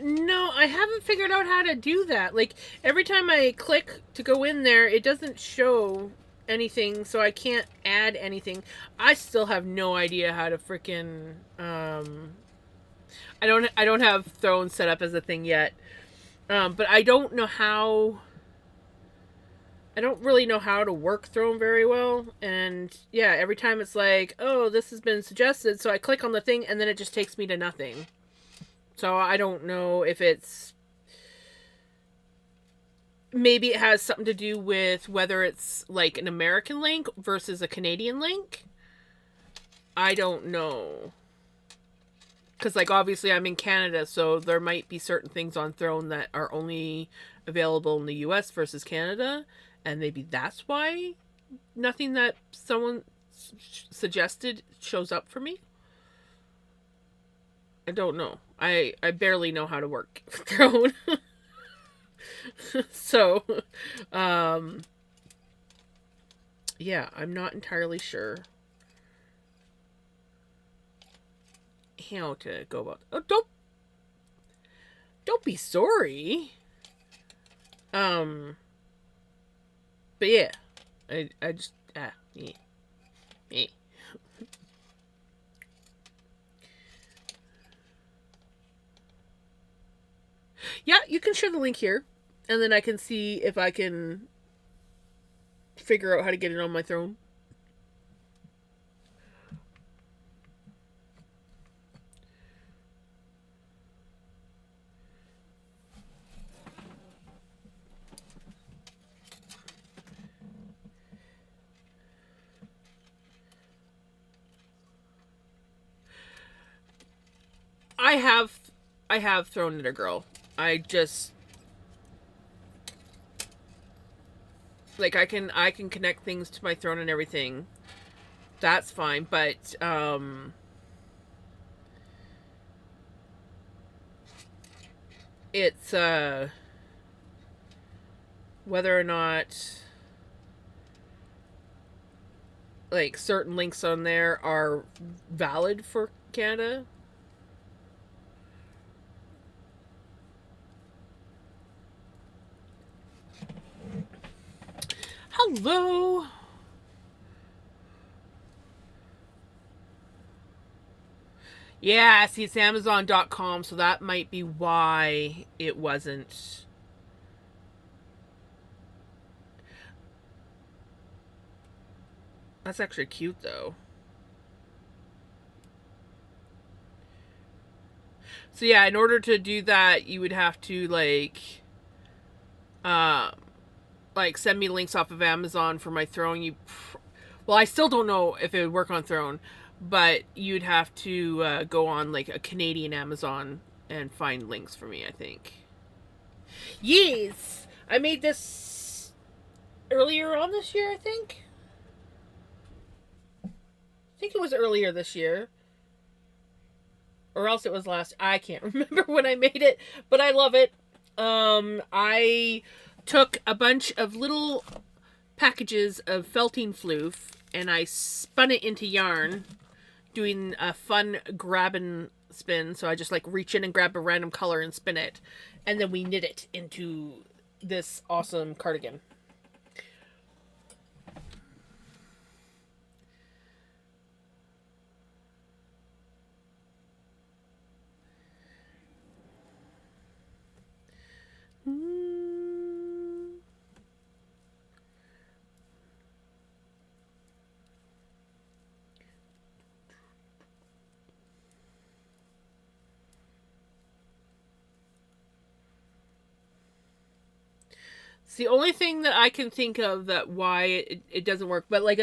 No, I haven't figured out how to do that. Like, every time I click to go in there, it doesn't show anything, so I can't add anything. I still have no idea how to freaking, I don't have Throne set up as a thing yet. But I don't know how, I don't really know how to work Throne very well. And yeah, every time it's like, oh, this has been suggested, so I click on the thing and then it just takes me to nothing. So I don't know if it's, maybe it has something to do with whether it's like an American link versus a Canadian link. I don't know. Because, like, obviously I'm in Canada, so there might be certain things on Throne that are only available in the US versus Canada. And maybe that's why nothing that someone suggested shows up for me. I don't know. I barely know how to work Throne. So, yeah, I'm not entirely sure how to go about. Oh, don't be sorry. But yeah, I just yeah. Yeah. Yeah, you can share the link here, and then I can see if I can figure out how to get it on my Throne. I have Throne Knitter Girl. I just, like, I can connect things to my Throne and everything. That's fine, but it's whether or not, like, certain links on there are valid for Canada. Hello. Yeah, see, it's Amazon.com, so that might be why it wasn't. That's actually cute, though. So yeah, in order to do that, you would have to, uh, send me links off of Amazon for my Throne. Well, I still don't know if it would work on Throne, but you'd have to go on like a Canadian Amazon and find links for me, I think. Yes, I made this earlier on this year. I think it was earlier this year, or else it was last. I can't remember when I made it, but I love it. I took a bunch of little packages of felting floof and I spun it into yarn, doing a fun grab and spin. So I just like reach in and grab a random color and spin it, and then we knit it into this awesome cardigan. It's the only thing that I can think of that why it doesn't work. But like,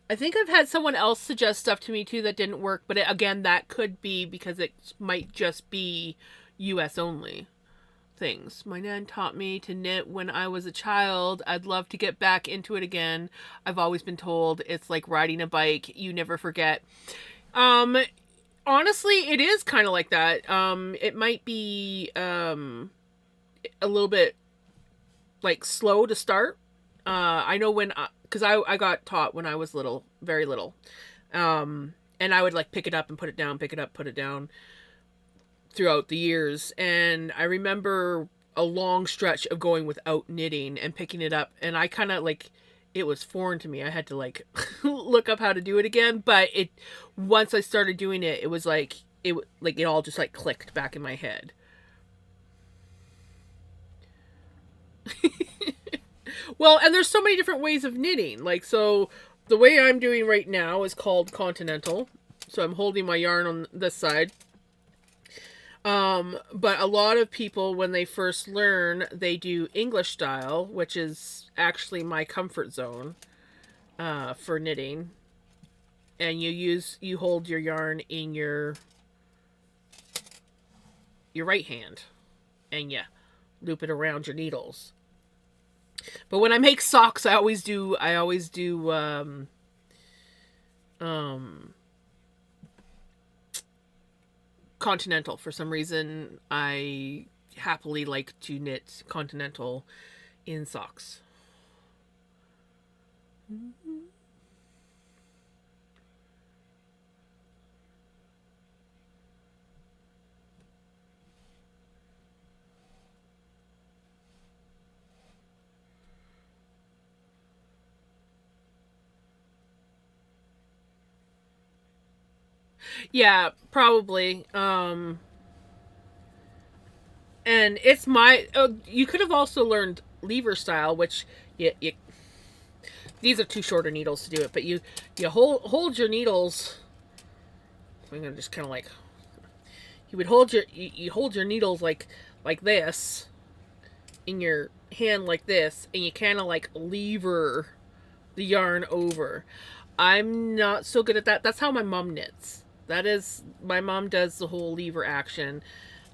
I think I've had someone else suggest stuff to me too that didn't work. But again, that could be because it might just be U.S. only things. My nan taught me to knit when I was a child. I'd love to get back into it again. I've always been told it's like riding a bike. You never forget. Honestly, it is kind of like that. It might be a little bit like slow to start. I know when, because I got taught when I was little, very little. And I would like pick it up and put it down, pick it up, put it down throughout the years. And I remember a long stretch of going without knitting and picking it up. And I kind of like, it was foreign to me. I had to like look up how to do it again. But once I started doing it, it was like, it all just like clicked back in my head. Well, and there's so many different ways of knitting. Like, so the way I'm doing right now is called continental. So I'm holding my yarn on this side. But a lot of people, when they first learn, they do English style, which is actually my comfort zone for knitting. And you hold your yarn in your right hand, and loop it around your needles. But when I make socks, I always do continental. For some reason, I happily like to knit continental in socks. Mm-hmm. Yeah, probably. And it's my. Oh, you could have also learned lever style, which these are too shorter needles to do it. But you hold your needles. I'm gonna just kind of like. You would you hold your needles like this in your hand like this, and you kind of like lever the yarn over. I'm not so good at that. That's how my mom knits. That is, my mom does the whole lever action.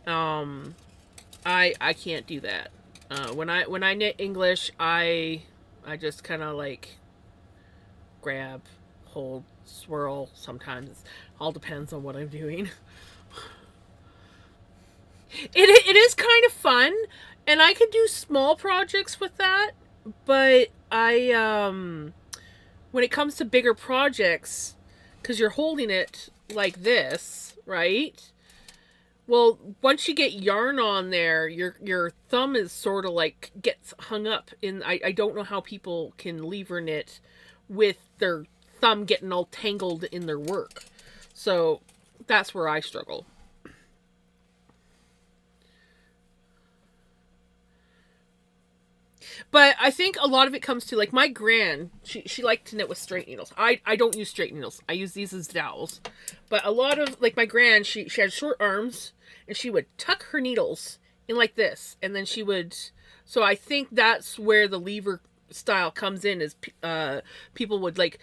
I can't do that. When I knit English, I just kind of like grab, hold, swirl. Sometimes it all depends on what I'm doing. It is kind of fun, and I can do small projects with that. But when it comes to bigger projects, because you're holding it like this, right? Well, once you get yarn on there, your thumb is sort of like gets hung up in. I don't know how people can lever knit with their thumb getting all tangled in their work. So that's where I struggle. But I think a lot of it comes to like my gran. She liked to knit with straight needles. I don't use straight needles. I use these as dowels. But a lot of like my gran, she had short arms, and she would tuck her needles in like this, and then she would. So I think that's where the lever style comes in. Is people would like,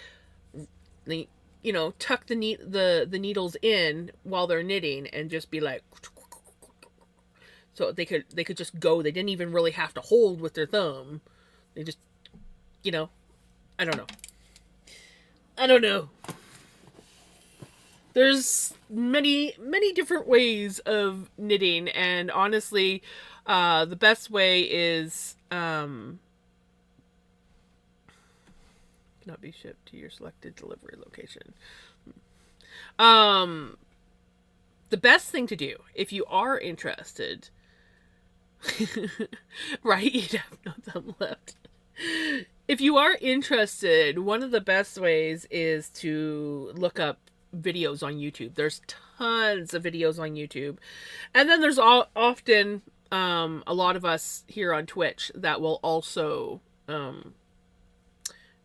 tuck the needles in while they're knitting, and just be like. So they could just go. They didn't even really have to hold with their thumb. They just, I don't know. I don't know. There's many different ways of knitting, and honestly, the best way is Um, cannot be shipped to your selected delivery location. Um, the best thing to do if you are interested, right? You'd have no thumb left. If you are interested, one of the best ways is to look up videos on YouTube. There's tons of videos on YouTube. And then there's often a lot of us here on Twitch that will also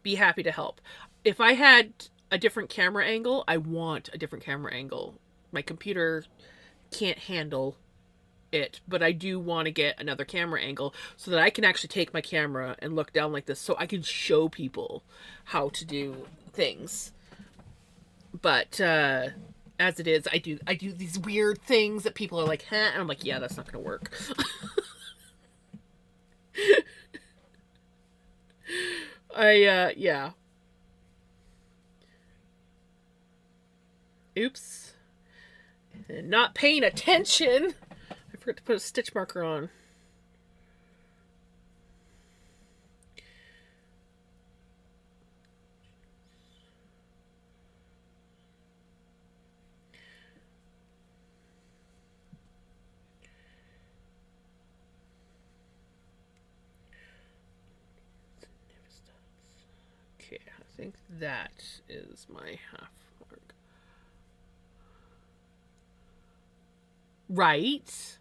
be happy to help. If I had a different camera angle, I want a different camera angle. My computer can't handle it, but I do want to get another camera angle so that I can actually take my camera and look down like this so I can show people how to do things. But as it is, I do these weird things that people are like, huh? And I'm like, yeah, that's not gonna work. Yeah. Oops. Not paying attention. I forgot to put a stitch marker on. Okay, I think that is my half mark. Right.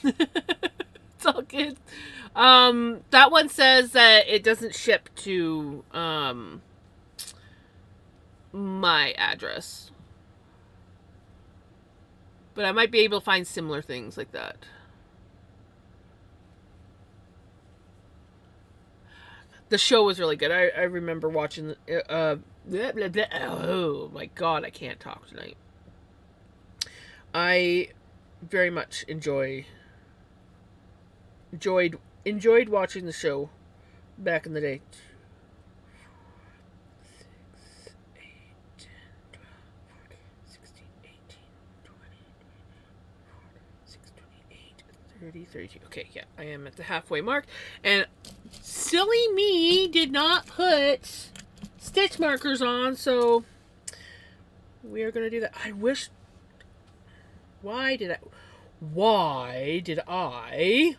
It's all good. That one says that it doesn't ship to my address. But I might be able to find similar things like that. The show was really good. I remember watching. Blah, blah, blah. Oh my god, I can't talk tonight. I very much enjoyed watching the show back in the day. 30, 32. Okay, yeah, I am at the halfway mark. And silly me did not put stitch markers on, so we are going to do that. I wish... Why did I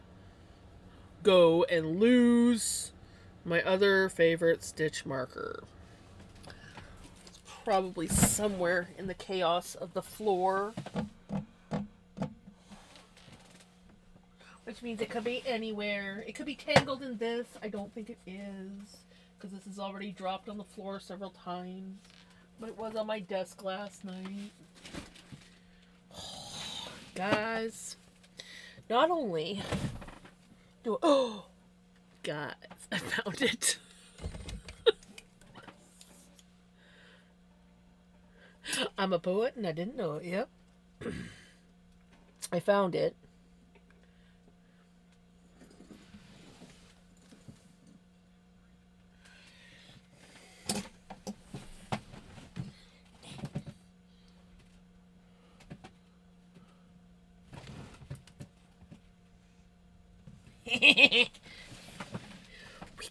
go and lose my other favorite stitch marker? It's probably somewhere in the chaos of the floor. Which means it could be anywhere. It could be tangled in this. I don't think it is, because this is already dropped on the floor several times. But it was on my desk last night. Guys, not only do guys, I found it. I'm a poet and I didn't know it. Yep. I found it. We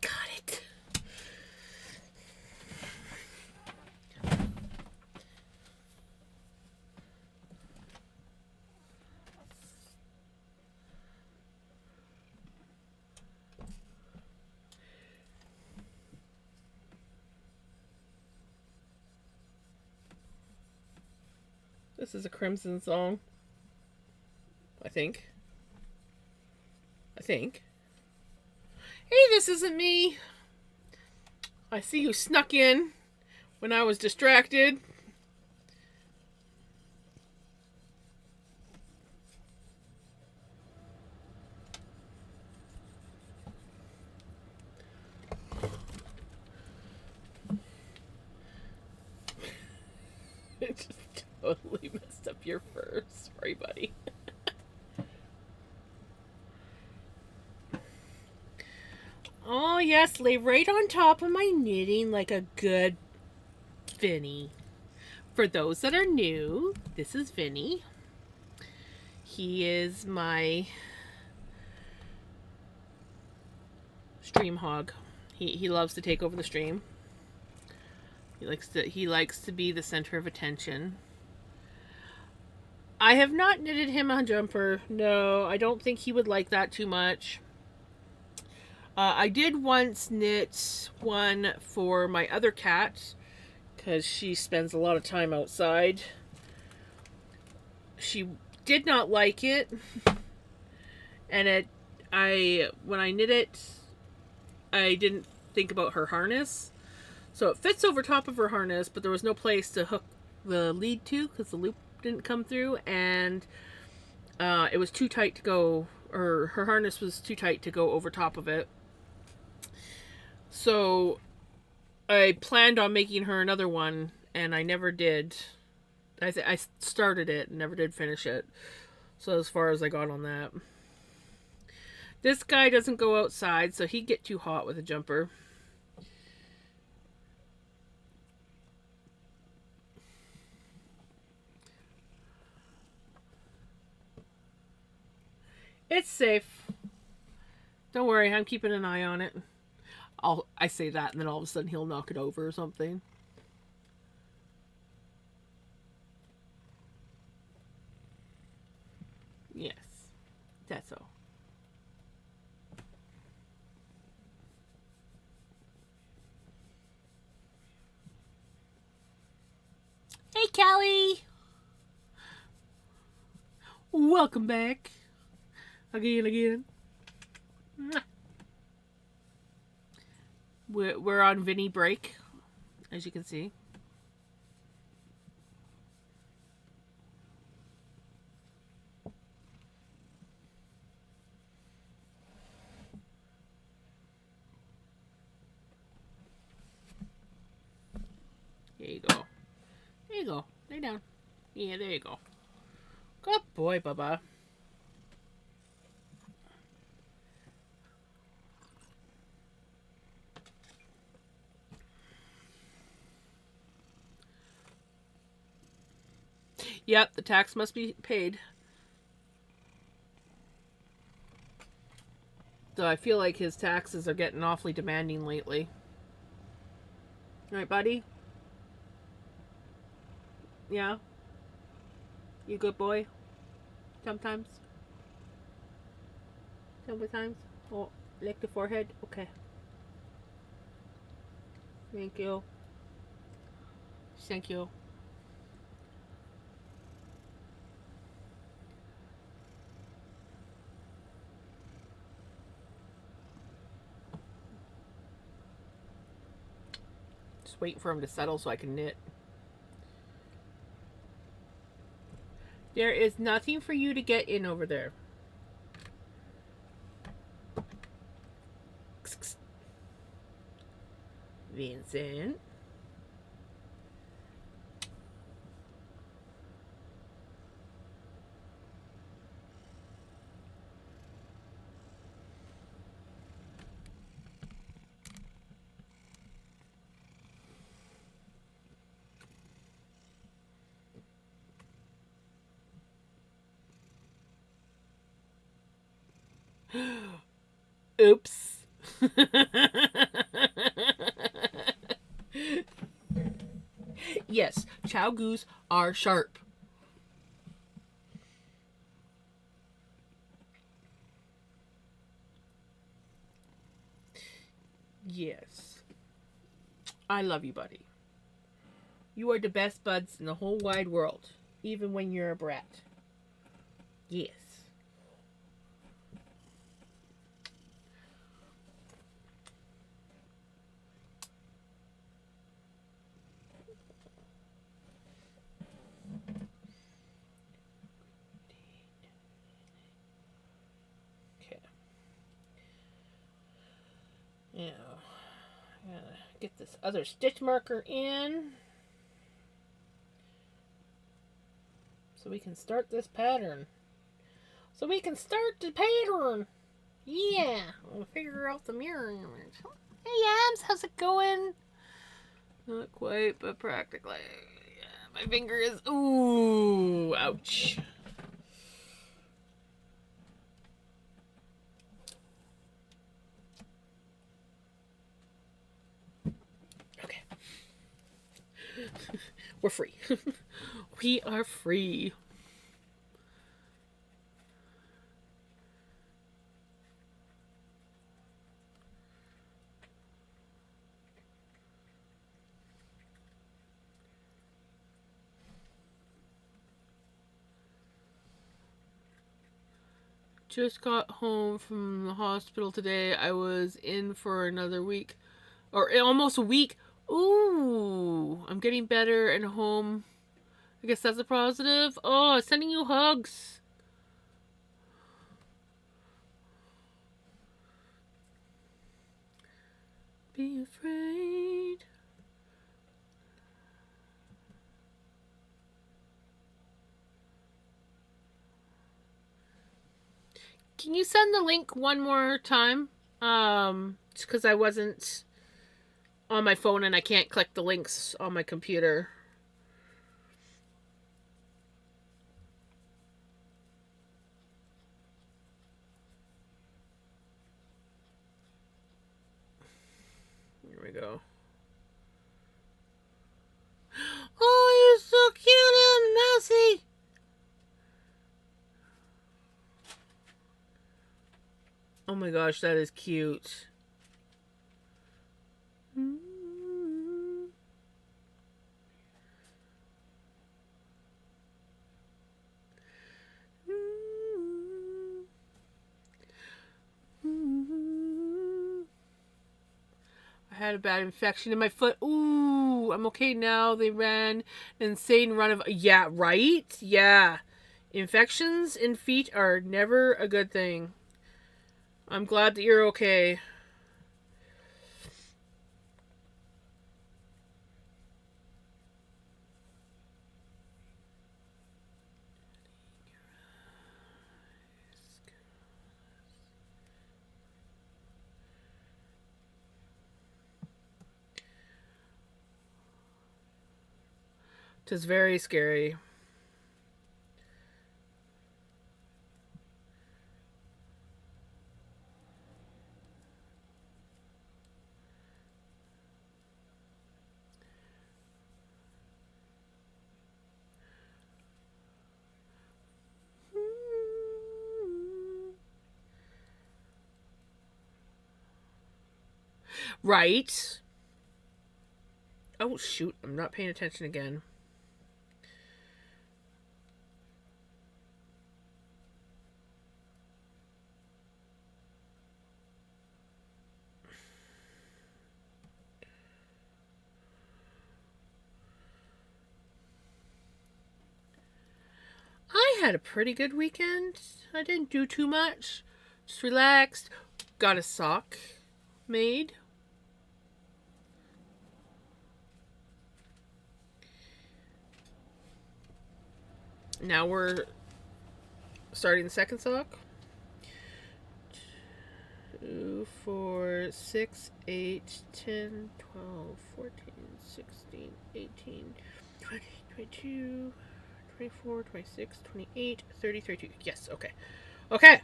got it. This is a Crimson song. I think. Hey, this isn't me. I see you snuck in when I was distracted. It just totally messed up your fur. Sorry, buddy. Oh, yes, lay right on top of my knitting like a good Vinny. For those that are new, this is Vinny. He is my stream hog. He loves to take over the stream. He likes to be the center of attention. I have not knitted him a jumper. No, I don't think he would like that too much. I did once knit one for my other cat because she spends a lot of time outside. She did not like it, and when I knit it, I didn't think about her harness. So it fits over top of her harness, but there was no place to hook the lead to because the loop didn't come through, and it was too tight to go, or her harness was too tight to go over top of it. So I planned on making her another one, and I never did. I started it and never did finish it. So as far as I got on that. This guy doesn't go outside, so he'd get too hot with a jumper. It's safe. Don't worry, I'm keeping an eye on it. I say that, and then all of a sudden he'll knock it over or something. Yes, that's all. Hey, Callie! Welcome back. Again. We're on Vinny break, as you can see. There you go. There you go. Lay down. Yeah, there you go. Good boy, Bubba. Yep, the tax must be paid. So I feel like his taxes are getting awfully demanding lately. Right, buddy? Yeah? You good boy? Sometimes? Sometimes? Oh, lick the forehead? Okay. Thank you. Thank you. Just waiting for him to settle so I can knit. There is nothing for you to get in over there. Vincent. Oops. Yes, chow goos are sharp. Yes. I love you, buddy. You are the best buds in the whole wide world, even when you're a brat. Yes. Okay. Now, I gotta get this other stitch marker in so we can start this pattern. So we can start the pattern. Yeah, we'll figure out the mirror image. Hey, Yams, how's it going? Not quite, but practically. Yeah, my finger is. Ooh, ouch. Okay. We're free. We are free. Just got home from the hospital today. I was in for another week, or almost a week. Ooh, I'm getting better and home. I guess that's a positive. Oh, sending you hugs. Be afraid. Can you send the link one more time? Just because I wasn't on my phone and I can't click the links on my computer. Here we go. Oh, you're so cute, little mousy. Oh my gosh, that is cute. I had a bad infection in my foot. Ooh, I'm okay now. They ran an insane run of. Yeah, right? Yeah. Infections in feet are never a good thing. I'm glad that you're okay. It's very scary. Right? Oh, shoot. I'm not paying attention again. I had a pretty good weekend. I didn't do too much. Just relaxed. Got a sock made. Now we're starting the second sock. 2, 4, 6, 8, 10, 12, 14, 16, 18, 20, 22, 24, 26, 28, 30, 32. Yes, okay. Okay.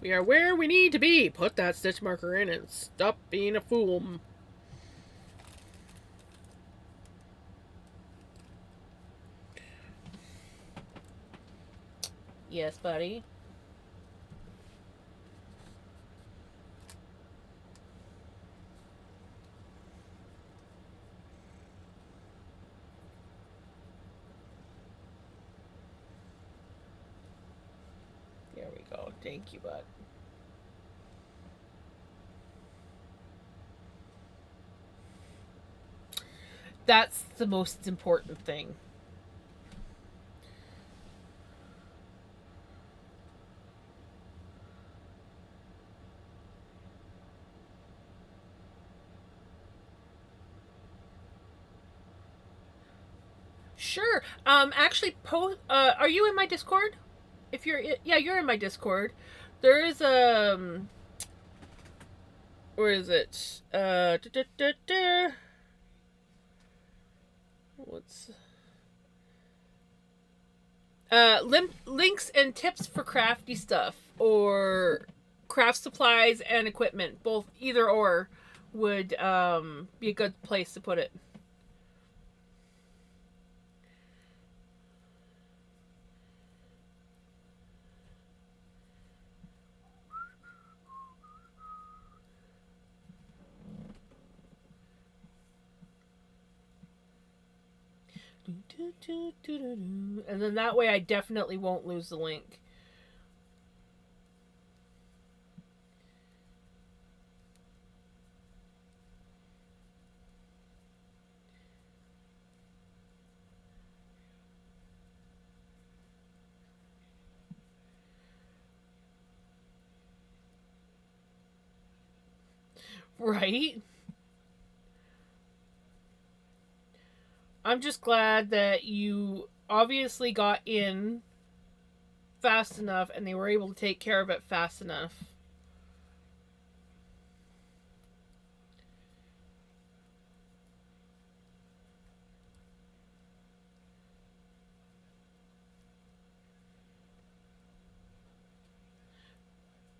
We are where we need to be. Put that stitch marker in and stop being a fool. Yes, buddy. There we go. Thank you, bud. That's the most important thing. Sure. Actually, are you in my Discord? If you're, yeah, you're in my Discord. There is where is it? What's links and tips for crafty stuff or craft supplies and equipment. Both, either or, would be a good place to put it. And then that way I definitely won't lose the link. Right? I'm just glad that you obviously got in fast enough and they were able to take care of it fast enough.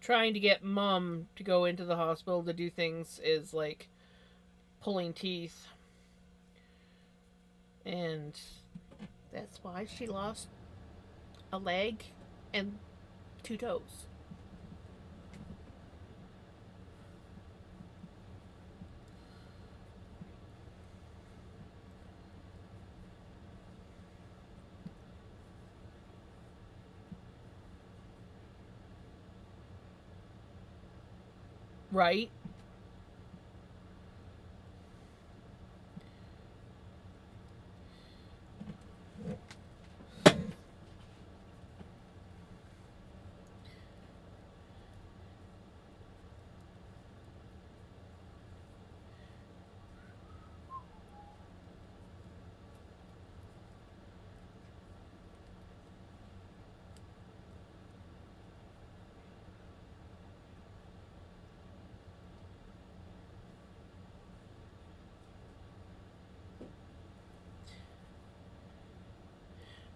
Trying to get mom to go into the hospital to do things is like pulling teeth. And that's why she lost a leg and 2 toes. Right?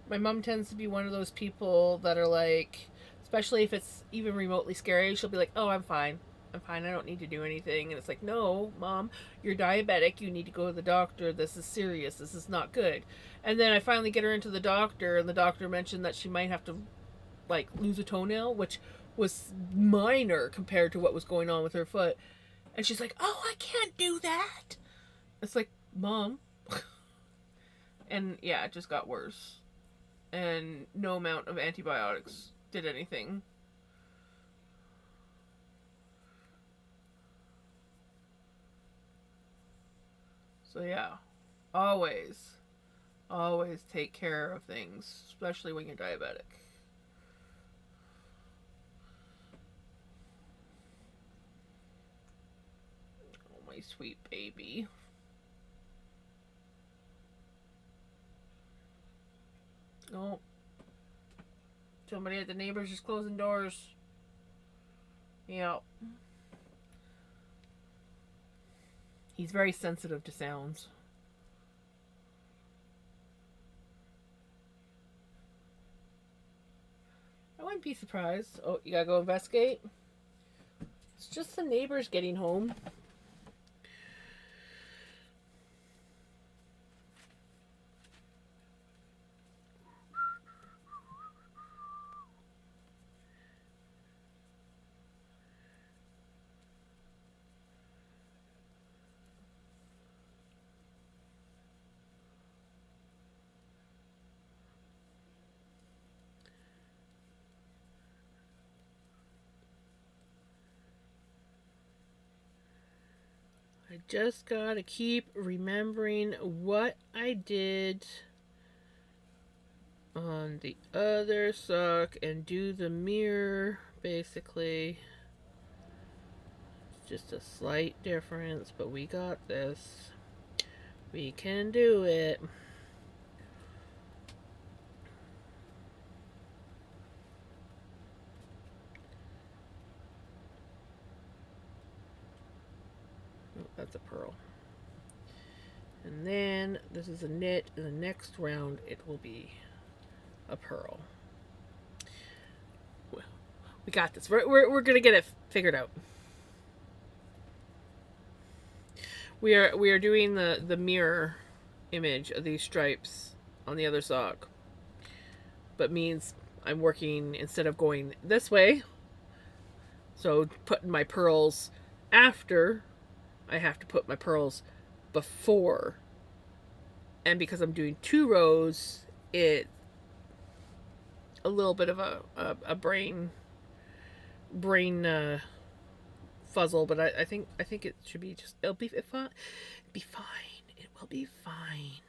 My mom tends to be one of those people that are like, especially if it's even remotely scary, she'll be like, "Oh, I'm fine. I'm fine. I don't need to do anything." And it's like, "No, mom, you're diabetic. You need to go to the doctor. This is serious. This is not good." And then I finally get her into the doctor, and the doctor mentioned that she might have to like lose a toenail, which was minor compared to what was going on with her foot. And she's like, "Oh, I can't do that." It's like, "Mom." And yeah, it just got worse. And no amount of antibiotics did anything. So yeah, always, always take care of things, especially when you're diabetic. Oh, my sweet baby. Oh, somebody at the neighbors just closing doors. Yeah. He's very sensitive to sounds. I wouldn't be surprised. Oh, you gotta go investigate? It's just the neighbors getting home. I just gotta keep remembering what I did on the other sock and do the mirror, basically. It's just a slight difference, but we got this. We can do it. That's a pearl. And then this is a knit. In the next round, it will be a pearl. We got this. We're gonna get it figured out. We are doing the mirror image of these stripes on the other sock, but means I'm working instead of going this way. So putting my pearls after, I have to put my pearls before. And because I'm doing 2 rows, it a little bit of a brain fuzzle, but I think it should be just it'll be fine. Be fine. It will be fine.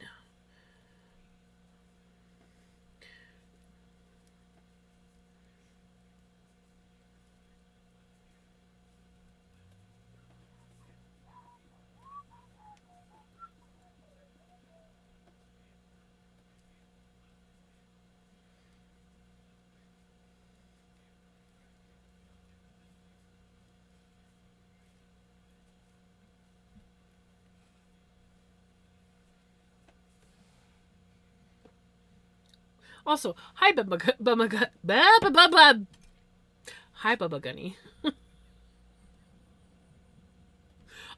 Also, hi Hi Bubba Gunny.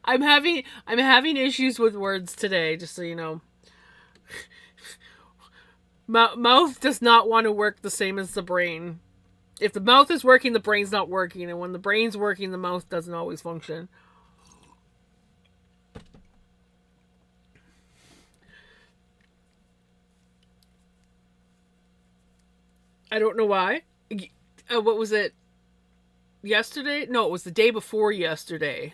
I'm having issues with words today, just so you know. Mouth does not want to work the same as the brain. If the mouth is working, the brain's not working, and when the brain's working, the mouth doesn't always function. I don't know why. What was it? Yesterday? No, it was the day before yesterday.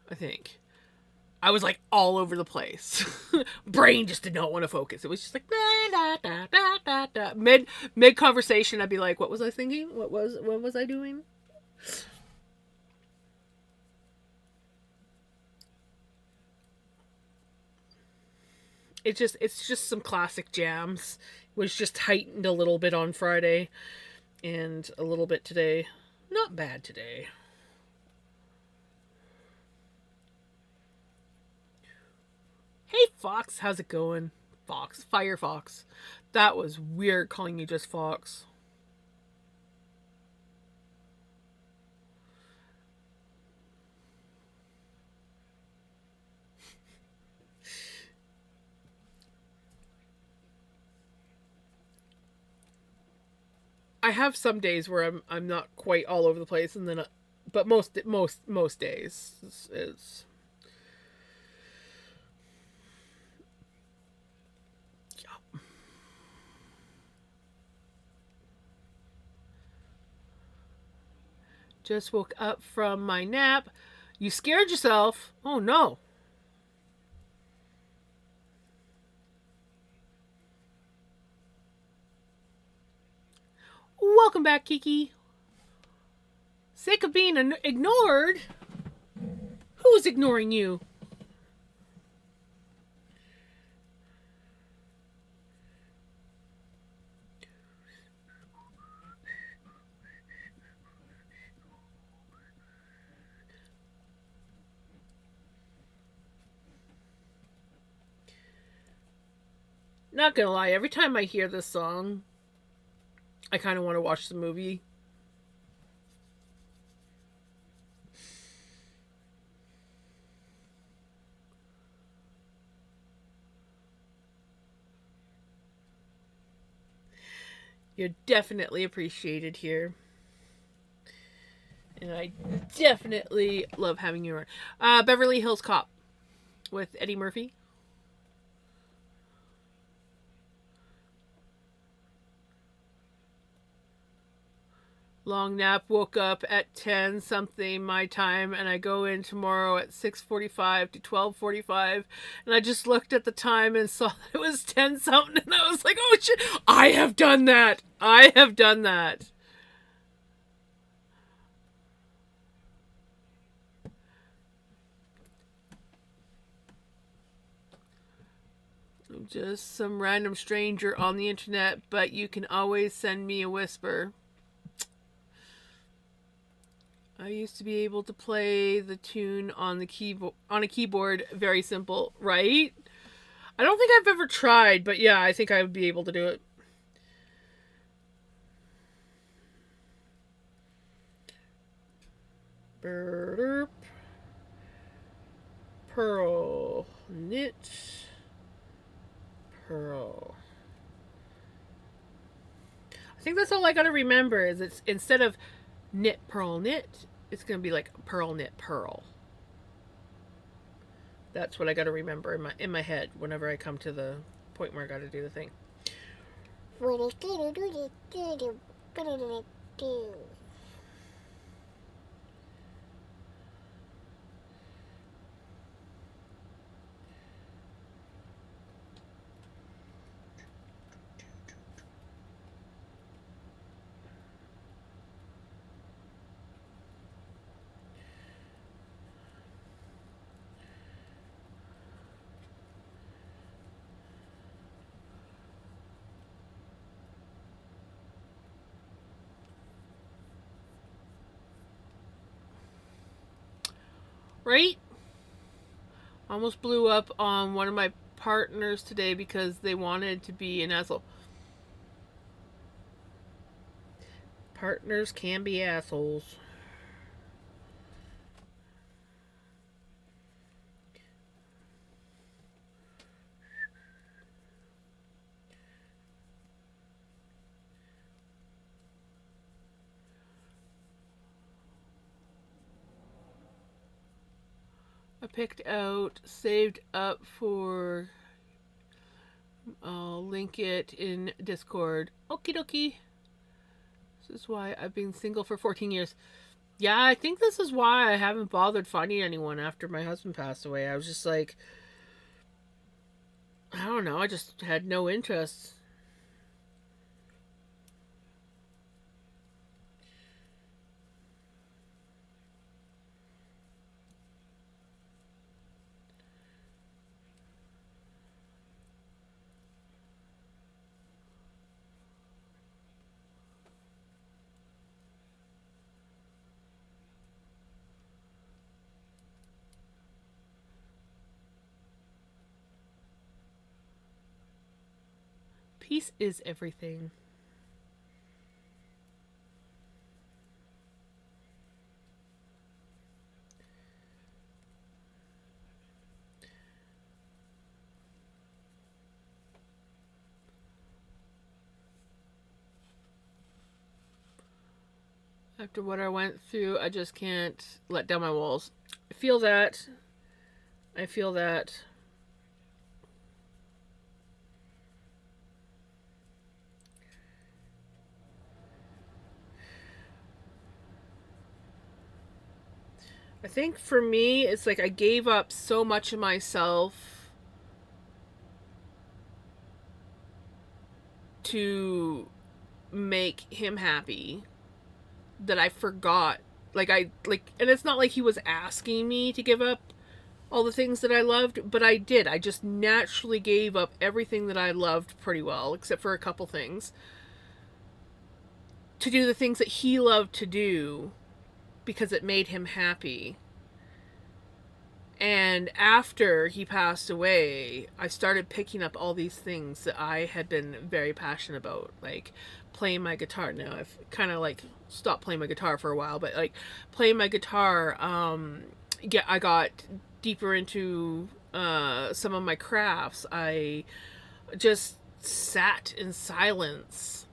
I think. I was like all over the place. Brain just did not want to focus. It was just like da, da, da, da, da. Mid conversation, I'd be like, "What was I thinking? What was I doing?" It's just some classic jams. It was just heightened a little bit on Friday, and a little bit today. Not bad today. Hey Fox, how's it going? Fox, Firefox. That was weird calling you just Fox. I have some days where I'm not quite all over the place, and then, but most days is yeah. Just woke up from my nap. You scared yourself. Oh no. Welcome back, Kiki. Sick of being ignored? Who's ignoring you? Not gonna lie, every time I hear this song, I kind of want to watch the movie. You're definitely appreciated here. And I definitely love having you around. Beverly Hills Cop with Eddie Murphy. Long nap, woke up at 10 something my time, and I go in tomorrow at 6:45 to 12:45, and I just looked at the time and saw that it was 10 something, and I was like, oh shit, I have done that. I have done that. I'm just some random stranger on the internet, but you can always send me a whisper. I used to be able to play the tune on the keyboard on a keyboard. Very simple, right? I don't think I've ever tried, but yeah, I think I would be able to do it. Burp. Pearl. Knit. Pearl. I think that's all I gotta remember is it's instead of knit, pearl, knit, it's gonna be like pearl, knit, pearl. That's what I gotta remember in my head whenever I come to the point where I gotta do the thing. Right? Almost blew up on one of my partners today because they wanted to be an asshole. Partners can be assholes. I picked out, saved up for. I'll link it in Discord. Okie dokie. This is why I've been single for 14 years. Yeah, I think this is why I haven't bothered finding anyone after my husband passed away. I was just like, I don't know, I just had no interest. Peace is everything. After what I went through, I just can't let down my walls. I feel that. I feel that. I think for me, it's like I gave up so much of myself to make him happy that I forgot. And it's not like he was asking me to give up all the things that I loved, but I did. I just naturally gave up everything that I loved pretty well, except for a couple things, to do the things that he loved to do because it made him happy. And after he passed away, I started picking up all these things that I had been very passionate about, like playing my guitar. Now I've kind of like stopped playing my guitar for a while, but like playing my guitar, yeah, I got deeper into some of my crafts. I just sat in silence.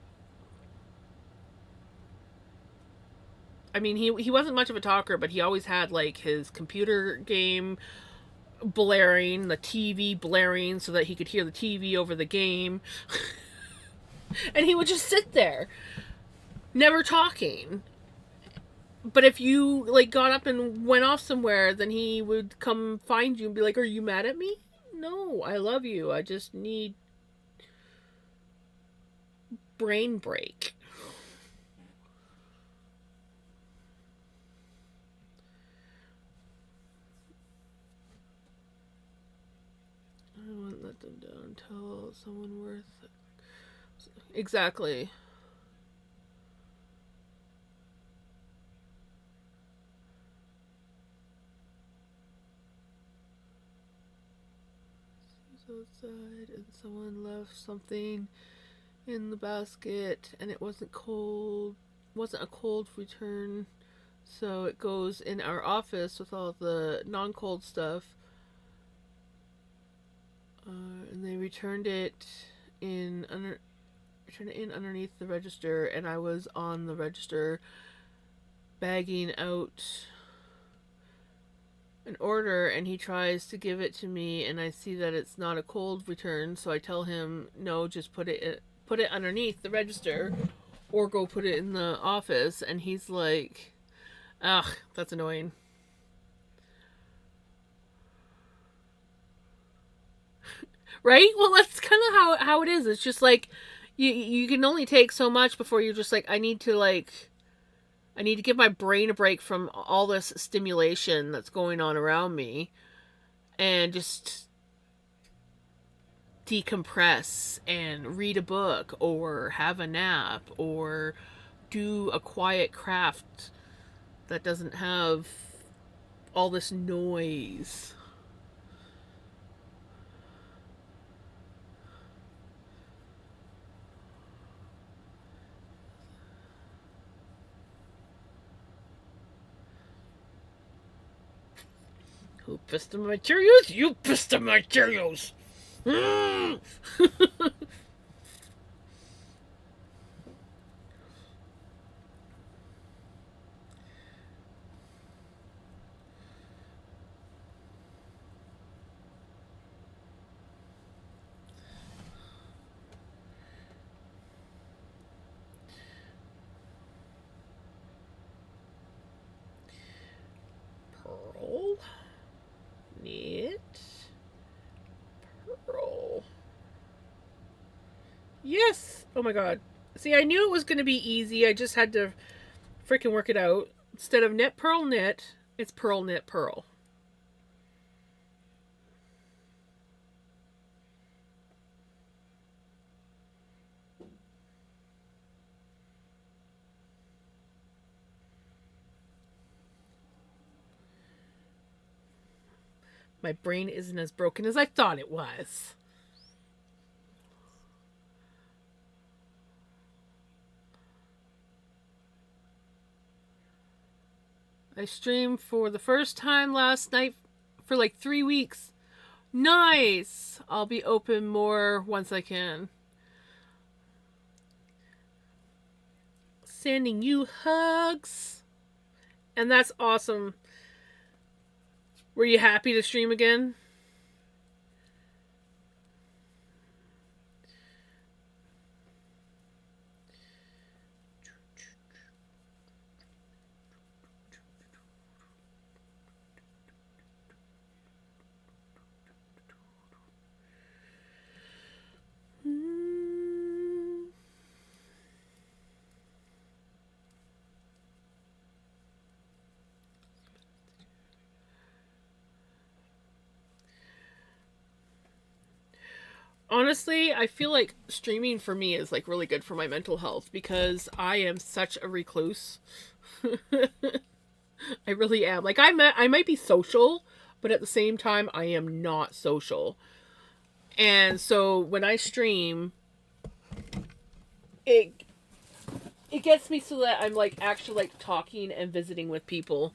I mean, he wasn't much of a talker, but he always had like his computer game blaring, the TV blaring so that he could hear the TV over the game. And he would just sit there, never talking. But if you like got up and went off somewhere, then he would come find you and be like, "Are you mad at me?" No, I love you. I just need brain break. I won't let them down. Tell someone worth it. Exactly. outside and someone left something in the basket and it wasn't cold. Wasn't a cold return. So it goes in our office with all the non-cold stuff. And they returned it in underneath the register, and I was on the register bagging out an order, and he tries to give it to me, and I see that it's not a cold return, so I tell him no, just put it underneath the register or go put it in the office. And he's like, ugh, that's annoying. Right? Well, that's kind of how it is. It's just like you can only take so much before you're just like, I need to give my brain a break from all this stimulation that's going on around me and just decompress and read a book or have a nap or do a quiet craft that doesn't have all this noise. Who pissed on my Cheerios? You pissed on my Cheerios! Mm. Pearl. Knit. Pearl. Yes! Oh my god. See, I knew it was going to be easy. I just had to freaking work it out. Instead of knit, pearl, knit, it's pearl, knit, pearl. My brain isn't as broken as I thought it was. I streamed for the first time last night for like 3 weeks. Nice! I'll be open more once I can. Sending you hugs. And that's awesome. Were you happy to stream again? Honestly, I feel like streaming for me is like really good for my mental health because I am such a recluse. I really am. Like I might be social, but at the same time I am not social. And so when I stream, it gets me so that I'm like actually like talking and visiting with people.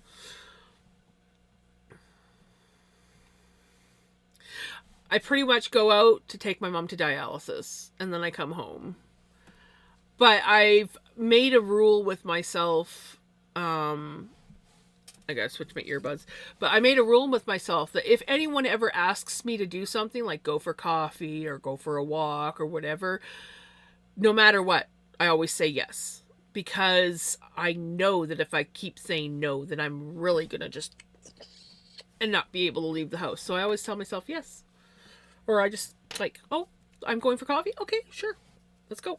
I pretty much go out to take my mom to dialysis and then I come home. But I've made a rule with myself. I gotta switch my earbuds. But I made a rule with myself that if anyone ever asks me to do something like go for coffee or go for a walk or whatever, no matter what, I always say yes. Because I know that if I keep saying no, then I'm really gonna just and not be able to leave the house. So I always tell myself yes. Or I just like, oh, I'm going for coffee? Okay, sure. Let's go.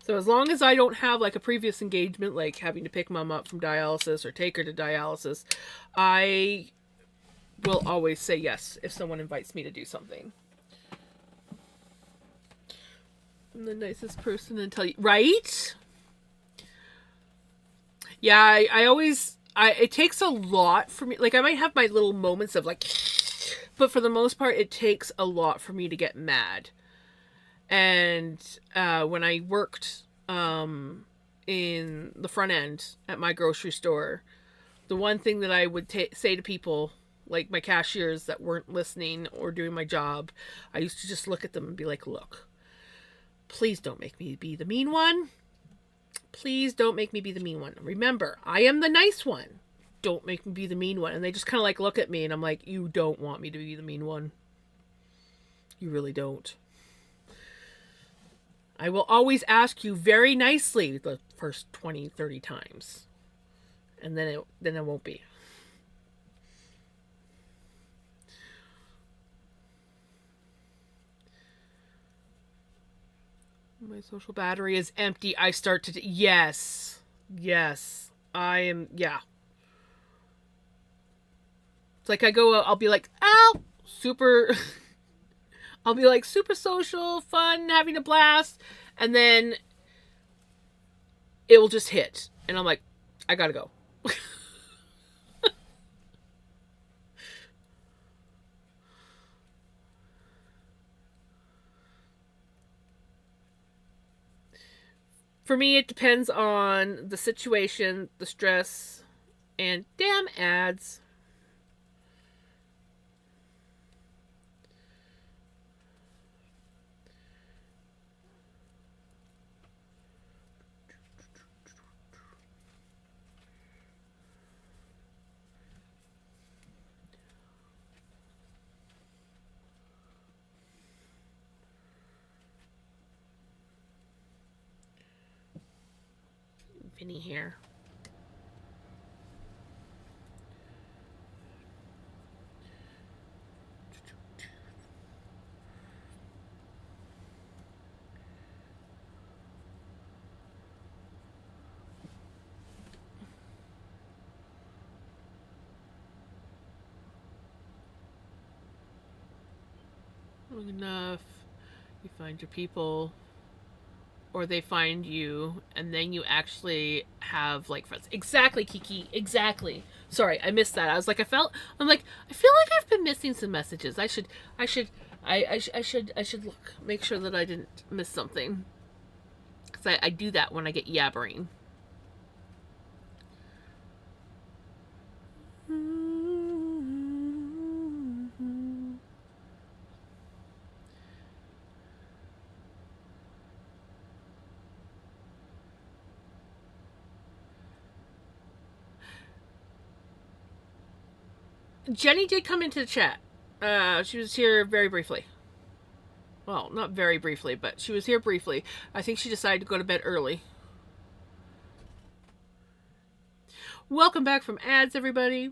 So as long as I don't have like a previous engagement, like having to pick mom up from dialysis or take her to dialysis, I will always say yes if someone invites me to do something. I'm the nicest person and tell you, right? Yeah, I always it takes a lot for me. Like, I might have my little moments of like, but for the most part, it takes a lot for me to get mad. And when I worked in the front end at my grocery store, the one thing that I would say to people, like my cashiers that weren't listening or doing my job, I used to just look at them and be like, look, please don't make me be the mean one. Please don't make me be the mean one. Remember, I am the nice one. Don't make me be the mean one. And they just kind of like look at me and I'm like, you don't want me to be the mean one. You really don't. I will always ask you very nicely the first 20, 30 times. And then it won't be. My social battery is empty. I start to... Yes. Yes. I am... Yeah. It's like I go... I'll be like, ow! Super... I'll be like, super social, fun, having a blast. And then it will just hit. And I'm like, I gotta go. For me, it depends on the situation, the stress, and damn ads. Vinny here. Long enough, you find your people, or they find you, and then you actually have like friends. Exactly, Kiki. Exactly. Sorry, I missed that. I was like, I feel like I've been missing some messages. I should look, make sure that I didn't miss something, because I do that when I get yabbering. Jenny did come into the chat. She was here very briefly. Well, not very briefly, but she was here briefly. I think she decided to go to bed early. Welcome back from ads, everybody.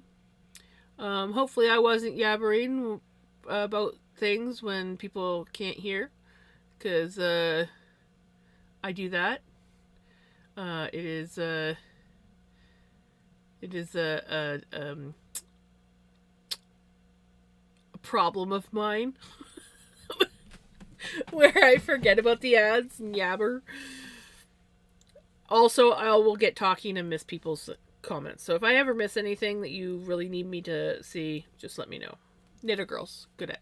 Hopefully I wasn't yabbering about things when people can't hear, because I do that. It is a problem of mine where I forget about the ads and yabber. Also, I will get talking and miss people's comments. So if I ever miss anything that you really need me to see, just let me know. Knitter Girl's good at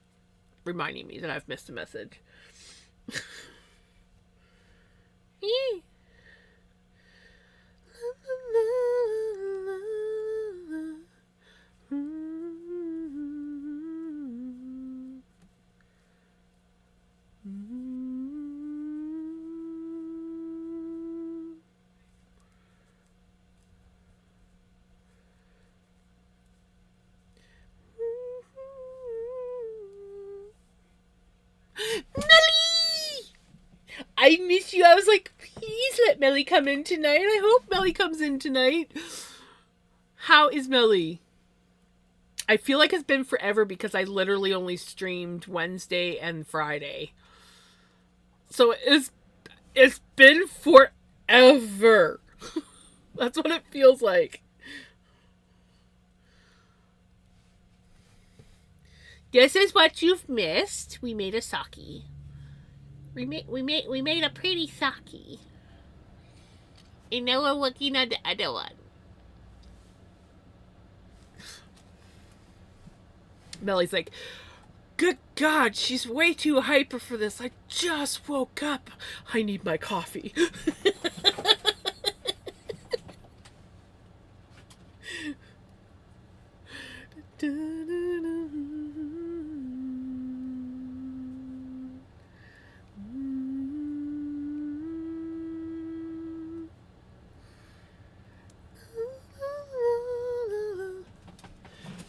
reminding me that I've missed a message. I miss you. I was like, please let Melly come in tonight. I hope Melly comes in tonight. How is Melly? I feel like it's been forever because I literally only streamed Wednesday and Friday. So it's been forever. That's what it feels like. This is what you've missed. We made a socky. We made a pretty socky. And now we're working on the other one. Melly's like, good God, she's way too hyper for this. I just woke up. I need my coffee.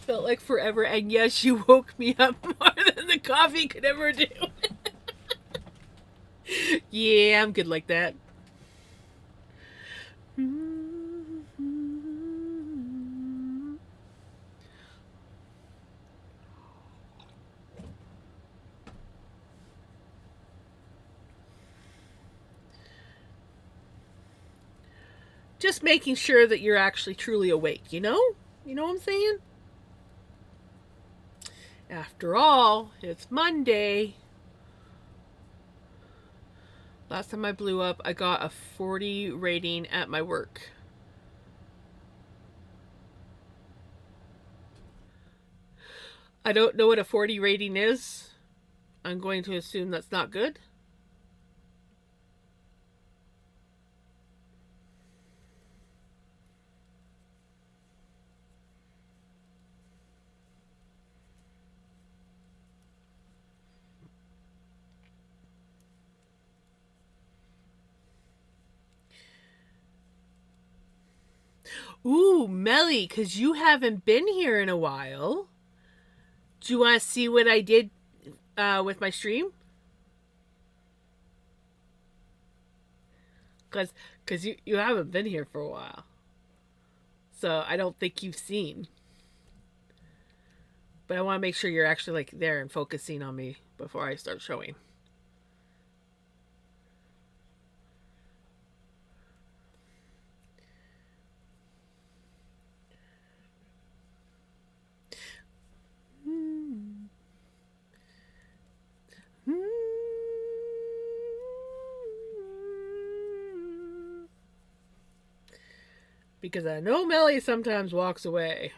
Felt like forever, and yes, you woke me up more than the coffee could ever do. Yeah, I'm good like that. Just making sure that you're actually truly awake, you know? You know what I'm saying? After all, it's Monday. Last time I blew up, I got a 40 rating at my work. I don't know what a 40 rating is. I'm going to assume that's not good. Ooh, Melly, because you haven't been here in a while. Do you want to see what I did with my stream? Because you haven't been here for a while. So I don't think you've seen. But I want to make sure you're actually like there and focusing on me before I start showing. Because I know Melly sometimes walks away.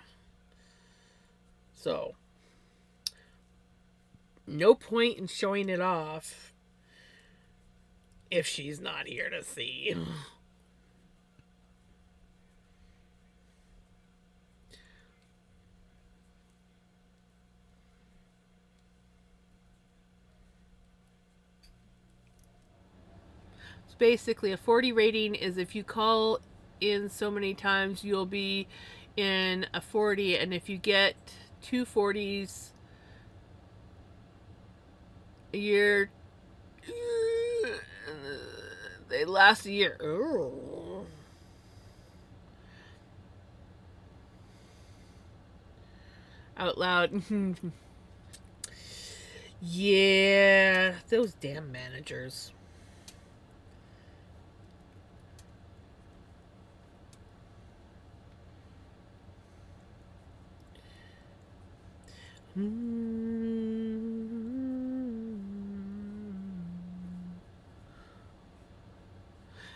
So, no point in showing it off if she's not here to see. So basically, a 40 rating is if you call in so many times, you'll be in a 40, and if you get 2 40s a year, they last a year. Ooh. Out loud. Yeah, those damn managers.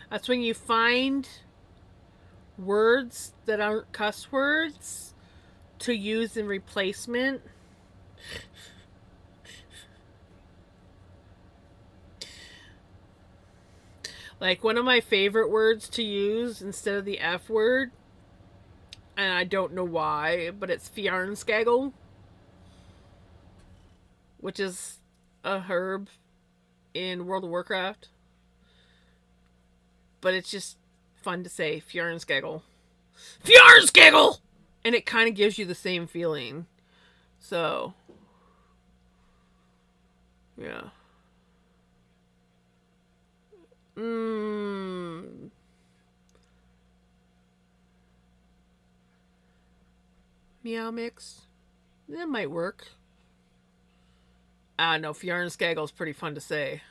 That's when you find words that aren't cuss words to use in replacement. Like one of my favorite words to use instead of the F word, and I don't know why, but it's fjarnskagel, which is a herb in World of Warcraft. But it's just fun to say, fjarnskagel. Fjarnskagel! And it kind of gives you the same feeling. So, yeah. Meow mix. That might work. I don't know. Fjarnskagel is pretty fun to say.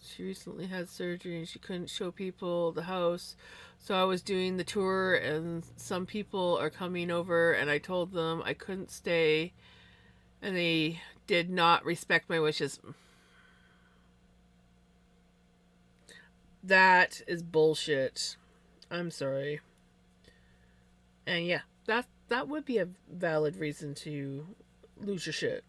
She recently had surgery and she couldn't show people the house. So I was doing the tour and some people are coming over and I told them I couldn't stay and they did not respect my wishes. That is bullshit. I'm sorry. And yeah, That would be a valid reason to lose your shit.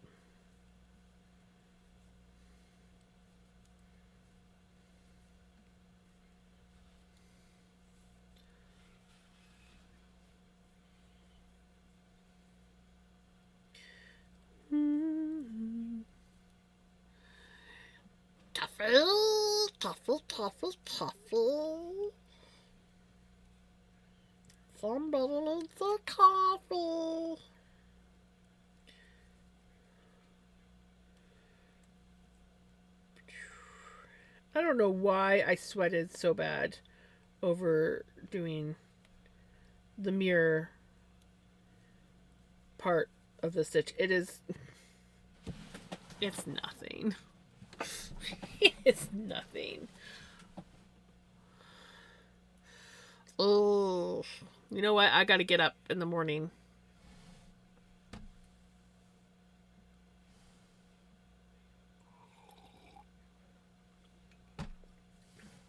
Toffee, toffee, toffee, toffee. Somebody needs a coffee. I don't know why I sweated so bad over doing the mirror part of the stitch. It's nothing. It's nothing. Oh, you know what? I got to get up in the morning.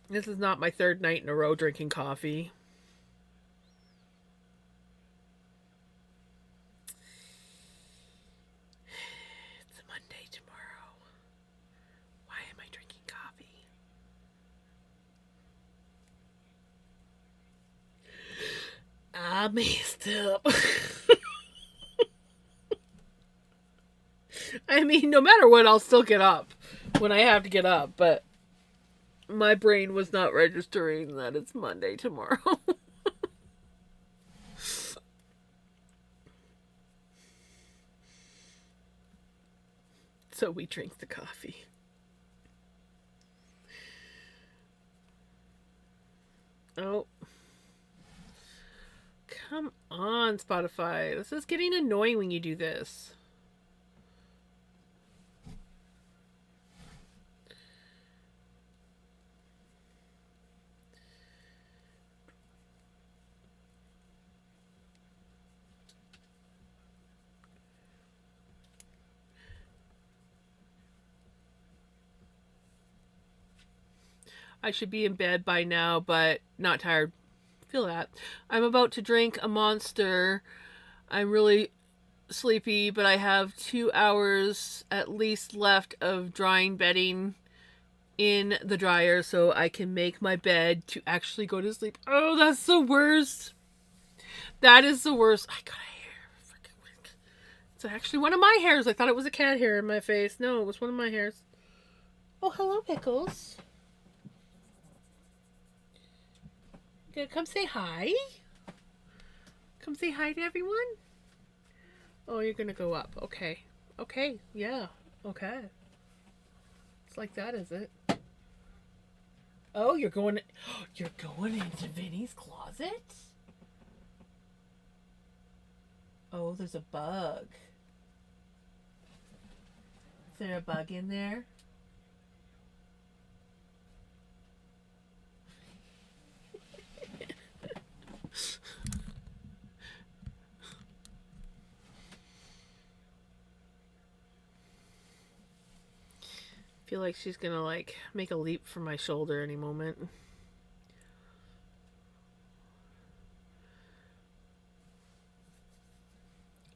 This is not my third night in a row drinking coffee. It's a Monday tomorrow. Why am I drinking coffee? I messed up. I mean, no matter what, I'll still get up when I have to get up, but my brain was not registering that it's Monday tomorrow. So we drink the coffee. Oh. Come on, Spotify. This is getting annoying when you do this. I should be in bed by now, but not tired. Feel that. I'm about to drink a monster. I'm really sleepy, but I have 2 hours at least left of drying bedding in the dryer so I can make my bed to actually go to sleep. Oh, that's the worst. That is the worst. I got a hair. It's actually one of my hairs. I thought it was a cat hair in my face. No, it was one of my hairs. Oh, hello, Pickles. Come say hi. Come say hi to everyone. Oh, you're gonna go up. Okay. Okay. Yeah. Okay. It's like that, is it? Oh, you're going. You're going into Vinny's closet. Oh, there's a bug. Is there a bug in there? I feel like she's gonna like make a leap from my shoulder any moment.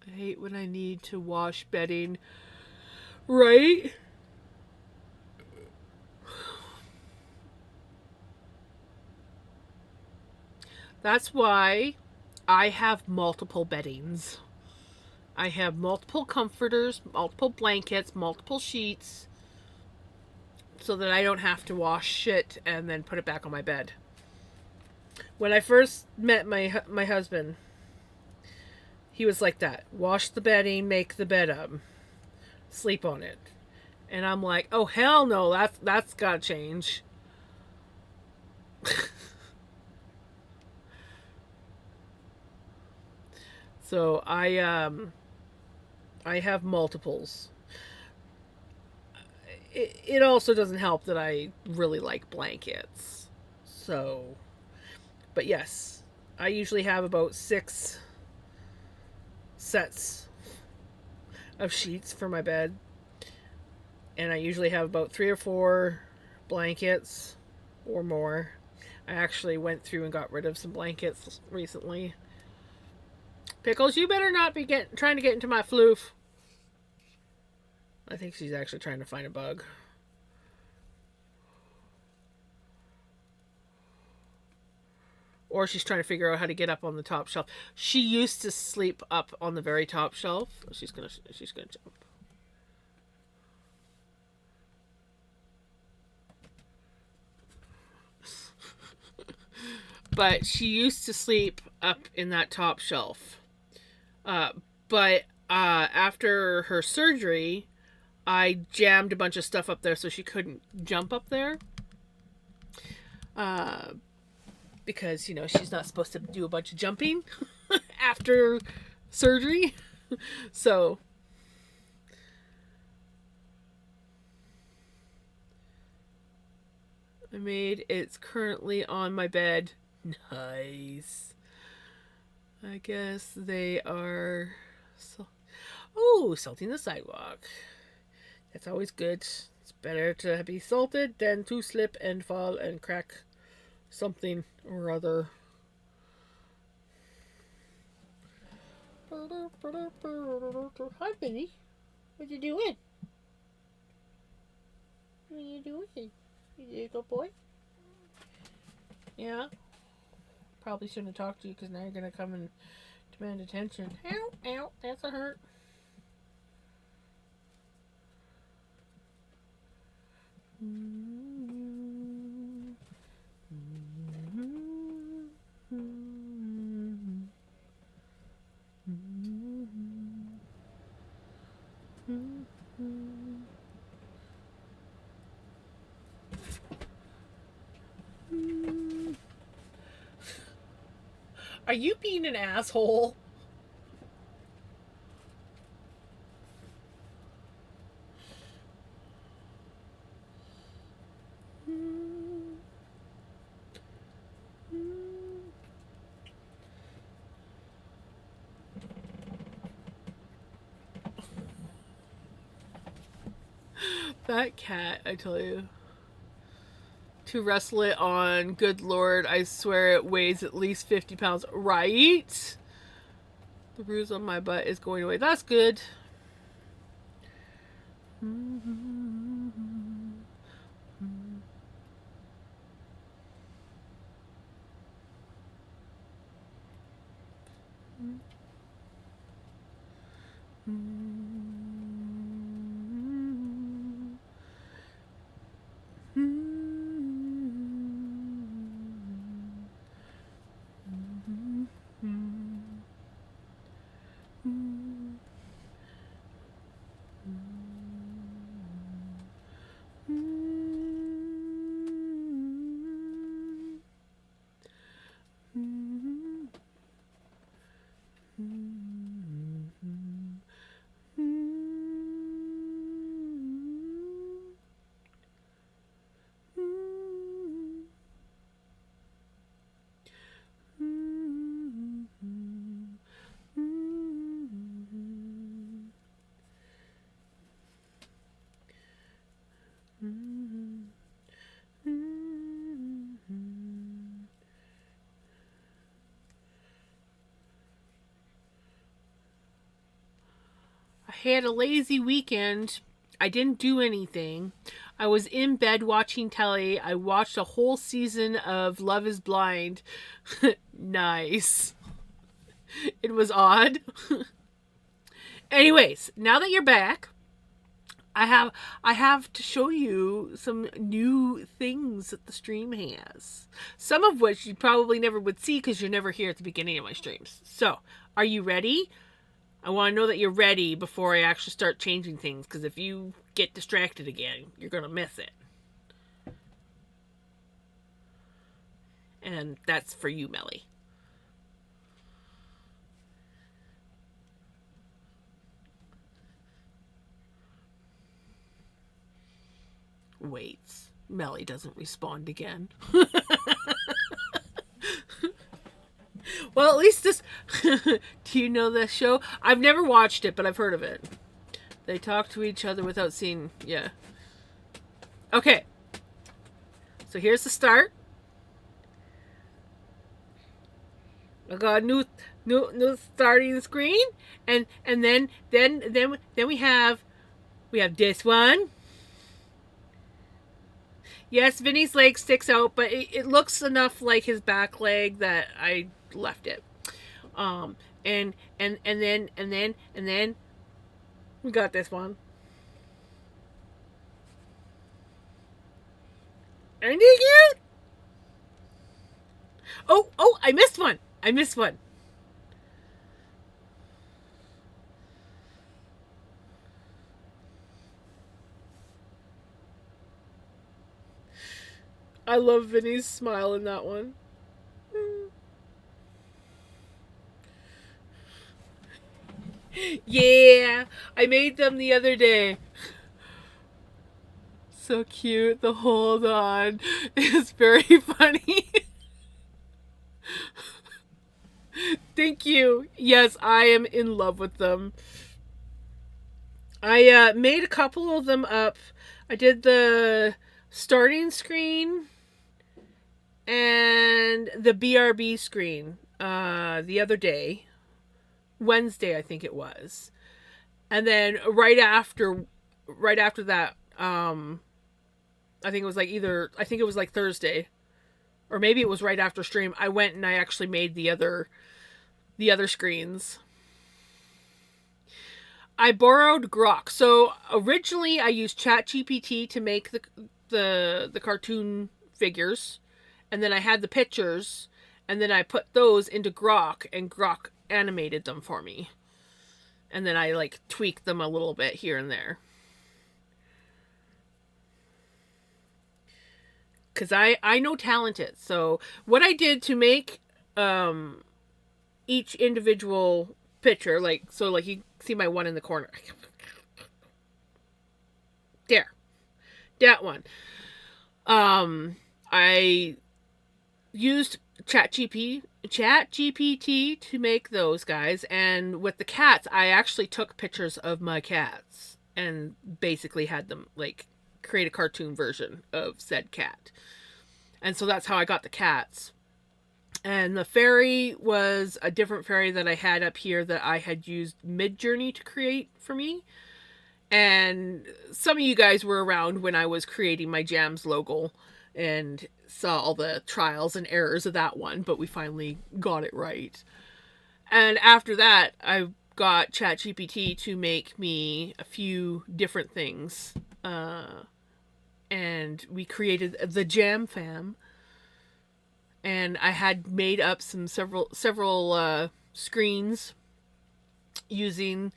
I hate when I need to wash bedding. Right? That's why I have multiple beddings. I have multiple comforters, multiple blankets, multiple sheets, so that I don't have to wash shit and then put it back on my bed. When I first met my husband, he was like that. Wash the bedding, make the bed up, sleep on it. And I'm like, oh hell no, that's gotta change. So I have multiples. It also doesn't help that I really like blankets. So, but yes, I usually have about 6 sets of sheets for my bed. And I usually have about 3 or 4 blankets or more. I actually went through and got rid of some blankets recently. Pickles, you better not be trying to get into my floof. I think she's actually trying to find a bug. Or she's trying to figure out how to get up on the top shelf. She used to sleep up on the very top shelf. She's gonna jump. But she used to sleep up in that top shelf. But after her surgery, I jammed a bunch of stuff up there so she couldn't jump up there. Because, you know, she's not supposed to do a bunch of jumping after surgery. So I made it's currently on my bed. Nice. I guess they are salting the sidewalk. That's always good. It's better to be salted than to slip and fall and crack something or other. Hi, Billy. What you doing? What you doing? You little boy? Yeah. Probably shouldn't have talked to you because now you're gonna come and demand attention. Ow, ow, that's a hurt. Are you being an asshole? That cat, I tell you. To wrestle it on, good lord, I swear it weighs at least 50 pounds, right? The bruise on my butt is going away. That's good. I had a lazy weekend. I didn't do anything. I was in bed watching telly. I watched a whole season of Love is Blind. Nice. It was odd. Anyways, now that you're back, I have to show you some new things that the stream has. Some of which you probably never would see because you're never here at the beginning of my streams. So, are you ready? I want to know that you're ready before I actually start changing things, because if you get distracted again, you're going to miss it. And that's for you, Melly. Waits. Melly doesn't respond again. Well, at least this... Do you know this show? I've never watched it, but I've heard of it. They talk to each other without seeing... Yeah. Okay. So here's the start. I got No starting screen, and then we have this one. Yes, Vinny's leg sticks out, but it looks enough like his back leg that I left it. Um, and then we got this one. Ain't he cute? Oh, I missed one. I missed one. I love Vinny's smile in that one. Yeah, I made them the other day. So cute. The hold on is very funny. Thank you. Yes, I am in love with them. I made a couple of them up. I did the starting screen and the BRB screen the other day. Wednesday, I think it was. And then right after that, I think it was like Thursday, or maybe it was right after stream. I went and I actually made the other screens. I borrowed Grok. So originally I used ChatGPT to make the cartoon figures, and then I had the pictures, and then I put those into Grok, and Grok animated them for me. And then I like tweaked them a little bit here and there. Cause I know talented. So what I did to make each individual picture, like you see my one in the corner. There. That one. I used ChatGPT to make those guys, and with the cats, I actually took pictures of my cats and basically had them like create a cartoon version of said cat. And so that's how I got the cats. And the fairy was a different fairy that I had up here that I had used Midjourney to create for me. And some of you guys were around when I was creating my Jams logo and saw all the trials and errors of that one, but we finally got it right. And after that, I got ChatGPT to make me a few different things. And we created the Jam Fam. And I had made up several screens using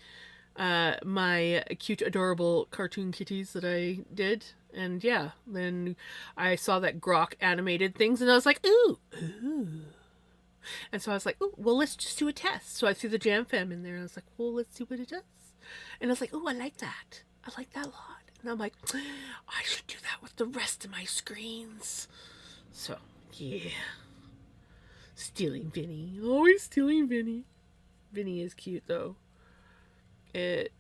my cute, adorable cartoon kitties that I did. And yeah, then I saw that Grok animated things, and I was like, ooh. And so I was like, ooh, well, let's just do a test. So I threw the Jam Fam in there, and I was like, well, let's see what it does. And I was like, ooh, I like that. I like that a lot. And I'm like, I should do that with the rest of my screens. So, yeah. Stealing Vinny. Always stealing Vinny. Vinny is cute, though. It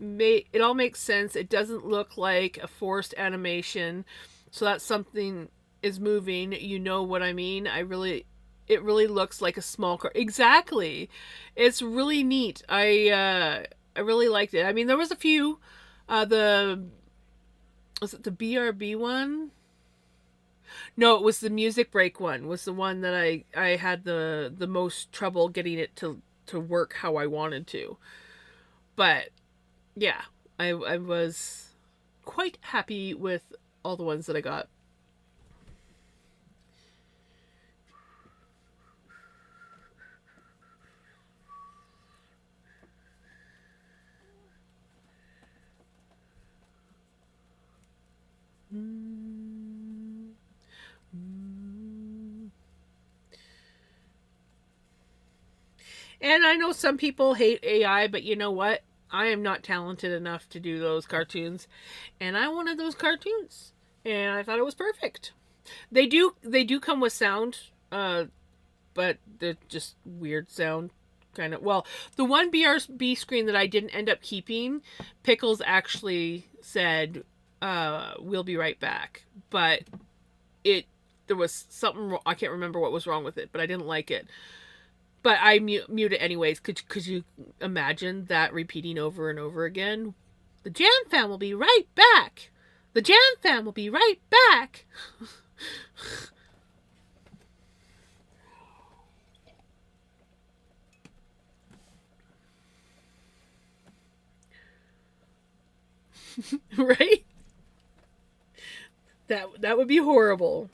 all makes sense. It doesn't look like a forced animation, so that something is moving. You know what I mean? It really looks like a small car. Exactly. It's really neat. I really liked it. I mean, there was a few. Was it the BRB one? No, it was the music break one. Was the one that I had the most trouble getting it to work how I wanted to. But yeah, I was quite happy with all the ones that I got. And I know some people hate AI, but you know what? I am not talented enough to do those cartoons, and I wanted those cartoons, and I thought it was perfect. They do come with sound, but they're just weird sound kind of. Well, the one BRB screen that I didn't end up keeping, Pickles actually said, "We'll be right back," but it there was something I can't remember what was wrong with it, but I didn't like it. But I mute it anyways. Could you imagine that repeating over and over again? The Jam Fam will be right back. The Jam Fam will be right back. Right? That would be horrible.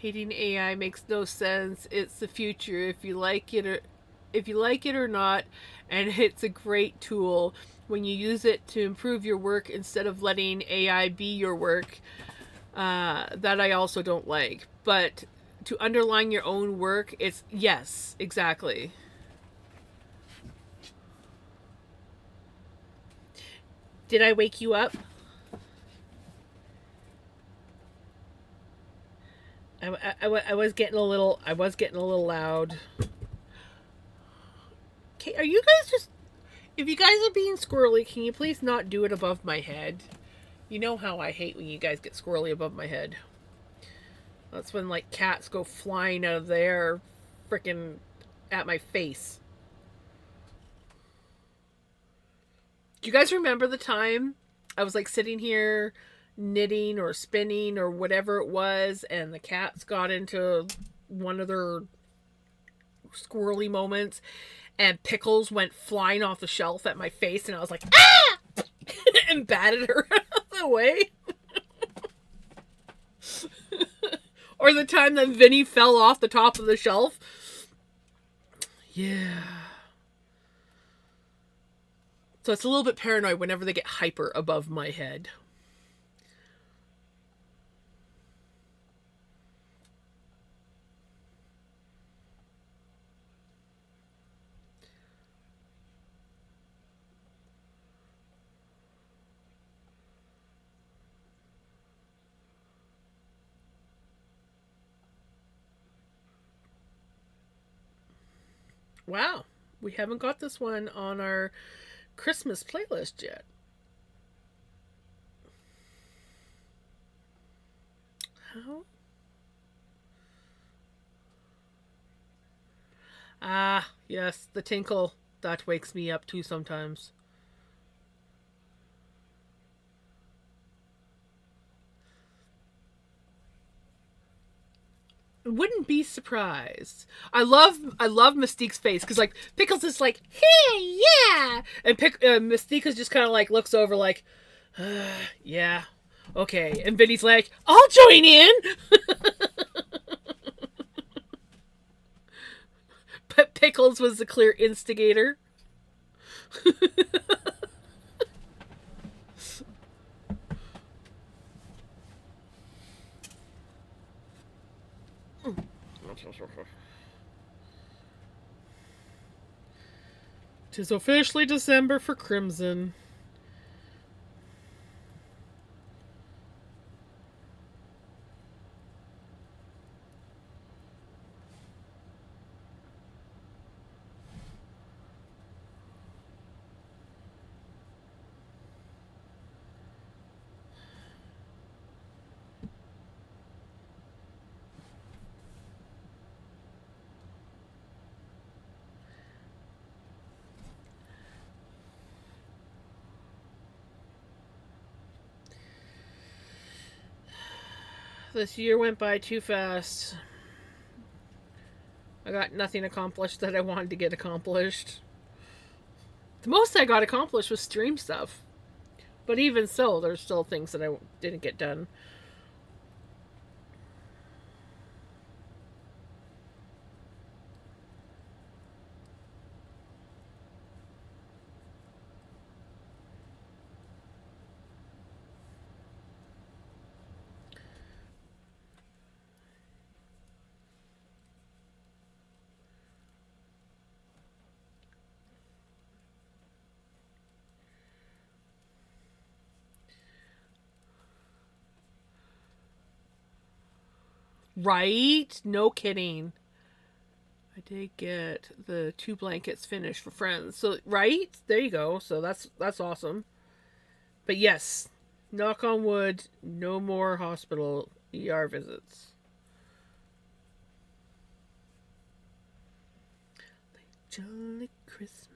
Hating AI makes no sense. It's the future. If you like it or not, and it's a great tool when you use it to improve your work instead of letting AI be your work. That I also don't like. But to underline your own work, it's yes, exactly. Did I wake you up? I was getting a little. I was getting a little loud. Okay, are you guys just? If you guys are being squirrely, can you please not do it above my head? You know how I hate when you guys get squirrely above my head. That's when like cats go flying out of there, freaking at my face. Do you guys remember the time I was like sitting here knitting or spinning or whatever it was, and the cats got into one of their squirrely moments, and Pickles went flying off the shelf at my face, and I was like, ah! And batted her out of the way. Or the time that Vinny fell off the top of the shelf. Yeah. So it's a little bit paranoid whenever they get hyper above my head. Wow. We haven't got this one on our Christmas playlist yet. How? Ah, yes, the tinkle. That wakes me up too sometimes. Wouldn't be surprised. I love Mystique's face because like Pickles is like hey yeah, and Mystique is just kind of like looks over like yeah okay, and Vinny's like I'll join in. But Pickles was the clear instigator. Tis officially December for Crimson. This year went by too fast. I got nothing accomplished that I wanted to get accomplished. The most I got accomplished was stream stuff. But even so, there's still things that I didn't get done. Right? No kidding. I did get the 2 blankets finished for friends. So right? There you go. So that's awesome. But yes, knock on wood, no more hospital ER visits. Jolly Christmas.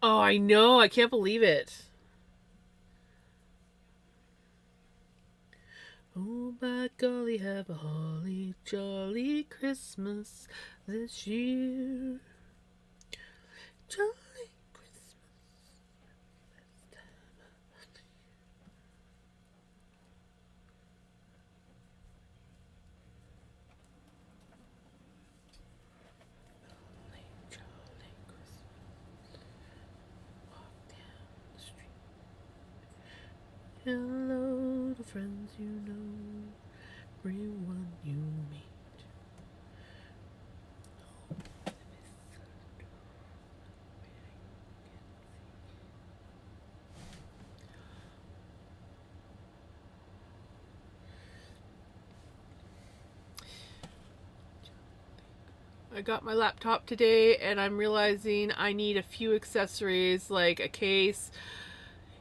Oh, I know. I can't believe it. Oh, by golly, have a holly jolly Christmas this year. Jolly Christmas. Jolly, jolly Christmas. Walk down the street. Hello to friends you know, everyone you meet. I got my laptop today and I'm realizing I need a few accessories like a case.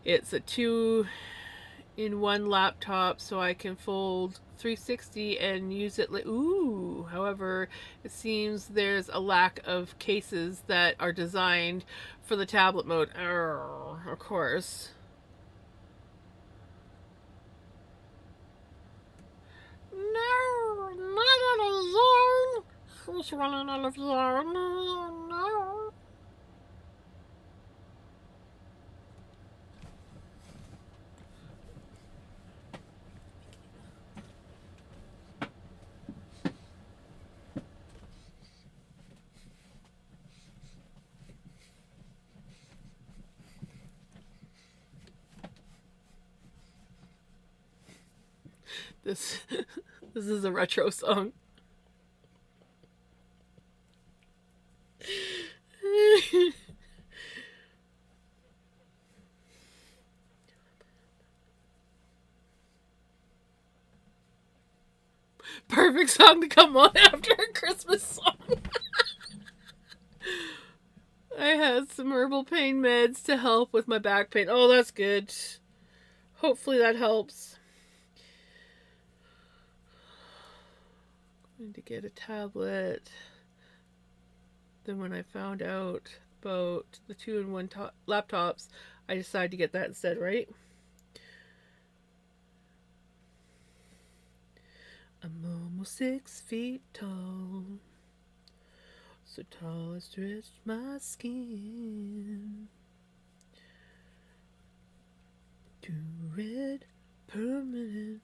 It's a 2-in-1 laptop so I can fold 360 and use it like ooh. However, it seems there's a lack of cases that are designed for the tablet mode. Of course. No, not on a yarn. Who's running out of yarn? No. This this is a retro song. Perfect song to come on after a Christmas song. I had some herbal pain meds to help with my back pain. Oh, that's good. Hopefully that helps. I'm going to get a tablet. Then when I found out about the 2-in-1 laptops, I decided to get that instead, right? I'm almost 6 feet tall. So tall I stretched my skin. 2 red, permanent,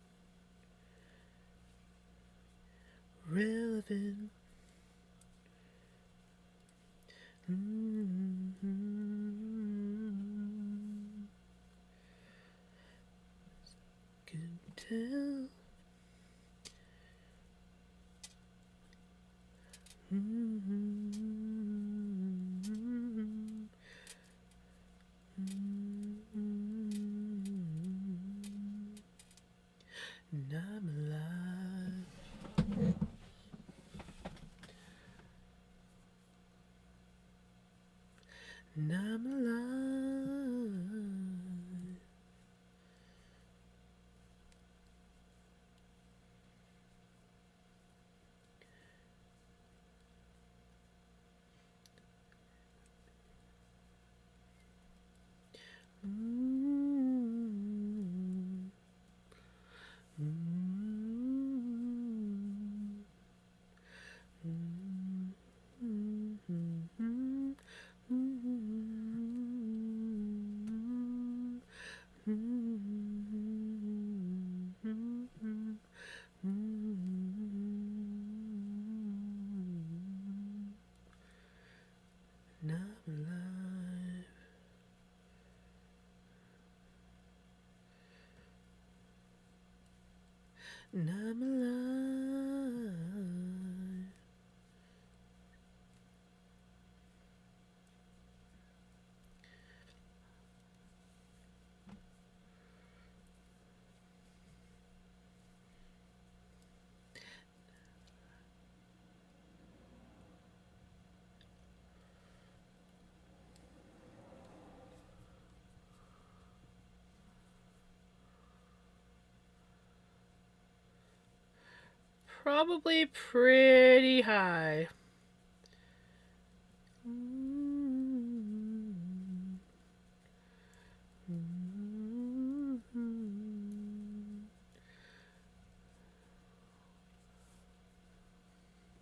relevant. Can tell. And I'm alive. And I'm alive. And I'm alive. And I'm alive. Probably pretty high.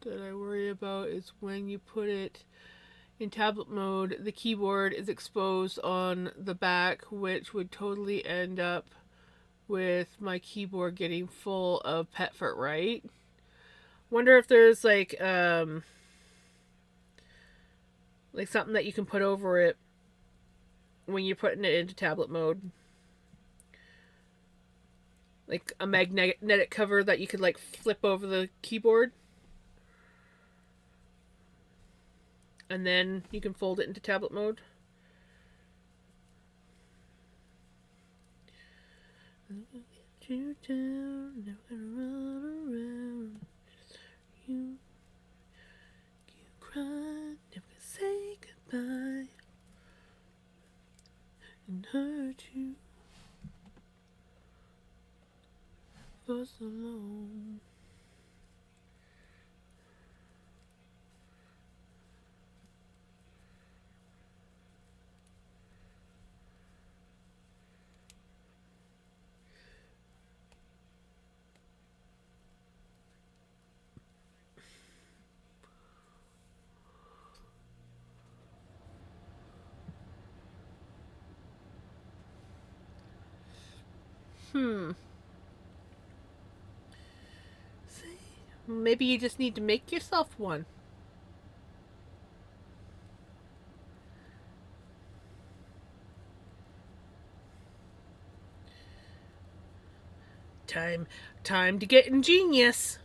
That I worry about is when you put it in tablet mode, the keyboard is exposed on the back, which would totally end up with my keyboard getting full of pet fur, right? Wonder if there's like something that you can put over it when you're putting it into tablet mode. Like a magnetic cover that you could like flip over the keyboard. And then you can fold it into tablet mode. Get you down, never gonna run around. You cry, never gonna say goodbye. And hurt you for so long. Maybe you just need to make yourself one. Time to get ingenious.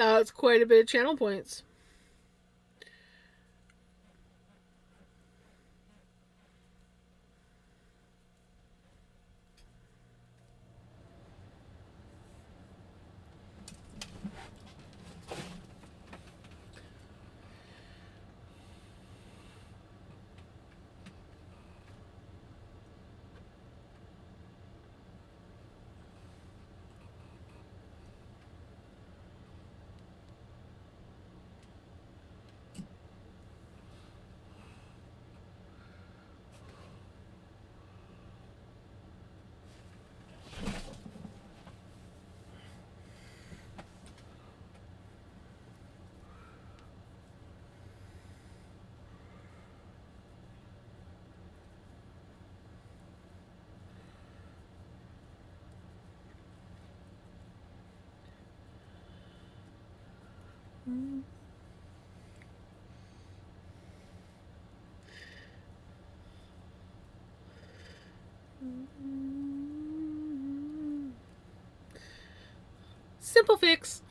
That's quite a bit of channel points. Simple fix.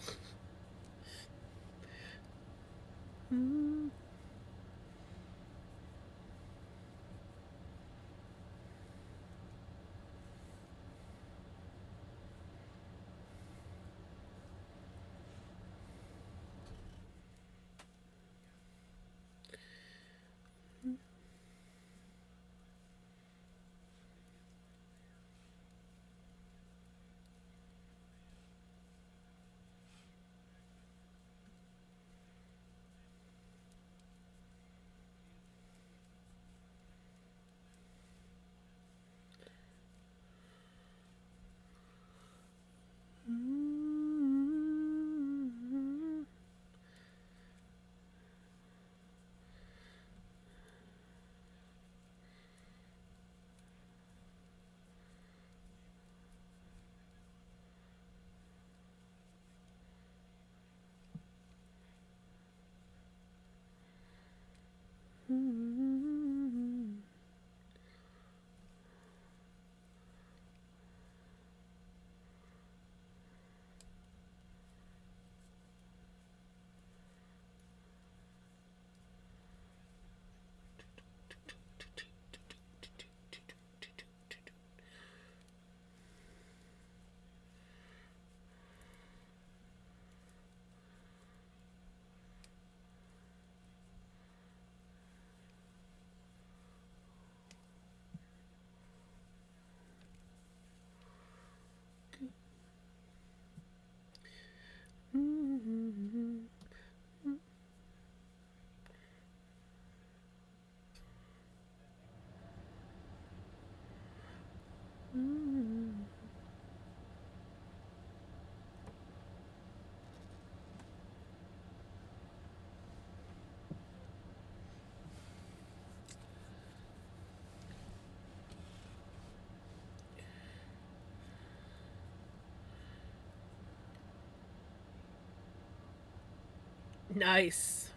Nice.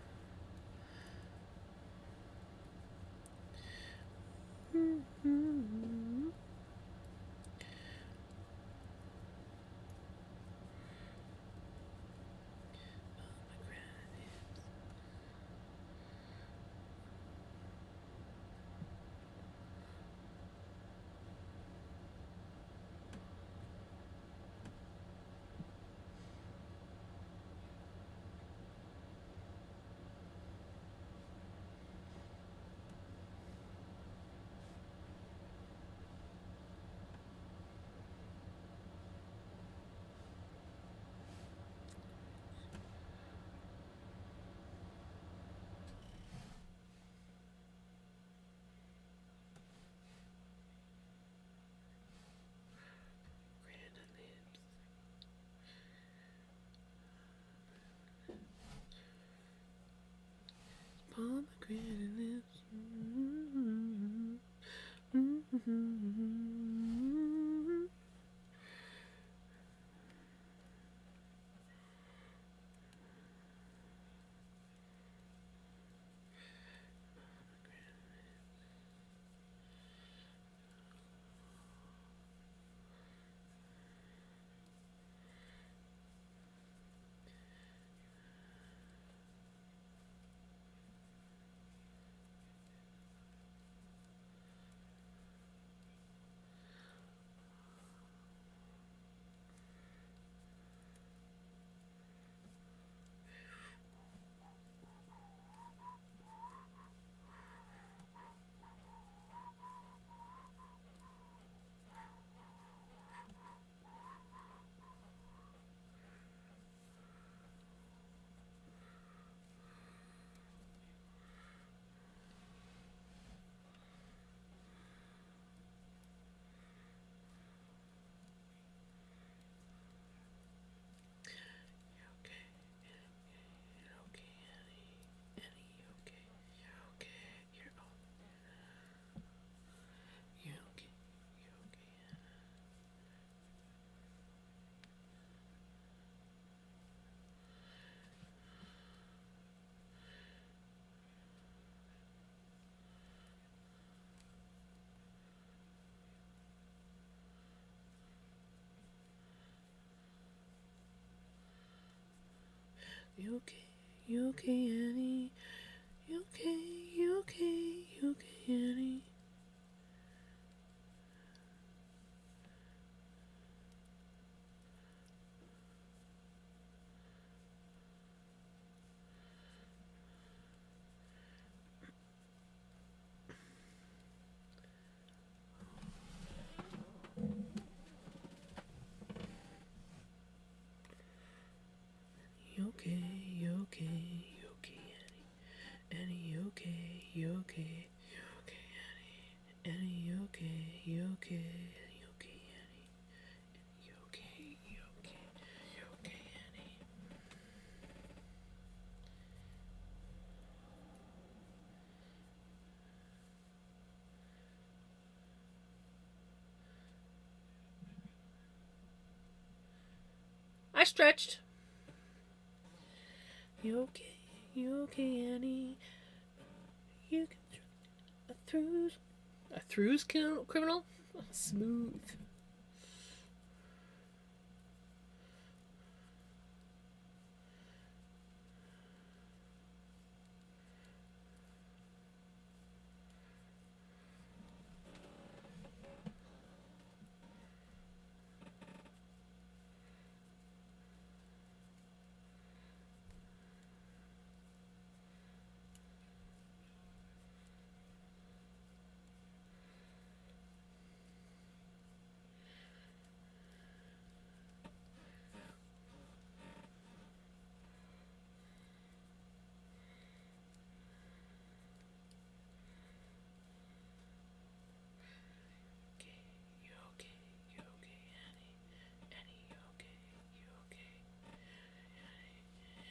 Pomegranate lips. You okay? You okay, Annie? You okay? You okay? You okay, Annie? You okay? You okay? You okay, Annie? Annie, you okay? You okay? You okay, Annie? Annie, you okay? You okay? You okay, Annie? You okay? You okay? You okay, Annie? I stretched. You okay? You okay, Annie? You can a throughs. A throughs criminal? Smooth. You okay? You okay, Annie? Annie, you okay? You okay?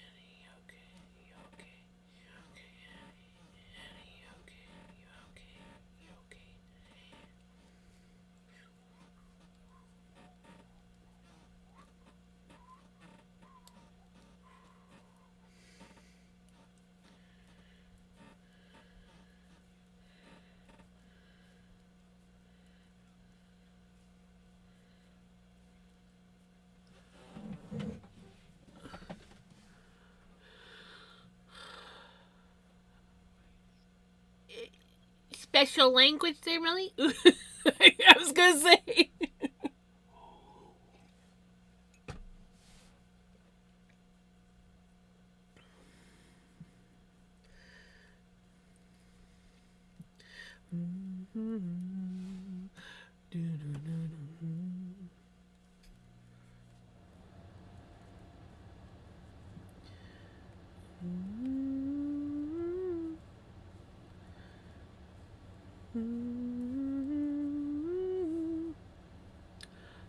Annie, you okay? You okay? You okay, Annie? Annie, you okay? You okay? You okay? Special language there, Millie? I was gonna say.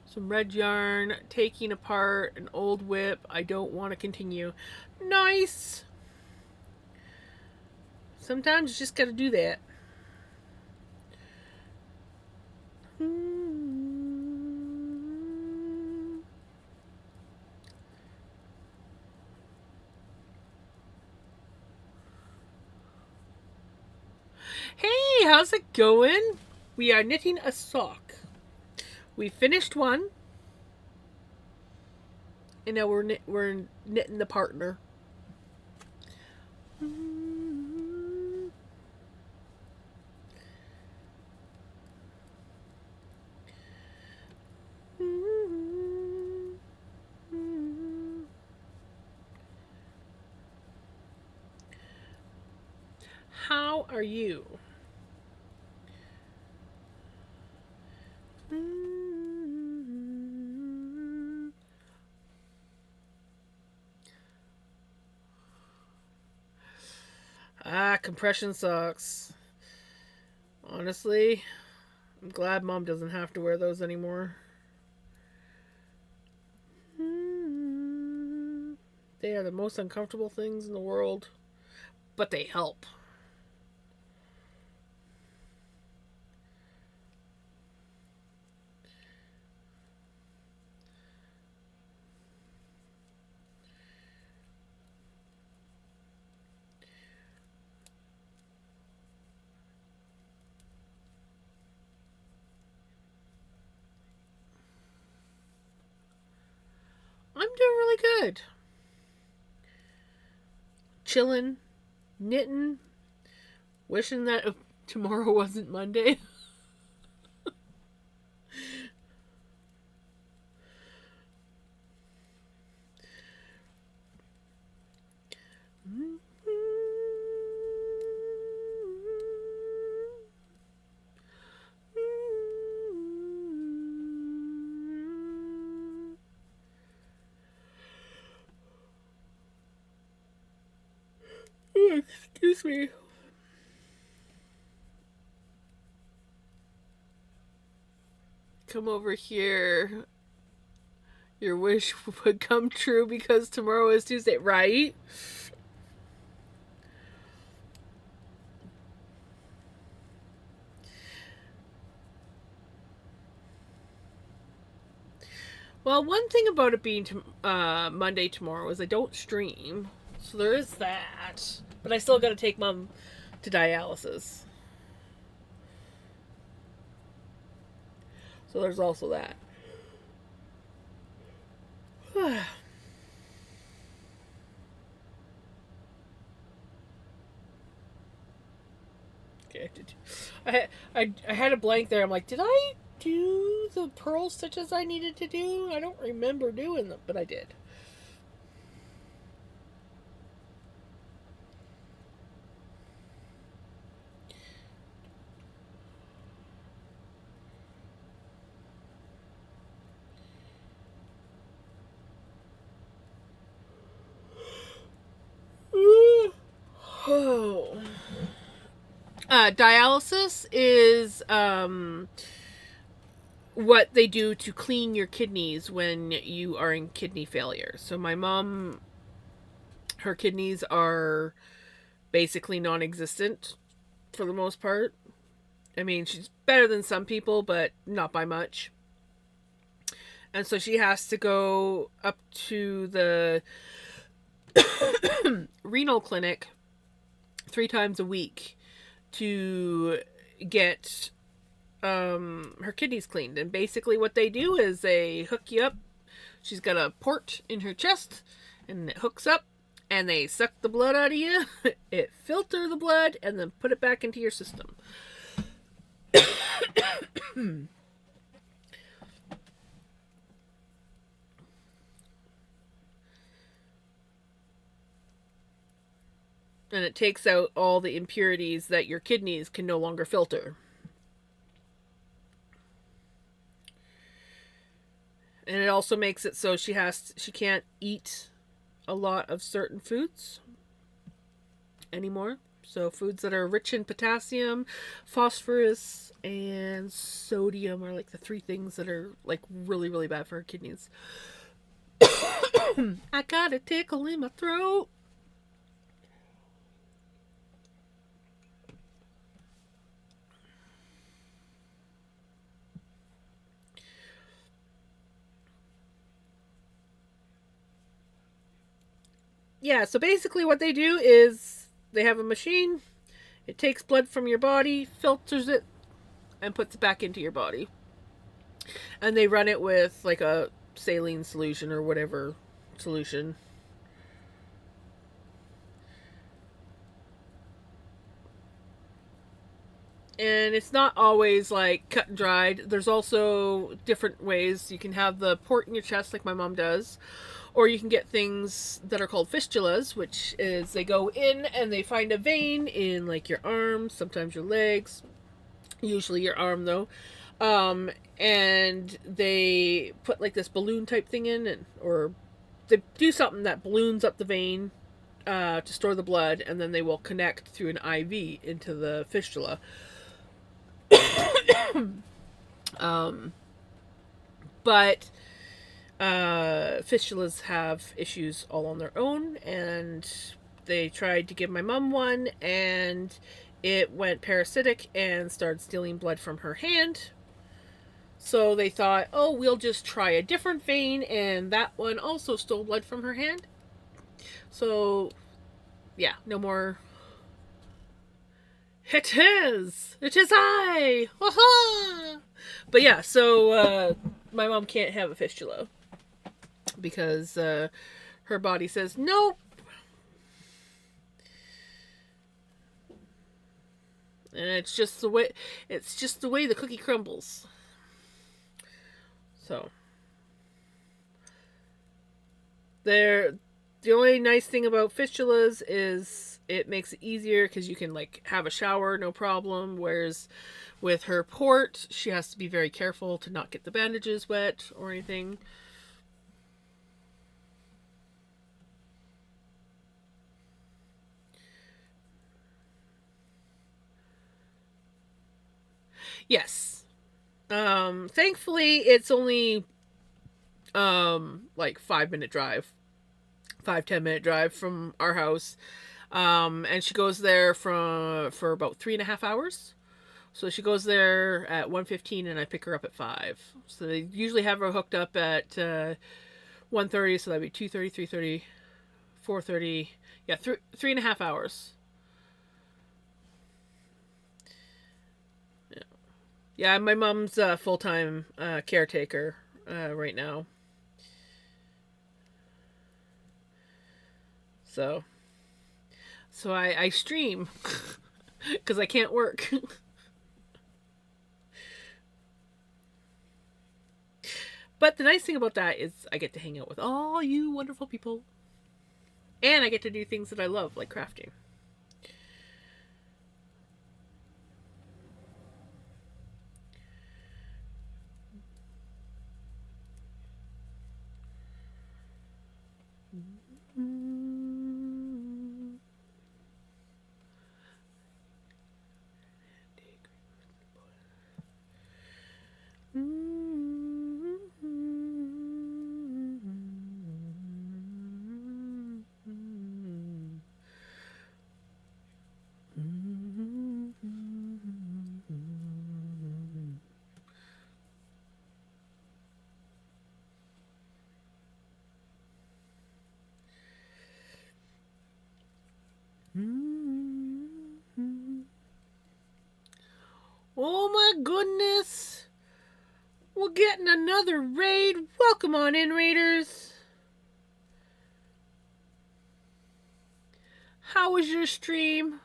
Some red yarn, taking apart an old whip. I don't want to continue. Nice. Sometimes you just gotta do that. Hey, how's it going? We are knitting a sock. We finished one, and now we're knitting the partner. How are you? Compression socks. Honestly, I'm glad Mom doesn't have to wear those anymore. They are the most uncomfortable things in the world, but they help. I'm doing really good. chilling, knitting, wishing that tomorrow wasn't Monday. Excuse me. Come over here. Your wish would come true because tomorrow is Tuesday, right? Well, one thing about it being Monday tomorrow is I don't stream. So there is that. But I still got to take Mom to dialysis. So there's also that. Okay, I had a blank there. I'm like, did I do the pearl stitches I needed to do? I don't remember doing them, but I did. Oh. Dialysis is what they do to clean your kidneys when you are in kidney failure. So my mom, her kidneys are basically non-existent for the most part. I mean, she's better than some people, but not by much. And so she has to go up to the renal clinic 3 times a week to get her kidneys cleaned. And basically what they do is they hook you up. She's got a port in her chest and it hooks up and they suck the blood out of you. It filter the blood and then put it back into your system. And it takes out all the impurities that your kidneys can no longer filter. And it also makes it so she can't eat a lot of certain foods anymore. So foods that are rich in potassium, phosphorus, and sodium are like the 3 things that are like really, really bad for her kidneys. I got a tickle in my throat. Yeah, so basically what they do is they have a machine. It takes blood from your body, filters it, and puts it back into your body. And they run it with like a saline solution or whatever solution. And it's not always like cut and dried. There's also different ways. You can have the port in your chest like my mom does. Or you can get things that are called fistulas, which is they go in and they find a vein in like your arms, sometimes your legs, usually your arm though. And they put like this balloon type thing in, or they do something that balloons up the vein to store the blood, and then they will connect through an IV into the fistula. But fistulas have issues all on their own, and they tried to give my mom one, and it went parasitic and started stealing blood from her hand. So they thought, oh, we'll just try a different vein, and that one also stole blood from her hand. So, yeah, no more. It is I. Ha-ha! But yeah, so my mom can't have a fistula because her body says nope. And it's just the way the cookie crumbles. So there, the only nice thing about fistulas is it makes it easier because you can like have a shower no problem. Whereas with her port, she has to be very careful to not get the bandages wet or anything. Yes. Thankfully, it's only like 5 minute drive, 5-10 minute drive from our house. And she goes there for about 3.5 hours. So she goes there at 1:15, and I pick her up at 5. So they usually have her hooked up at 1:30, so that'd be 2:30, 3:30, 4:30. Yeah, 3.5 hours. Yeah, yeah. My mom's a full time caretaker right now, so I stream because I can't work. But the nice thing about that is I get to hang out with all you wonderful people, and I get to do things that I love, like crafting. Oh my goodness! We're getting another raid. Welcome on in, raiders. How was your stream?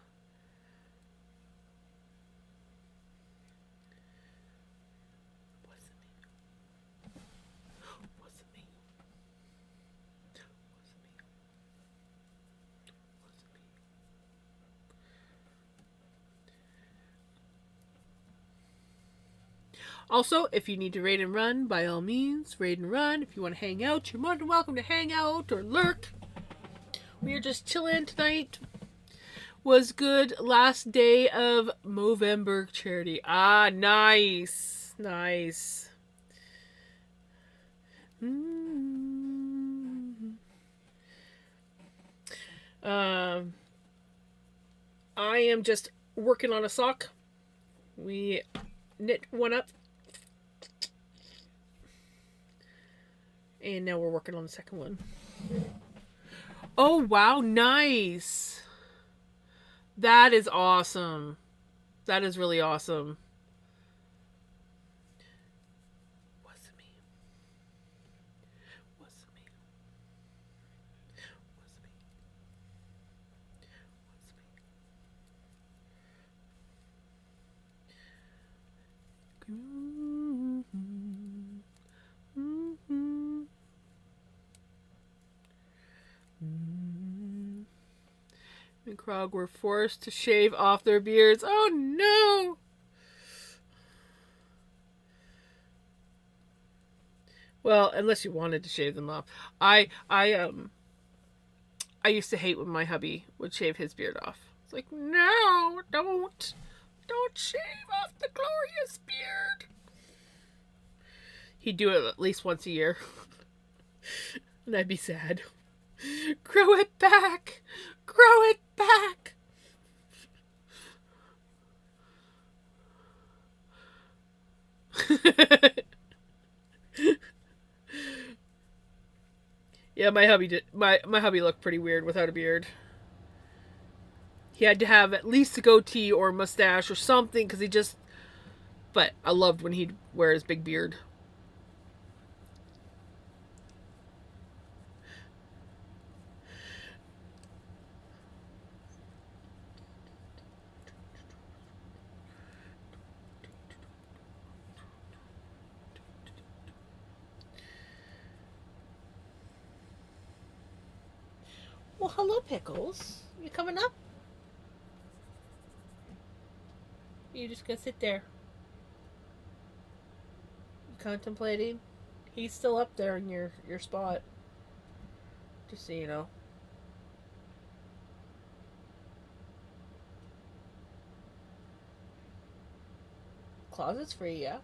Also, if you need to raid and run, by all means, raid and run. If you want to hang out, you're more than welcome to hang out or lurk. We are just chilling tonight. Was good last day of Movember charity. Ah, nice. Nice. Um, I am just working on a sock. We knit one up, and now we're working on the second one. Oh, wow, nice. That is awesome. That is really awesome. And Krog were forced to shave off their beards. Oh no! Well, unless you wanted to shave them off. I used to hate when my hubby would shave his beard off. It's like, no, don't shave off the glorious beard. He'd do it at least once a year. And I'd be sad. Grow it back! Grow it back! Yeah, my hubby looked pretty weird without a beard. He had to have at least a goatee or a mustache or something because he just. But I loved when he'd wear his big beard. Well, hello, Pickles. You coming up? You just gonna sit there, contemplating. He's still up there in your spot. Just so you know. Closet's free, yeah.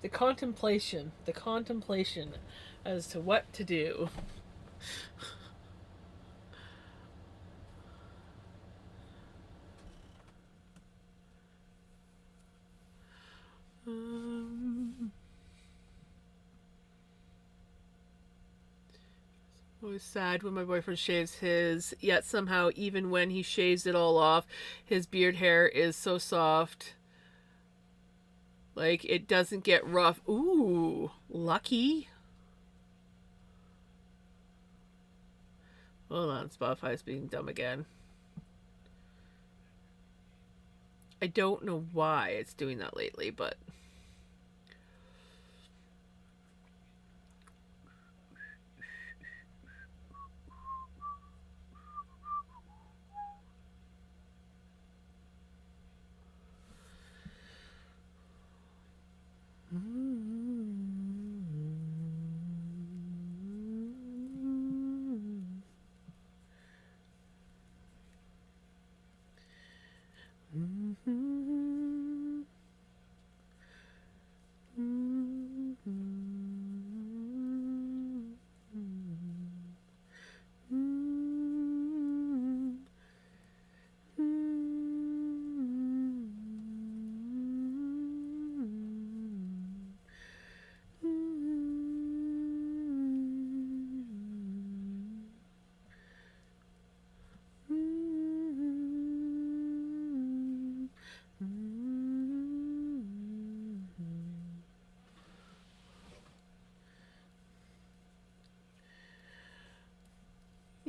The contemplation as to what to do. Always sad when my boyfriend shaves his, yet somehow, even when he shaves it all off, his beard hair is so soft. Like, it doesn't get rough. Ooh, lucky. Hold on, Spotify's being dumb again. I don't know why it's doing that lately, but...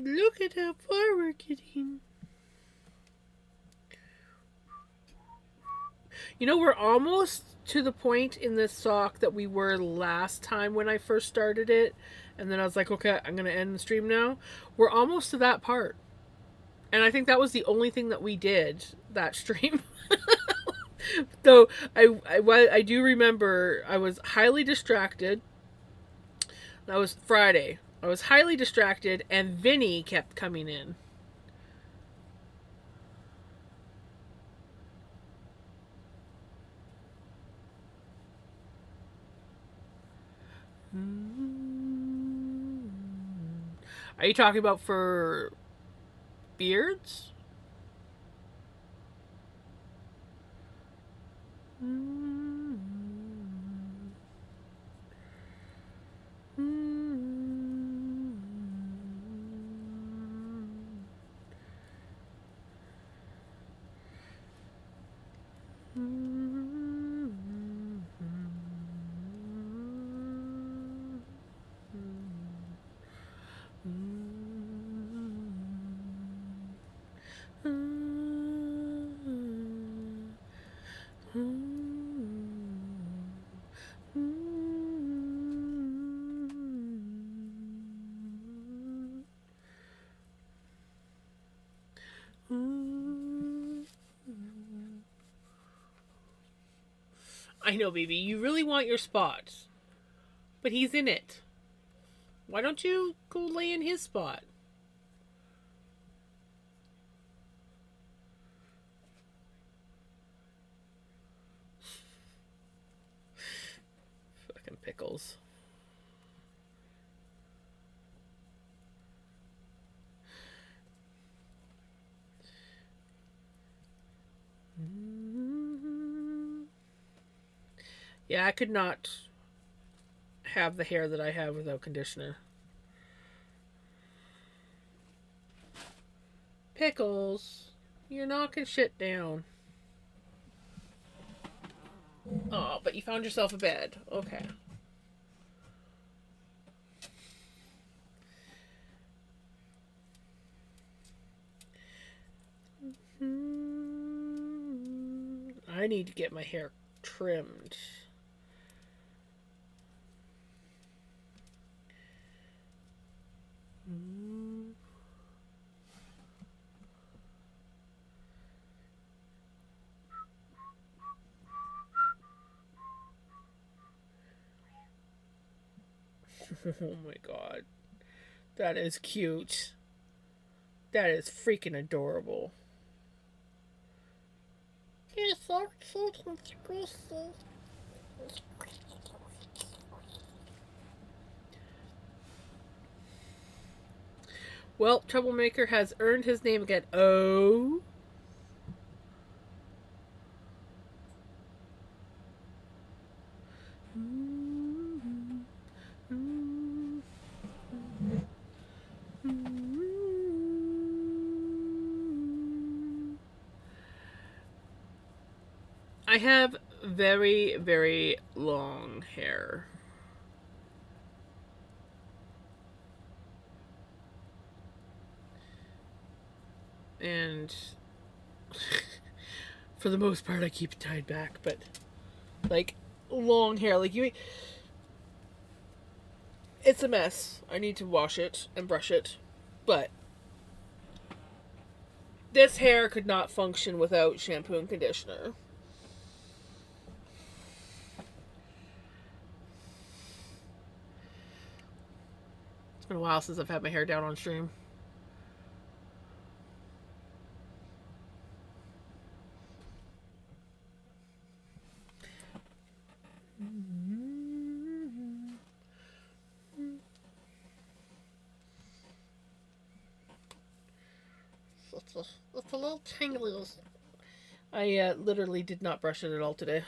Look at how far we're getting. You know, we're almost to the point in this sock that we were last time when I first started it. And then I was like, okay, I'm going to end the stream now. We're almost to that part. And I think that was the only thing that we did that stream. Though I do remember I was highly distracted. That was Friday. I was highly distracted, and Vinny kept coming in. Are you talking about for beards? I know, baby. You really want your spot. But he's in it. Why don't you go lay in his spot? Fucking pickles. Yeah, I could not have the hair that I have without conditioner. Pickles, you're knocking shit down. Oh, but you found yourself a bed. Okay. I need to get my hair trimmed. Oh my god. That is cute. That is freaking adorable. You're so cute and squishy. Well, Troublemaker has earned his name again. Oh. I have very, very long hair. And for the most part, I keep it tied back, but like long hair, like you, it's a mess. I need to wash it and brush it, but this hair could not function without shampoo and conditioner. It's been a while since I've had my hair down on stream. It's a little tangly. I literally did not brush it at all today.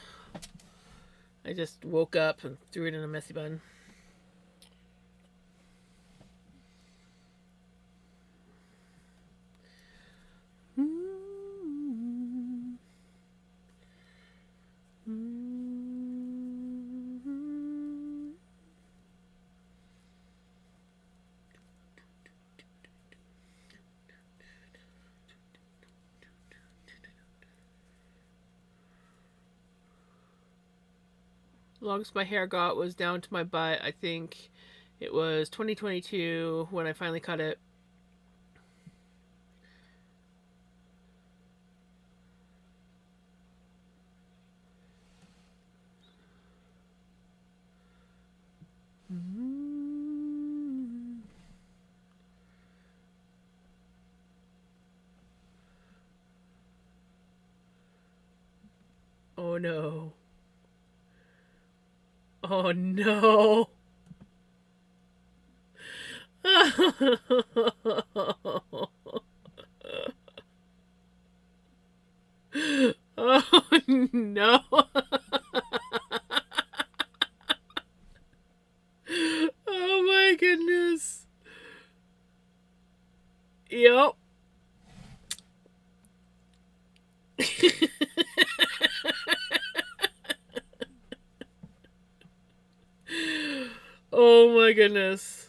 I just woke up and threw it in a messy bun. Longest my hair got was down to my butt. I think it was 2022 when I finally cut it. Oh no. Oh no. Oh no. Oh my goodness. Yep. Oh my goodness.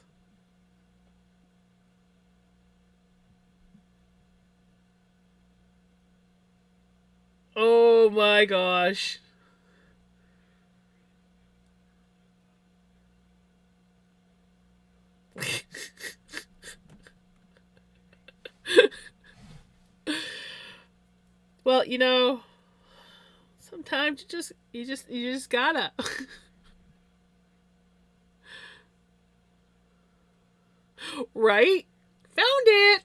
Oh my gosh. Well, you know, sometimes you just gotta. Right? Found it.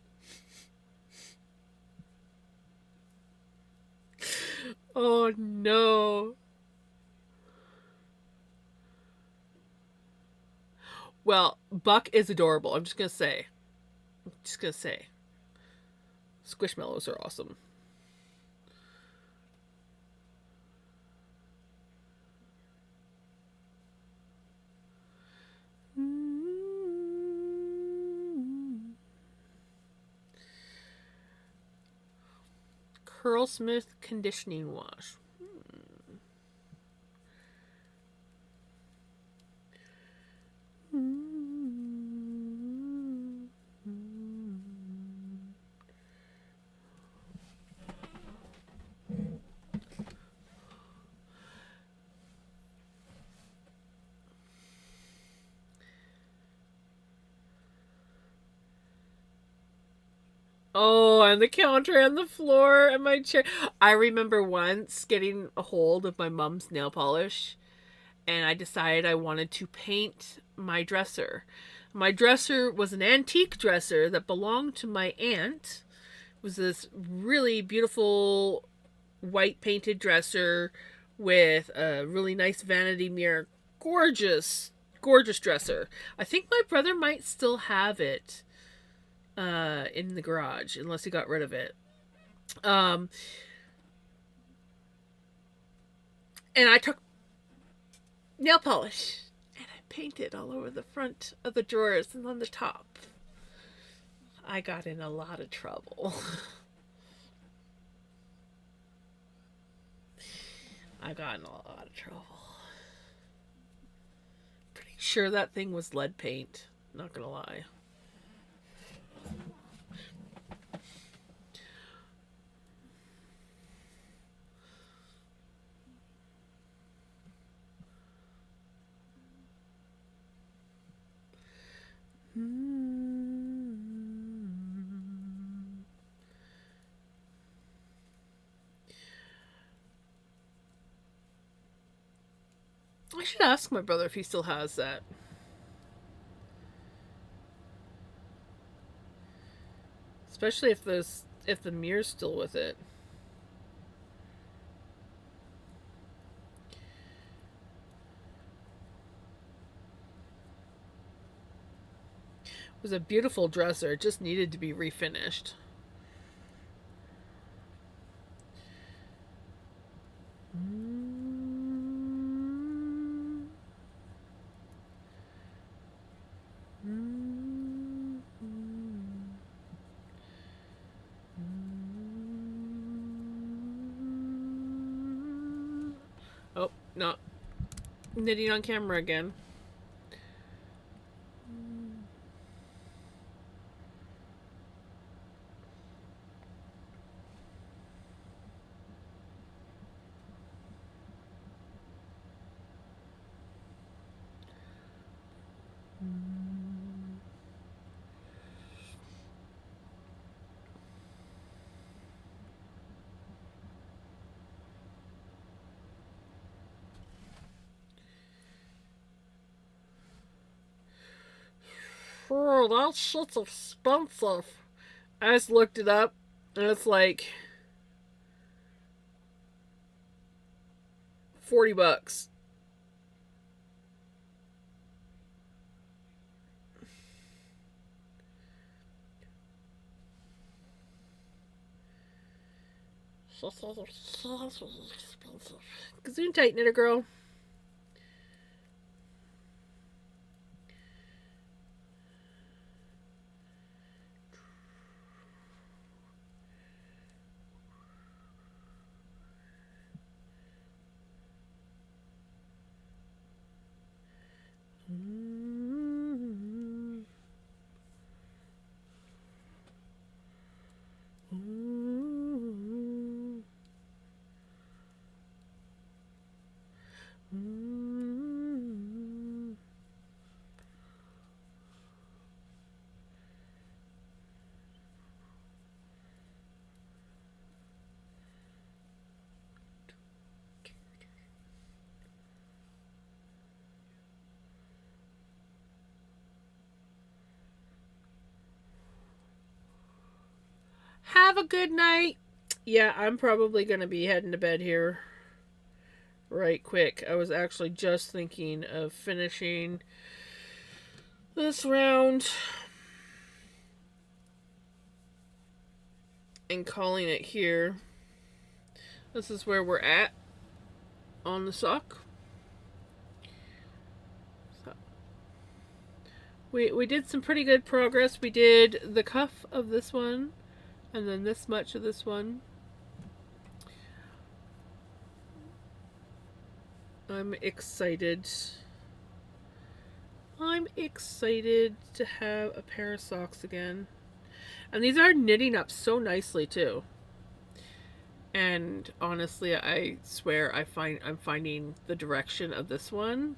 Oh no. Well, Buck is adorable. I'm just gonna say. Squishmallows are awesome. Curlsmith conditioning wash. Oh, and the counter and the floor and my chair. I remember once getting a hold of my mom's nail polish and I decided I wanted to paint my dresser. My dresser was an antique dresser that belonged to my aunt. It was this really beautiful white painted dresser with a really nice vanity mirror. Gorgeous, gorgeous dresser. I think my brother might still have it in the garage, unless he got rid of it. Um, and I took nail polish and I painted all over the front of the drawers and on the top. I got in a lot of trouble. I got in a lot of trouble. Pretty sure that thing was lead paint. Not gonna lie. I should ask my brother if he still has that. Especially if the mirror's still with it. It was a beautiful dresser. It just needed to be refinished. Oh, no. Knitting on camera again. Oh, that shit's expensive. I just looked it up, and it's like $40. Gazoon tight knitter girl. Have a good night. Yeah, I'm probably going to be heading to bed here right quick. I was actually just thinking of finishing this round and calling it here. This is where we're at on the sock. So, we did some pretty good progress. We did the cuff of this one and then this much of this one. I'm excited. I'm excited to have a pair of socks again. And these are knitting up so nicely too. And honestly, I swear I'm finding the direction of this one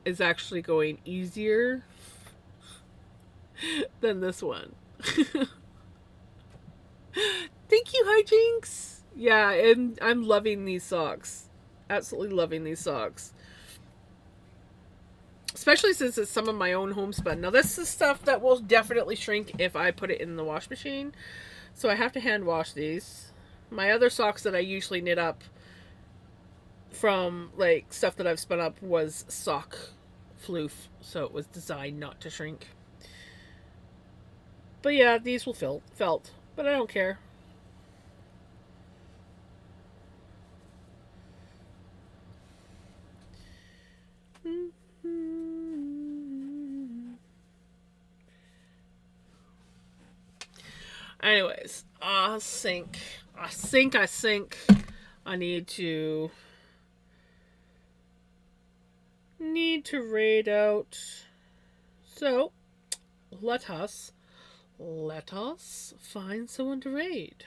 is actually going easier than this one. Thank you, Hijinks. Yeah, and I'm loving these socks. Absolutely loving these socks. Especially since it's some of my own homespun. Now, this is stuff that will definitely shrink if I put it in the wash machine. So I have to hand wash these. My other socks that I usually knit up from like stuff that I've spun up was sock floof. So it was designed not to shrink. But yeah, these will felt. But I don't care. Anyways, I think. I need to raid out. So let us find someone to raid.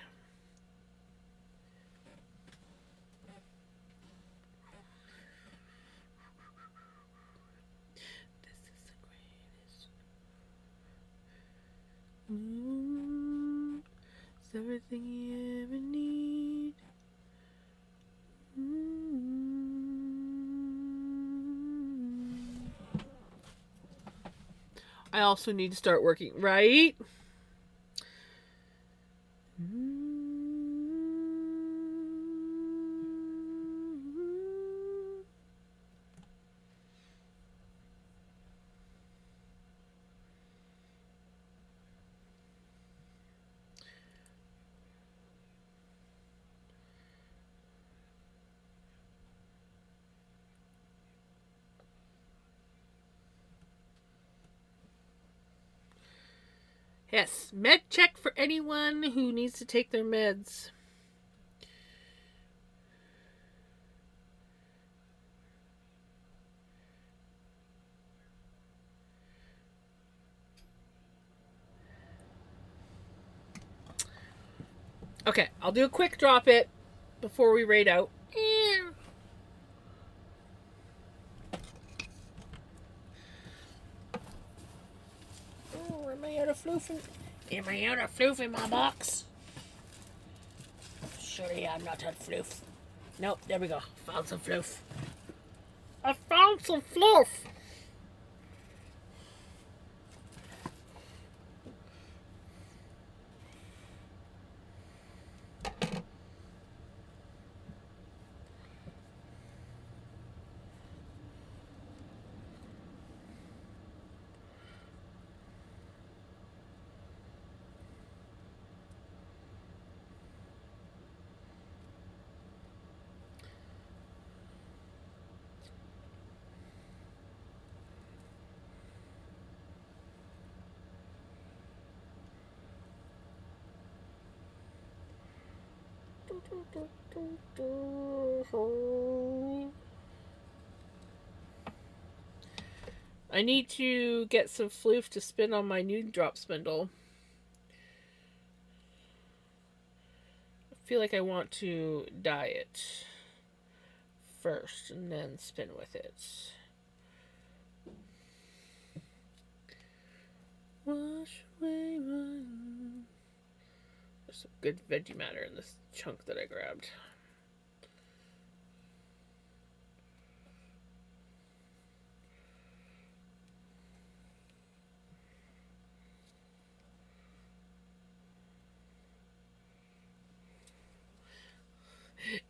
This is the greatest. It's everything you ever need. I also need to start working, right? Yes, med check for anyone who needs to take their meds. Okay, I'll do a quick drop it before we raid out. Oh, am I out of floof? Am I out of floof in my box? Surely I'm not out of floof. Nope, there we go. Found some floof. I found some floof. I need to get some floof to spin on my new drop spindle. I feel like I want to dye it first and then spin with it. Wash away my... There's some good veggie matter in this chunk that I grabbed.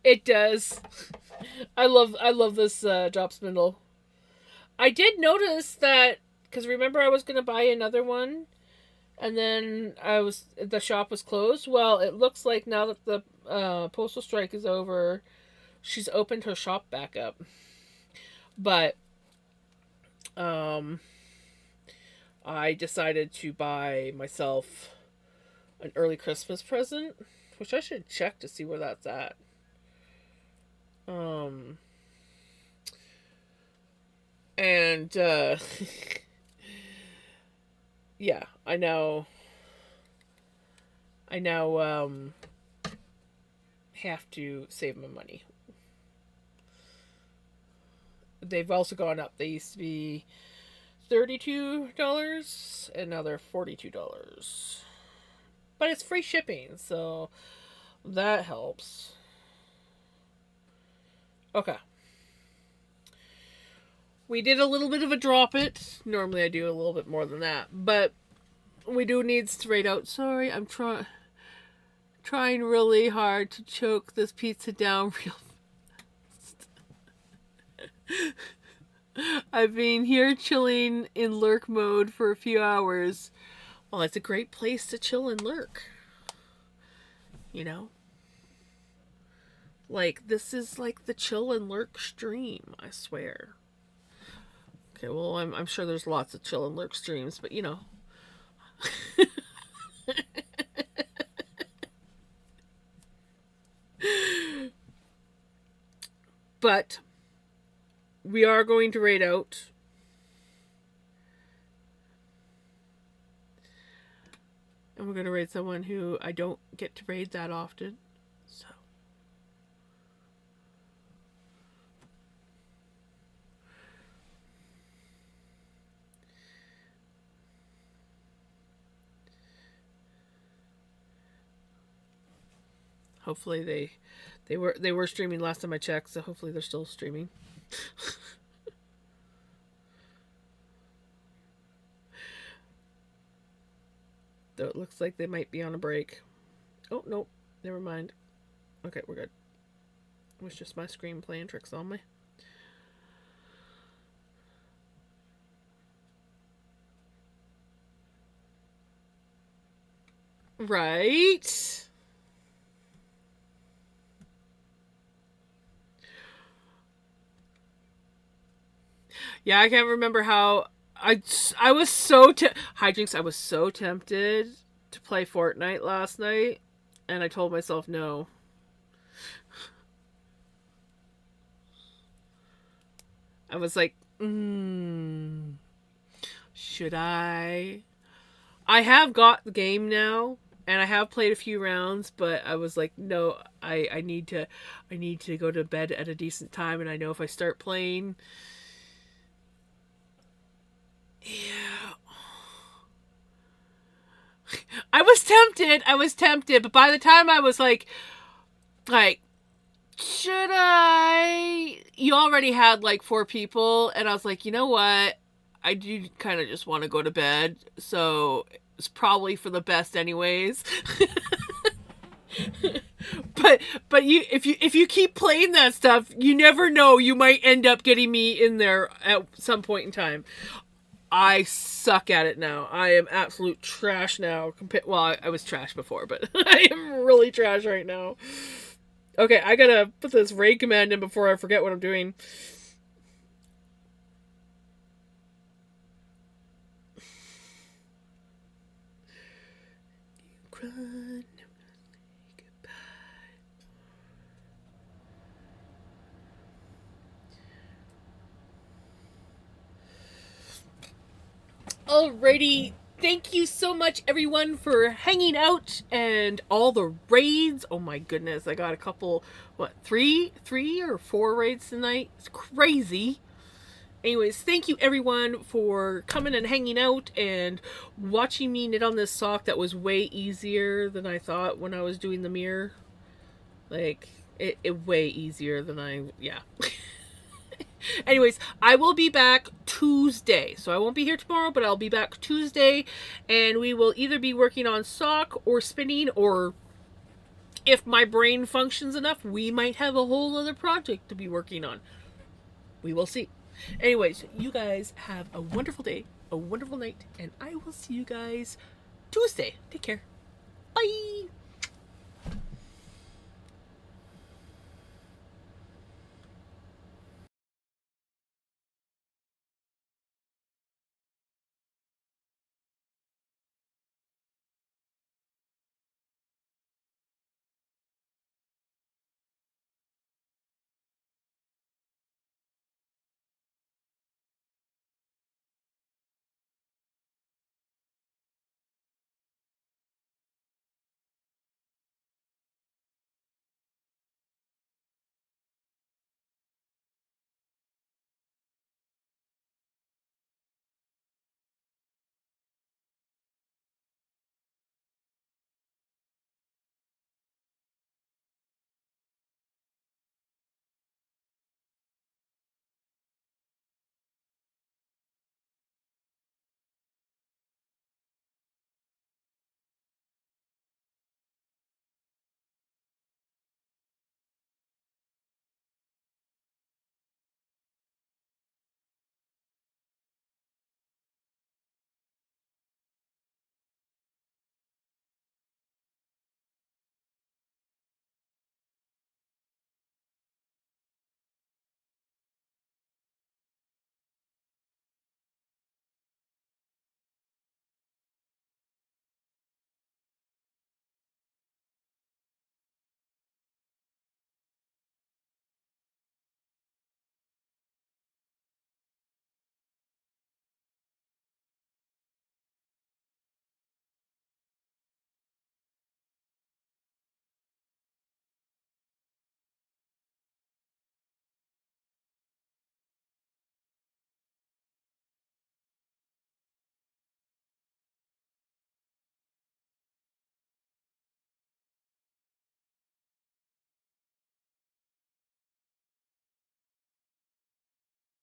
It does. I love this drop spindle. I did notice that because remember I was gonna buy another one, and then the shop was closed. Well, it looks like now that the postal strike is over, she's opened her shop back up. But I decided to buy myself an early Christmas present, which I should check to see where that's at. And yeah, I now have to save my money. They've also gone up. They used to be $32, and now they're $42. but it's free shipping, so that helps. Okay. We did a little bit of a drop it. Normally I do a little bit more than that, but we do need straight out. Sorry, I'm trying really hard to choke this pizza down real fast. I've been here chilling in lurk mode for a few hours. Well, it's a great place to chill and lurk. You know? Like, this is like the chill and lurk stream, I swear. Okay, well, I'm sure there's lots of chill and lurk streams, but you know. But we are going to raid out. And we're going to raid someone who I don't get to raid that often. So. Hopefully they were streaming last time I checked, so hopefully they're still streaming. Though it looks like they might be on a break. Oh, nope. Never mind. Okay, we're good. It was just my screen playing tricks on me. Right? Yeah, I can't remember how I was so hijinks. I was so tempted to play Fortnite last night, and I told myself no. I was like, should I? I have got the game now, and I have played a few rounds, but I was like, no, I need to go to bed at a decent time, and I know if I start playing. Yeah. I was tempted, but by the time I was like, should I? You already had like 4 people, and I was like, you know what? I do kind of just want to go to bed, so it's probably for the best anyways. but if you keep playing that stuff, you never know, you might end up getting me in there at some point in time. I suck at it now. I am absolute trash now. Well, I was trash before, but I am really trash right now. Okay, I gotta put this raid command in before I forget what I'm doing. Alrighty, thank you so much everyone for hanging out and all the raids. Oh my goodness, I got a couple, 3 or 4 raids tonight. It's crazy. Anyways, thank you everyone for coming and hanging out and watching me knit on this sock that was way easier than I thought when I was doing the mirror. Like, it way easier than yeah. Anyways, I will be back Tuesday. So I won't be here tomorrow, but I'll be back Tuesday. And we will either be working on sock or spinning, or if my brain functions enough, we might have a whole other project to be working on. We will see. Anyways, you guys have a wonderful day, a wonderful night, and I will see you guys Tuesday. Take care. Bye.